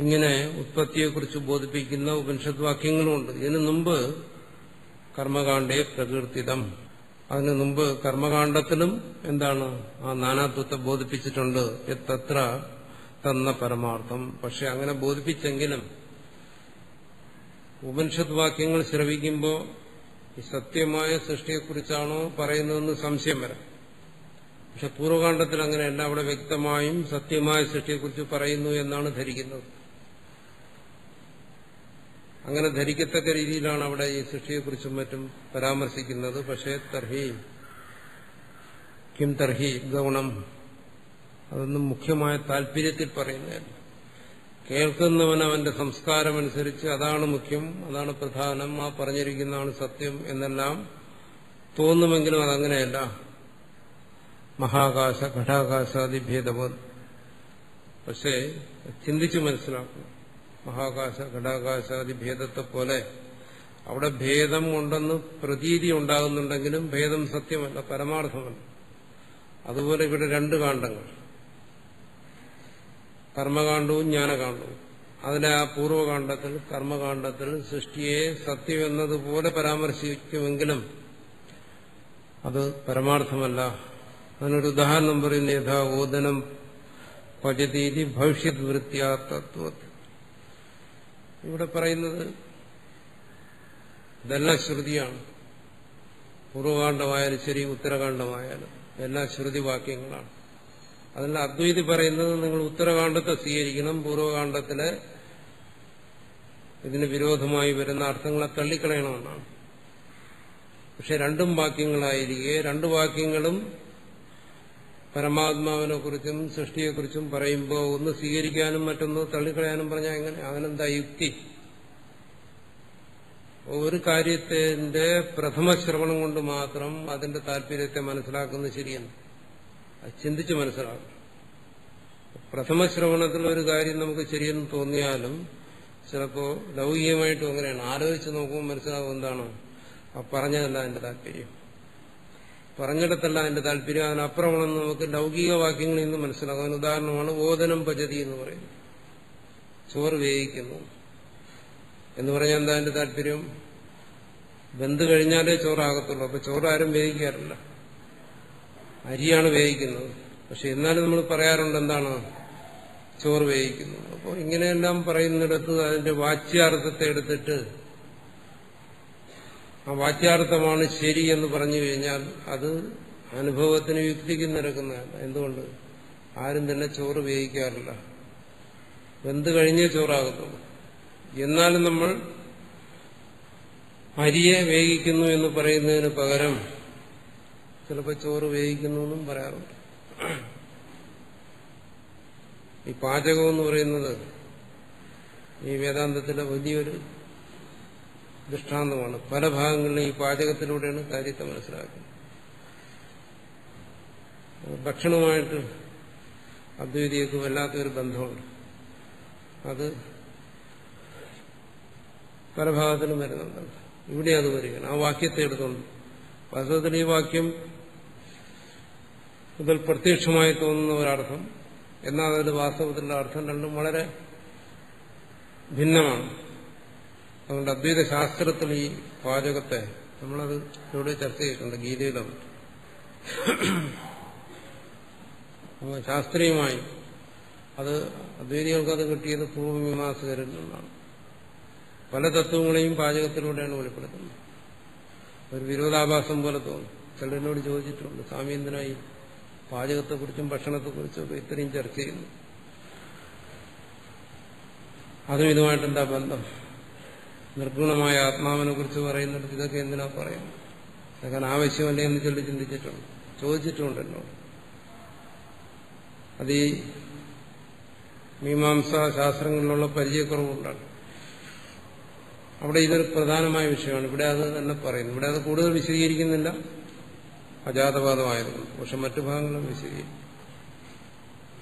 ഇങ്ങനെ ഉത്പത്തിയെക്കുറിച്ച് ബോധിപ്പിക്കുന്ന ഉപനിഷത് വാക്യങ്ങളുമുണ്ട്. ഇതിനു മുമ്പ് കർമ്മകാണ്ഡേ പ്രകീർത്തിതം, അതിനു മുമ്പ് കർമ്മകാണ്ഡത്തിലും എന്താണ് ആ നാനാത്വത്തെ ബോധിപ്പിച്ചിട്ടുണ്ട്. തത്ര തന്ന പരമാർത്ഥം. പക്ഷെ അങ്ങനെ ബോധിപ്പിച്ചെങ്കിലും ഉപനിഷത് വാക്യങ്ങൾ ശ്രവിക്കുമ്പോൾ ഈ സത്യമായ സൃഷ്ടിയെക്കുറിച്ചാണോ പറയുന്നതെന്ന് സംശയം വരാം. പക്ഷെ പൂർവകാണ്ഡത്തിൽ അങ്ങനെയല്ല. അവിടെ വ്യക്തമായും സത്യമായ സൃഷ്ടിയെക്കുറിച്ച് പറയുന്നു എന്നാണ് ധരിക്കുന്നത്. അങ്ങനെ ധരിക്കത്തക്ക രീതിയിലാണ് അവിടെ ഈ സൃഷ്ടിയെക്കുറിച്ചും മറ്റും പരാമർശിക്കുന്നത്. പക്ഷേ കിം തർഹി ഗൗണം, അതൊന്നും മുഖ്യമായ താല്പര്യത്തിൽ പറയുന്നതല്ല. കേൾക്കുന്നവൻ അവന്റെ സംസ്കാരമനുസരിച്ച് അതാണ് മുഖ്യം, അതാണ് പ്രധാനം, ആ പറഞ്ഞിരിക്കുന്നതാണ് സത്യം എന്നെല്ലാം തോന്നുമെങ്കിലും അതങ്ങനെയല്ല. മഹാകാശ ഘടാകാശാദി ഭേദവത്. പക്ഷേ ചിന്തിച്ചു മനസ്സിലാക്കണം. മഹാകാശ ഘടാകാശാദി ഭേദത്തെ പോലെ അവിടെ ഭേദം ഉണ്ടെന്ന് പ്രതീതി ഉണ്ടാകുന്നുണ്ടെങ്കിലും ഭേദം സത്യമല്ല, പരമാർത്ഥമല്ല. അതുപോലെ ഇവിടെ രണ്ട് കാണ്ഡങ്ങൾ, കർമ്മകാണ്ഡവും ജ്ഞാനകാണ്ഡവും. അതിലെ ആ പൂർവകാണ്ഡത്തിൽ കർമ്മകാണ്ഡത്തിൽ സൃഷ്ടിയെ സത്യം എന്നതുപോലെ പരാമർശിക്കുമെങ്കിലും അത് പരമാർത്ഥമല്ല. അതിനൊരു ഉദാഹരണം പറയുന്ന യഥാ ഓദനം പചതീതി ഭവിഷ്യത് വൃത്യാ തത്വത്. ഇവിടെ പറയുന്നത് ഇതെല്ലാം ശ്രുതിയാണ്. പൂർവകാണ്ഡമായാലും ശരി, ഉത്തരകാണ്ഡമായാലും എല്ലാം ശ്രുതിവാക്യങ്ങളാണ്. അതിൽ അദ്വൈതി പറയുന്നത് നിങ്ങൾ ഉത്തരകാണ്ഡത്തെ സ്വീകരിക്കണം, പൂർവകാണ്ഡത്തിലെ ഇതിന് വിരോധമായി വരുന്ന അർത്ഥങ്ങളെ തള്ളിക്കളയണമെന്നാണ്. പക്ഷെ രണ്ടും വാക്യങ്ങളായിരിക്കെ രണ്ടു വാക്യങ്ങളും പരമാത്മാവിനെ കുറിച്ചും സൃഷ്ടിയെക്കുറിച്ചും പറയുമ്പോൾ ഒന്ന് സ്വീകരിക്കാനും മറ്റൊന്ന് തള്ളിക്കളയാനും പറഞ്ഞാൽ എങ്ങനെ? അതിനെന്താ യുക്തി? ഒരു കാര്യത്തിന്റെ പ്രഥമ ശ്രവണം കൊണ്ട് മാത്രം അതിന്റെ താല്പര്യത്തെ മനസ്സിലാക്കുന്നത് ശരിയല്ല. അത് ചിന്തിച്ച് മനസ്സിലാക്കണം. പ്രഥമ ശ്രവണത്തിൽ ഒരു കാര്യം നമുക്ക് ശരിയെന്ന് തോന്നിയാലും ചിലപ്പോൾ ലൗകികമായിട്ടും അങ്ങനെയാണ്. ആലോചിച്ച് നോക്കുമ്പോൾ മനസ്സിലാവും എന്താണ് ആ പറഞ്ഞതല്ല അതിന്റെ താല്പര്യം, പറഞ്ഞിടത്തല്ല അതിന്റെ താല്പര്യം, അതിനപ്പുറമാണെന്ന് നമുക്ക് ലൗകിക വാക്യങ്ങളിൽ നിന്ന് മനസ്സിലാകും. അതിന് ഉദാഹരണമാണ് ഓദനം പചതി എന്ന് പറയുന്നത്. ചോറ് വേവിക്കുന്നു എന്ന് പറഞ്ഞാൽ എന്താ അതിന്റെ താല്പര്യം? വെന്ത് കഴിഞ്ഞാലേ ചോറാകത്തുള്ളൂ. അപ്പൊ ചോറാരും വേവിക്കാറില്ല, അരിയാണ് വേവിക്കുന്നത്. പക്ഷെ എന്നാലും നമ്മൾ പറയാറുണ്ട് എന്താണ് ചോറ് വേവിക്കുന്നു. അപ്പോൾ ഇങ്ങനെയെല്ലാം പറയുന്നിടത്ത് അതിന്റെ വാച്യാർത്ഥത്തെ എടുത്തിട്ട് ആ വാച്യാർത്ഥമാണ് ശരി എന്ന് പറഞ്ഞു കഴിഞ്ഞാൽ അത് അനുഭവത്തിന് യുക്തിക്ക് നിരക്കുന്നതല്ല. എന്തുകൊണ്ട്? ആരും തന്നെ ചോറ് വേവിക്കാറില്ല, വെന്ത് കഴിഞ്ഞേ ചോറാകത്തുള്ളൂ. എന്നാലും നമ്മൾ അരിയെ വേവിക്കുന്നു എന്ന് പറയുന്നതിന് പകരം ചിലപ്പോൾ ചോറ് വേവിക്കുന്നു എന്നും പറയാറുണ്ട്. ഈ പാചകം എന്ന് പറയുന്നത് ഈ വേദാന്തത്തിലെ വലിയൊരു ദൃഷ്ടാന്തമാണ്. പല ഭാഗങ്ങളിലും ഈ പാചകത്തിലൂടെയാണ് കാര്യത്തെ മനസ്സിലാക്കുന്നത്. ഭക്ഷണവുമായിട്ട് അദ്വൈതിക്ക് വല്ലാത്തൊരു ബന്ധമുണ്ട്. അത് പല ഭാഗത്തിലും വരുന്നുണ്ട്. ഇവിടെ അത് വരികയാണ്. ആ വാക്യത്തെ എടുത്തുകൊണ്ട് വാസ്തവത്തിൽ ഈ വാക്യം ഇതിൽ പ്രത്യക്ഷമായി തോന്നുന്ന ഒരർത്ഥം, എന്നാൽ അതിൽ വാസ്തവത്തിലുള്ള അർത്ഥം രണ്ടും വളരെ ഭിന്നമാണ്. അതുകൊണ്ട് അദ്വൈത ശാസ്ത്രത്തിൽ ഈ പാചകത്തെ നമ്മളത് ഇവിടെ ചർച്ച ചെയ്തിട്ടുണ്ട്, ഗീതയിലും. ശാസ്ത്രീയമായി അത് അദ്വൈതികൾക്കത് കിട്ടിയത് പൂർവമീമാംസകരിൽ നിന്നാണ്. പല തത്വങ്ങളെയും പാചകത്തിലൂടെയാണ് വെളിപ്പെടുത്തുന്നത്. ഒരു വിരോധാഭാസം പോലെ തോന്നും. ചിലരോട് ചോദിച്ചിട്ടുണ്ട്, സ്വാമി എന്തിനായി പാചകത്തെക്കുറിച്ചും ഭക്ഷണത്തെക്കുറിച്ചും ഒക്കെ ഇത്രയും ചർച്ച ചെയ്യുന്നു? അതും ഇതുമായിട്ടെന്താ ബന്ധം? നിർഗുണമായ ആത്മാവിനെ കുറിച്ച് പറയുന്നിടത്ത് ഇതൊക്കെ എന്തിനാ പറയുന്നത്? അതൊക്കെ ആവശ്യമല്ലേ എന്ന് ചിന്തിച്ചിട്ടുണ്ട്, ചോദിച്ചിട്ടുണ്ട് എന്നോട്. അത് ഈ മീമാംസാ ശാസ്ത്രങ്ങളിലുള്ള പരിചയക്കുറവുകൊണ്ടാണ്. അവിടെ ഇതൊരു പ്രധാനമായ വിഷയമാണ്. ഇവിടെ അത് തന്നെ പറയുന്നു. ഇവിടെ അത് കൂടുതൽ വിശദീകരിക്കുന്നില്ല, അജാതവാദമായതുകൊണ്ട്. പക്ഷെ മറ്റു ഭാഗങ്ങളും വിശദീകരിക്കും.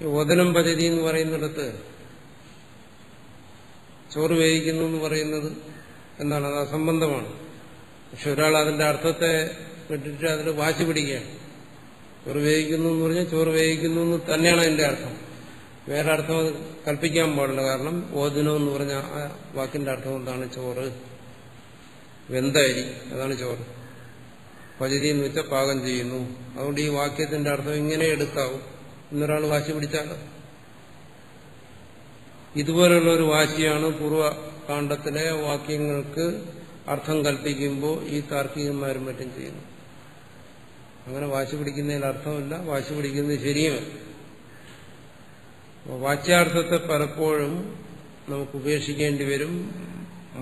ഈ ഓദനം പദ്ധതി എന്ന് പറയുന്നിടത്ത് ചോറ് വേവിക്കുന്നു എന്ന് പറയുന്നത് എന്താണ്? അത് അസംബന്ധമാണ്. പക്ഷെ ഒരാൾ അതിന്റെ അർത്ഥത്തെ വിട്ടിട്ട് അതിൽ വാശി പിടിക്കുകയാണ്. ചോറ് വേവിക്കുന്നു എന്ന് പറഞ്ഞാൽ ചോറ് വേവിക്കുന്നു എന്ന് തന്നെയാണ് അതിന്റെ അർത്ഥം. വേറെ അർത്ഥം അത് കൽപ്പിക്കാൻ പാടില്ല. കാരണം ഓദനം എന്ന് പറഞ്ഞ ആ വാക്കിന്റെ അർത്ഥം എന്താണ്? ചോറ്, വെന്തരി, അതാണ് ചോറ്. പചതി എന്ന് വെച്ചാൽ പാകം ചെയ്യുന്നു. അതുകൊണ്ട് ഈ വാക്യത്തിന്റെ അർത്ഥം ഇങ്ങനെ എടുക്കാവും എന്നൊരാൾ വാശി പിടിച്ചാലോ? ഇതുപോലുള്ള ഒരു വാശിയാണ് പൂർവകാണ്ഡത്തിലെ വാക്യങ്ങൾക്ക് അർത്ഥം കൽപ്പിക്കുമ്പോൾ ഈ താർക്കികന്മാരും മറ്റും ചെയ്യുന്നു. അങ്ങനെ വാശി പിടിക്കുന്നതിൽ അർത്ഥമില്ല, വാശി പിടിക്കുന്നത് ശരിയുമല്ല. വാച്യാർത്ഥത്തെ പലപ്പോഴും നമുക്ക് ഉപേക്ഷിക്കേണ്ടി വരും,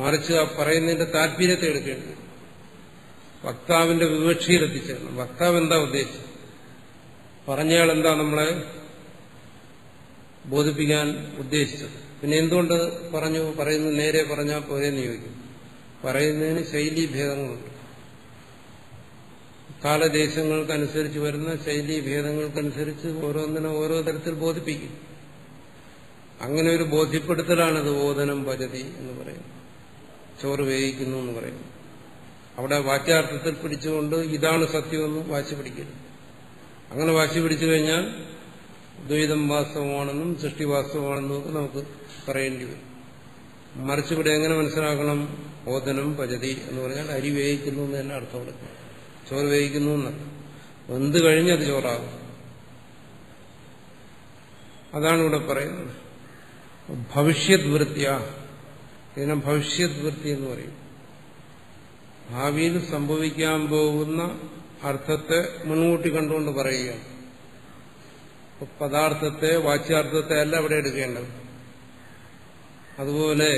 മറിച്ച് ആ പറയുന്നതിന്റെ താല്പര്യത്തെ എടുക്കേണ്ടി വരും. വക്താവിന്റെ വിവക്ഷയിലെത്തിച്ചേരണം. വക്താവ് എന്താ ഉദ്ദേശിച്ചത്, പറഞ്ഞയാൾ എന്താ നമ്മളെ ബോധിപ്പിക്കാൻ ഉദ്ദേശിച്ചത്, പിന്നെ എന്തുകൊണ്ട് പറയുന്നത് നേരെ പറഞ്ഞാൽ പോരെന്ന് ചോദിക്കും. പറയുന്നതിന് ശൈലീഭേദങ്ങളുണ്ട്. കാലദേശങ്ങൾക്കനുസരിച്ച് വരുന്ന ശൈലീഭേദങ്ങൾക്കനുസരിച്ച് ഓരോന്നിനും ഓരോ തരത്തിൽ ബോധിപ്പിക്കും. അങ്ങനെ ഒരു ബോധ്യപ്പെടുത്തലാണിത് ഓദനം പചതി എന്ന് പറയുന്നത്, ചോറ് വേവിക്കുന്നു എന്ന് പറയുന്നു. അവിടെ വാച്യാർത്ഥത്തിൽ പിടിച്ചുകൊണ്ട് ഇതാണ് സത്യമെന്ന് വാശി പിടിക്കരുത്. അങ്ങനെ വാശി പിടിച്ചു കഴിഞ്ഞാൽ ദ്വൈതം വാസ്തവമാണെന്നും സൃഷ്ടി വാസ്തവമാണെന്നും ഒക്കെ നമുക്ക് പറയേണ്ടി വരും. മറിച്ച് ഇവിടെ എങ്ങനെ മനസ്സിലാക്കണം, ഓദനം പചതി എന്ന് പറഞ്ഞാൽ അരി വേവിക്കുന്നു എന്ന് തന്നെ അർത്ഥം കൊടുക്കും. ചോറ് വേവിക്കുന്നു എന്നല്ല, വെന്ത് കഴിഞ്ഞത് ചോറാകും. അതാണ് ഇവിടെ പറയുന്നത്. ഭവിഷ്യത് വൃത്തിയ, ഇതിനെ ഭവിഷ്യത് വൃത്തി എന്ന് പറയും. ഭാവിയിൽ സംഭവിക്കാൻ പോകുന്ന അർത്ഥത്തെ മുൻകൂട്ടി കണ്ടുകൊണ്ട് പറയുകയാണ്. പദാർത്ഥത്തെ വാച്യാർത്ഥത്തെ അല്ല അവിടെ എടുക്കേണ്ടത്. അതുപോലെ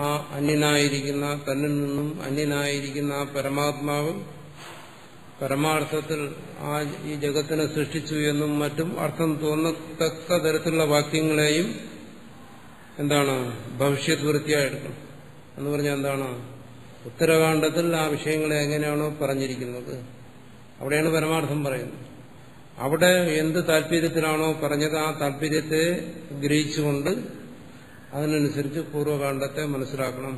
ആ അന്യനായിരിക്കുന്ന, തന്നിൽ നിന്നും അന്യനായിരിക്കുന്ന ആ പരമാത്മാവ് പരമാർത്ഥത്തിൽ ഈ ജഗത്തിനെ സൃഷ്ടിച്ചു എന്നും മറ്റും അർത്ഥം തോന്നത്തക്ക തരത്തിലുള്ള വാക്യങ്ങളെയും എന്താണ് ഭവിഷ്യത് വൃത്തിയായി എടുക്കണം. എന്ന് പറഞ്ഞാൽ എന്താണ്, ഉത്തരകാണ്ഡത്തിൽ ആ വിഷയങ്ങളെ എങ്ങനെയാണോ പറഞ്ഞിരിക്കുന്നത് അവിടെയാണ് പരമാർത്ഥം പറയുന്നത്. അവിടെ എന്ത് താല്പര്യത്തിലാണോ പറഞ്ഞത് ആ താല്പര്യത്തെ ഗ്രഹിച്ചുകൊണ്ട് അതിനനുസരിച്ച് പൂർവ്വകാണ്ഡത്തെ മനസ്സിലാക്കണം.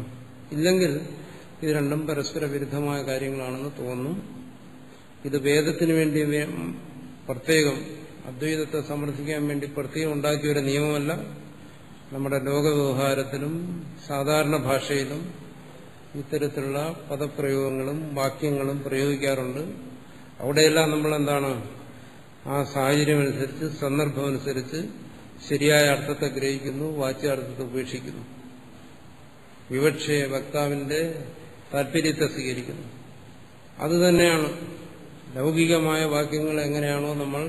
ഇല്ലെങ്കിൽ ഇത് രണ്ടും പരസ്പര വിരുദ്ധമായ കാര്യങ്ങളാണെന്ന് തോന്നും. ഇത് വേദത്തിന് വേണ്ടി പ്രത്യേകം അദ്വൈതത്തെ സമർത്ഥിക്കാൻ വേണ്ടി പ്രത്യേകം ഉണ്ടാക്കിയൊരു നിയമമല്ല. നമ്മുടെ ലോകവ്യവഹാരത്തിലും സാധാരണ ഭാഷയിലും ഇത്തരത്തിലുള്ള പദപ്രയോഗങ്ങളും വാക്യങ്ങളും പ്രയോഗിക്കാറുണ്ട്. അവിടെയെല്ലാം നമ്മളെന്താണ്, ആ സാഹചര്യമനുസരിച്ച് സന്ദർഭമനുസരിച്ച് ശരിയായ അർത്ഥത്തെ ഗ്രഹിക്കുന്നു, വാച്യാർത്ഥത്തെ ഉപേക്ഷിക്കുന്നു. വിവക്ഷയെ വക്താവിന്റെ താല്പര്യത്തെ സ്വീകരിക്കുന്നു. അതുതന്നെയാണ് ലൗകികമായ വാക്യങ്ങൾ എങ്ങനെയാണോ നമ്മൾ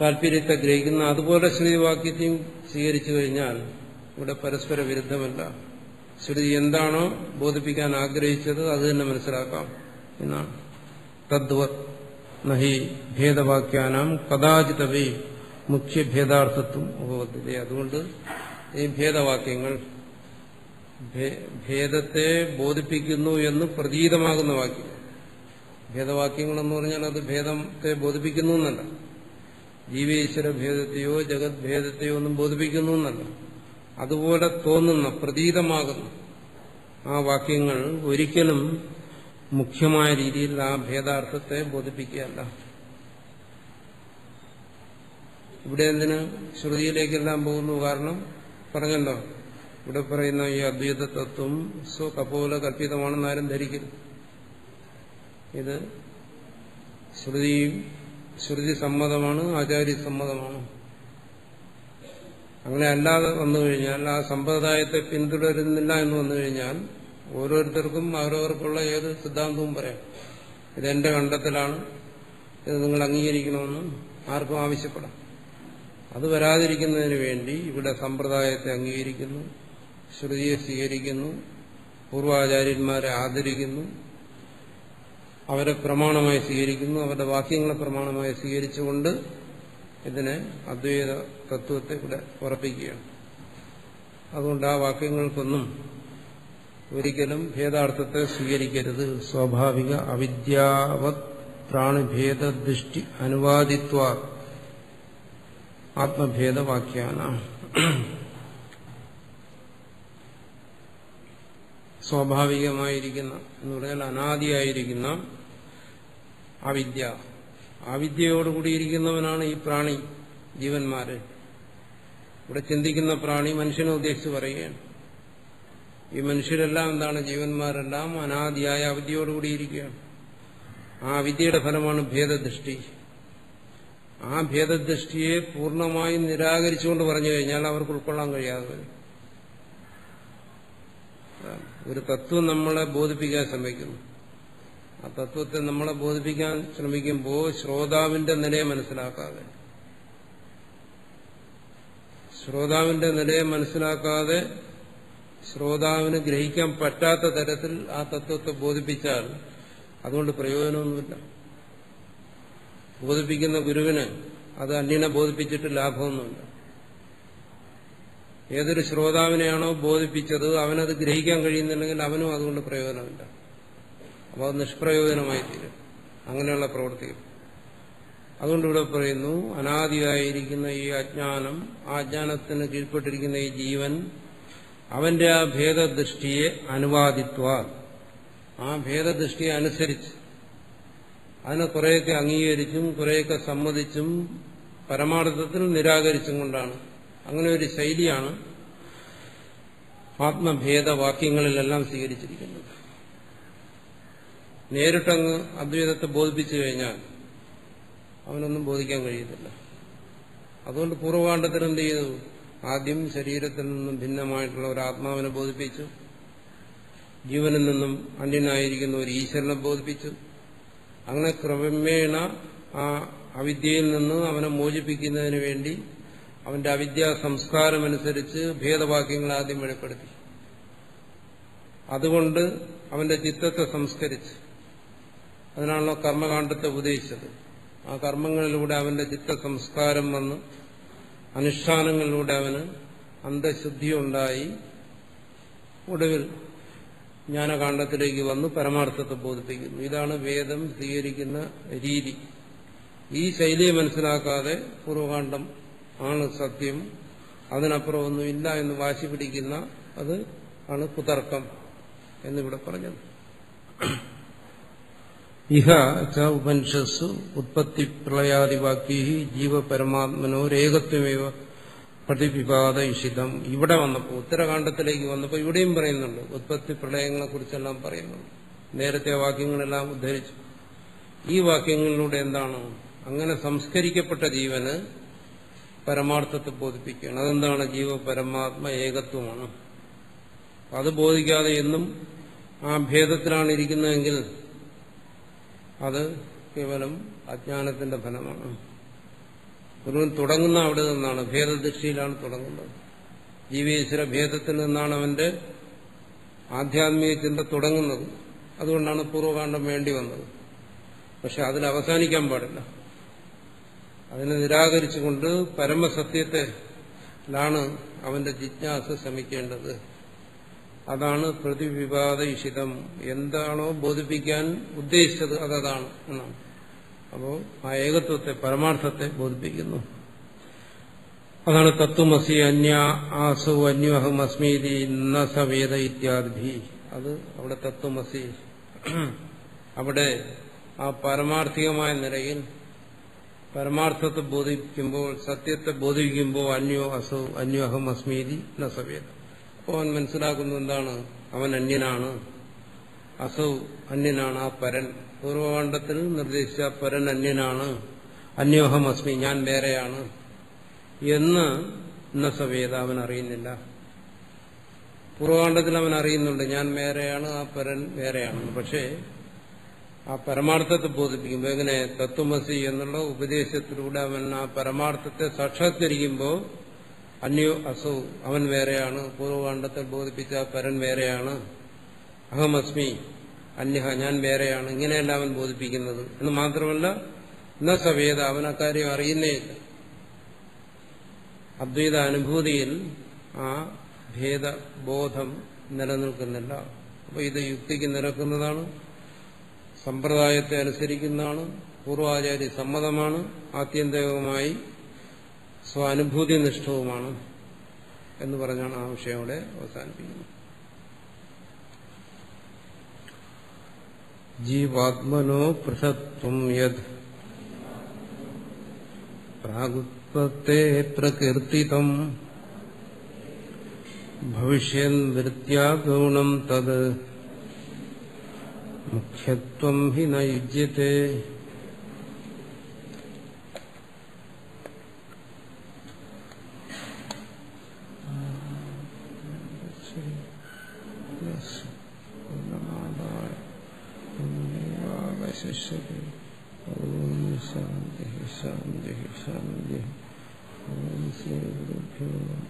താല്പര്യത്തെ ഗ്രഹിക്കുന്നത് അതുപോലെ ശ്രുതിവാക്യത്തെയും സ്വീകരിച്ചു കഴിഞ്ഞാൽ ഇവിടെ പരസ്പര വിരുദ്ധമല്ല. ശ്രുതി എന്താണോ ബോധിപ്പിക്കാൻ ആഗ്രഹിച്ചത് അത് തന്നെ മനസ്സിലാക്കാം എന്നാണ്. തദ്വത് നഹി ഭേദവാക്യാനാം കഥാചിതവേ മുഖ്യഭേദാർത്ഥത്വം ഉപപദ്ധ്യത്തെ. അതുകൊണ്ട് ഈ ഭേദവാക്യങ്ങൾ ഭേദത്തെ ബോധിപ്പിക്കുന്നു എന്ന് പ്രതീതമാകുന്ന വാക്യം. ഭേദവാക്യങ്ങളെന്ന് പറഞ്ഞാൽ അത് ഭേദത്തെ ബോധിപ്പിക്കുന്നു എന്നല്ല, ജീവേശ്വര ഭേദത്തെയോ ജഗത് ഭേദത്തെയോ ഒന്നും ബോധിപ്പിക്കുന്നു എന്നല്ല. അതുപോലെ തോന്നുന്ന പ്രതീതമാകുന്ന ആ വാക്യങ്ങൾ ഒരിക്കലും മുഖ്യമായ രീതിയിൽ ആ ഭേദാർത്ഥത്തെ ബോധിപ്പിക്കുകയല്ല. ഇവിടെ എന്തിന് ശ്രുതിയിലേക്കെല്ലാം പോകുന്നു? കാരണം പറഞ്ഞല്ലോ, ഇവിടെ പറയുന്ന ഈ അദ്വൈത തത്വം സ്വകപോല കല്പിതമാണെന്ന് ആരും ധരിക്കരുത്. ഇത് ശ്രുതി സമ്മതമാണ്, ആചാര്യ സമ്മതമാണ്. അങ്ങനെ അല്ലാതെ വന്നു കഴിഞ്ഞാൽ, ആ സമ്പ്രദായത്തെ പിന്തുടരുന്നില്ല എന്ന് വന്നു കഴിഞ്ഞാൽ ഓരോരുത്തർക്കും അവരവർക്കുള്ള ഏത് സിദ്ധാന്തവും പറയാം. ഇതെന്റെ കണ്ടെത്തലാണ്, ഇത് നിങ്ങൾ അംഗീകരിക്കണമെന്ന് ആർക്കും ആവശ്യപ്പെടാം. അത് വരാതിരിക്കുന്നതിന് വേണ്ടി ഇവിടെ സമ്പ്രദായത്തെ അംഗീകരിക്കുന്നു, ശ്രുതിയെ സ്വീകരിക്കുന്നു, പൂർവാചാര്യന്മാരെ ആദരിക്കുന്നു, അവരെ പ്രമാണമായി സ്വീകരിക്കുന്നു, അവരുടെ വാക്യങ്ങളെ പ്രമാണമായി സ്വീകരിച്ചുകൊണ്ട് ഇതിനെ അദ്വൈത തത്വത്തെ ഇവിടെ ഉറപ്പിക്കുകയാണ്. അതുകൊണ്ട് ആ വാക്യങ്ങൾക്കൊന്നും ഒരിക്കലും ഭേദാർത്ഥത്തെ സ്വീകരിക്കരുത്. സ്വാഭാവിക അവിദ്യാവത് പ്രാണിഭേദ ദൃഷ്ടി അനുവാദിത്വ ആത്മഭേദവാക്യാന. സ്വാഭാവികമായിരിക്കുന്ന എന്ന് പറഞ്ഞാൽ അനാദിയായിരിക്കുന്ന അവിദ്യ, അവിദ്യയോടുകൂടിയിരിക്കുന്നവനാണ് ഈ പ്രാണി ജീവന്മാര്. ഇവിടെ ചിന്തിക്കുന്ന പ്രാണി മനുഷ്യനെ ഉദ്ദേശിച്ച് പറയുകയാണ്. ഈ മനുഷ്യരെല്ലാം എന്താണ്? ജീവന്മാരെല്ലാം അനാദിയായ അവിദ്യയോടുകൂടിയിരിക്കുകയാണ്. ആ അവിദ്യയുടെ ഫലമാണ് ഭേദദൃഷ്ടി. ആ ഭേദദൃഷ്ടിയെ പൂർണ്ണമായും നിരാകരിച്ചുകൊണ്ട് പറഞ്ഞു കഴിഞ്ഞാൽ അവർക്ക് ഉൾക്കൊള്ളാൻ കഴിയാതെ വരും. ഒരു തത്വം നമ്മളെ ബോധിപ്പിക്കാൻ ശ്രമിക്കുന്നു. ആ തത്വത്തെ നമ്മളെ ബോധിപ്പിക്കാൻ ശ്രമിക്കുമ്പോൾ ശ്രോതാവിന്റെ നിലയെ മനസ്സിലാക്കാതെ ശ്രോതാവിന് ഗ്രഹിക്കാൻ പറ്റാത്ത തരത്തിൽ ആ തത്വത്തെ ബോധിപ്പിച്ചാൽ അതുകൊണ്ട് പ്രയോജനമൊന്നുമില്ല. ബോധിപ്പിക്കുന്ന ഗുരുവിന് അത് അന്യനെ ബോധിപ്പിച്ചിട്ട് ലാഭമൊന്നുമില്ല. ഏതൊരു ശ്രോതാവിനെയാണോ ബോധിപ്പിച്ചത് അവനത് ഗ്രഹിക്കാൻ കഴിയുന്നുണ്ടെങ്കിൽ അവനും അതുകൊണ്ട് പ്രയോജനമില്ല. അപ്പോൾ അത് നിഷ്പ്രയോജനമായി തീരും അങ്ങനെയുള്ള പ്രവൃത്തികൾ. അതുകൊണ്ട് ഇവിടെ പറയുന്നു, അനാദിയായിരിക്കുന്ന ഈ അജ്ഞാനം, ആ അജ്ഞാനത്തിന് കീഴ്പ്പെട്ടിരിക്കുന്ന ഈ ജീവൻ അവന്റെ ആ ഭേദദൃഷ്ടിയെ അനുവാദിത്വ, ആ ഭേദദൃഷ്ടിയെ അനുസരിച്ച് അതിനെ കുറേയൊക്കെ അംഗീകരിച്ചും കുറേയൊക്കെ സമ്മതിച്ചും പരമാർത്ഥത്തിൽ നിരാകരിച്ചും കൊണ്ടാണ്. അങ്ങനെ ഒരു ശൈലിയാണ് ആത്മഭേദവാക്യങ്ങളിലെല്ലാം സ്വീകരിച്ചിരിക്കുന്നത്. നേരിട്ടങ്ങ് അദ്വൈതത്തെ ബോധിപ്പിച്ചു കഴിഞ്ഞാൽ അവനൊന്നും ബോധിക്കാൻ കഴിയത്തില്ല. അതുകൊണ്ട് പൂർവകാണ്ഡത്തിൽ എന്ത് ചെയ്തു? ആദ്യം ശരീരത്തിൽ നിന്നും ഭിന്നമായിട്ടുള്ള ഒരു ആത്മാവിനെ ബോധിപ്പിച്ചു, ജീവനിൽ നിന്നും അന്യനായിരിക്കുന്ന ഒരു ഈശ്വരനെ ബോധിപ്പിച്ചു. അങ്ങനെ ക്രമേണ ആ അവിദ്യയിൽ നിന്ന് അവനെ മോചിപ്പിക്കുന്നതിന് വേണ്ടി അവന്റെ അവിദ്യാ സംസ്കാരമനുസരിച്ച് ഭേദവാക്യങ്ങൾ ആദ്യം വെളിപ്പെടുത്തി. അതുകൊണ്ട് അവന്റെ ചിത്തത്തെ സംസ്കരിച്ച്, അതിനാണല്ലോ കർമ്മകാണ്ഡത്തെ ഉപദേശിച്ചത്. ആ കർമ്മങ്ങളിലൂടെ അവന്റെ ചിത്ത സംസ്കാരം വന്ന് അനുഷ്ഠാനങ്ങളിലൂടെ അവന് അന്തഃശുദ്ധിയുണ്ടായി ഒടുവിൽ ജ്ഞാനകാണ്ഡത്തിലേക്ക് വന്ന് പരമാർത്ഥത്തെ ബോധിപ്പിക്കുന്നു. ഇതാണ് വേദം സ്വീകരിക്കുന്ന രീതി. ഈ ശൈലിയെ മനസ്സിലാക്കാതെ പൂർവകാണ്ഡം ആണ് സത്യം, അതിനപ്പുറം ഒന്നുമില്ല എന്ന് വാശി പിടിക്കുന്ന അത് ആണ് കുതർക്കം എന്നിവിടെ പറഞ്ഞത്. ഇഹ ച ഉപനിഷത്സു ഉത്പത്തി പ്രളയാദിവാക്യൈ ജീവപരമാത്മനോരേകത്വമേവ പ്രതിപിപാദ ഇഷിതം. ഇവിടെ വന്നപ്പോൾ ഉത്തരകാണ്ഡത്തിലേക്ക് വന്നപ്പോൾ ഇവിടെയും പറയുന്നുണ്ട്, ഉത്പത്തി പ്രളയങ്ങളെ കുറിച്ചെല്ലാം പറയുന്നുണ്ട്. നേരത്തെ വാക്യങ്ങളെല്ലാം ഉദ്ധരിച്ചു. ഈ വാക്യങ്ങളിലൂടെ എന്താണ്? അങ്ങനെ സംസ്കരിക്കപ്പെട്ട ജീവന് പരമാർത്ഥത്തെ ബോധിപ്പിക്കുകയാണ്. അതെന്താണ്? ജീവപരമാത്മ ഏകത്വമാണ്. അത് ബോധിക്കാതെ എന്നും ആ ഭേദത്തിലാണ് ഇരിക്കുന്നതെങ്കിൽ അത് കേവലം അജ്ഞാനത്തിന്റെ ഫലമാണ്. ഗുരുവൻ തുടങ്ങുന്ന അവിടെ നിന്നാണ്, ഭേദദൃഷ്ടിയിലാണ് തുടങ്ങുന്നത്. ജീവേശ്വര ഭേദത്തിൽ നിന്നാണ് അവന്റെ ആധ്യാത്മിക ചിന്ത തുടങ്ങുന്നത്. അതുകൊണ്ടാണ് പൂർവകാണ്ഡം വേണ്ടി വന്നത്. പക്ഷെ അതിൽ അവസാനിക്കാൻ പാടില്ല. അതിനെ നിരാകരിച്ചുകൊണ്ട് പരമസത്യത്തിലാണ് അവന്റെ ജിജ്ഞാസ ശ്രമിക്കേണ്ടത്. അതാണ് പ്രതിവിവാദ ഇഷിതം. എന്താണോ ബോധിപ്പിക്കാൻ ഉദ്ദേശിച്ചത് അതാണ് എന്നാണ്. അപ്പോൾ ആ ഏകത്വത്തെ, പരമാർത്ഥത്തെ ബോധിപ്പിക്കുന്നു. അതാണ് തത്വമസി അന്യ ആസു അന്യോഹം അസ്മീതി ന സവേദ ഇത്യാദി. അത് അവിടെ തത്വമസി, അവിടെ ആ പാരമാർത്ഥികമായ നിലയിൽ പരമാർത്ഥത്തെ ബോധിപ്പിക്കുമ്പോൾ, സത്യത്തെ ബോധിപ്പിക്കുമ്പോൾ അന്യോ അസു അന്യോഹം അസ്മീതി ന സവേദ. അപ്പോൾ അവൻ മനസ്സിലാക്കുന്നു എന്താണ്? അവൻ അന്യനാണ്, അസൗ അന്യനാണ്, ആ പരൻ. പൂർവകാണ്ഡത്തിൽ നിർദ്ദേശിച്ച പരൻ അന്യനാണ്, അന്യോഹം അസ്മി, ഞാൻ വേറെയാണ് എന്ന് ന സവേദ, അവൻ അറിയുന്നില്ല. പൂർവകാണ്ഡത്തിൽ അവൻ അറിയുന്നുണ്ട് ഞാൻ വേറെയാണ്, ആ പരൻ വേറെയാണെന്ന്. പക്ഷേ ആ പരമാർത്ഥത്തെ ബോധിപ്പിക്കുമ്പോൾ എങ്ങനെ? തത്വമസി എന്നുള്ള ഉപദേശത്തിലൂടെ അവൻ ആ പരമാർത്ഥത്തെ സാക്ഷാത്കരിക്കുമ്പോൾ അന്യോ അസൗ, അവൻ വേറെയാണ്, പൂർവകാണ്ഡത്തിൽ ബോധിപ്പിച്ച പരൻ വേറെയാണ്, അഹമസ്മി അന്യഹ, ഞാൻ വേറെയാണ്, ഇങ്ങനെയല്ല അവൻ ബോധിപ്പിക്കുന്നത്. എന്ന് മാത്രമല്ല ന സവേദ, അവൻ അക്കാര്യം അറിയുന്നേയില്ല. അദ്വൈത അനുഭൂതിയിൽ ആ ഭേദബോധം നിലനിൽക്കുന്നില്ല. അപ്പോൾ ഇത് യുക്തിക്ക് നിരക്കുന്നതാണ്, സമ്പ്രദായത്തെ അനുസരിക്കുന്നതാണ്, പൂർവാചാര്യ സമ്മതമാണ്, ആത്യന്തികമായി സ്വാനുഭൂതി നിഷ്ഠവുമാണ് എന്ന് പറഞ്ഞാണ് ആ വിഷയം അവിടെ അവസാനിപ്പിക്കുന്നത്. ജീവാത്മനോ പൃഥക്ത്വം യത് പ്രാഗുത്പത്തേ പ്രകീർത്തിതം ഭവിഷ്യൻ വൃത്യാ ഗൗണം തത് മുഖ്യത്വം ഹി ന യുജ്യത്തെ. Yes. ശിഷ്യതേ. ഓം ശാന്തി ശാന്തി ശാന്തി. ഓം ശ്രീ ഗുരുഭ്യോ നമഃ.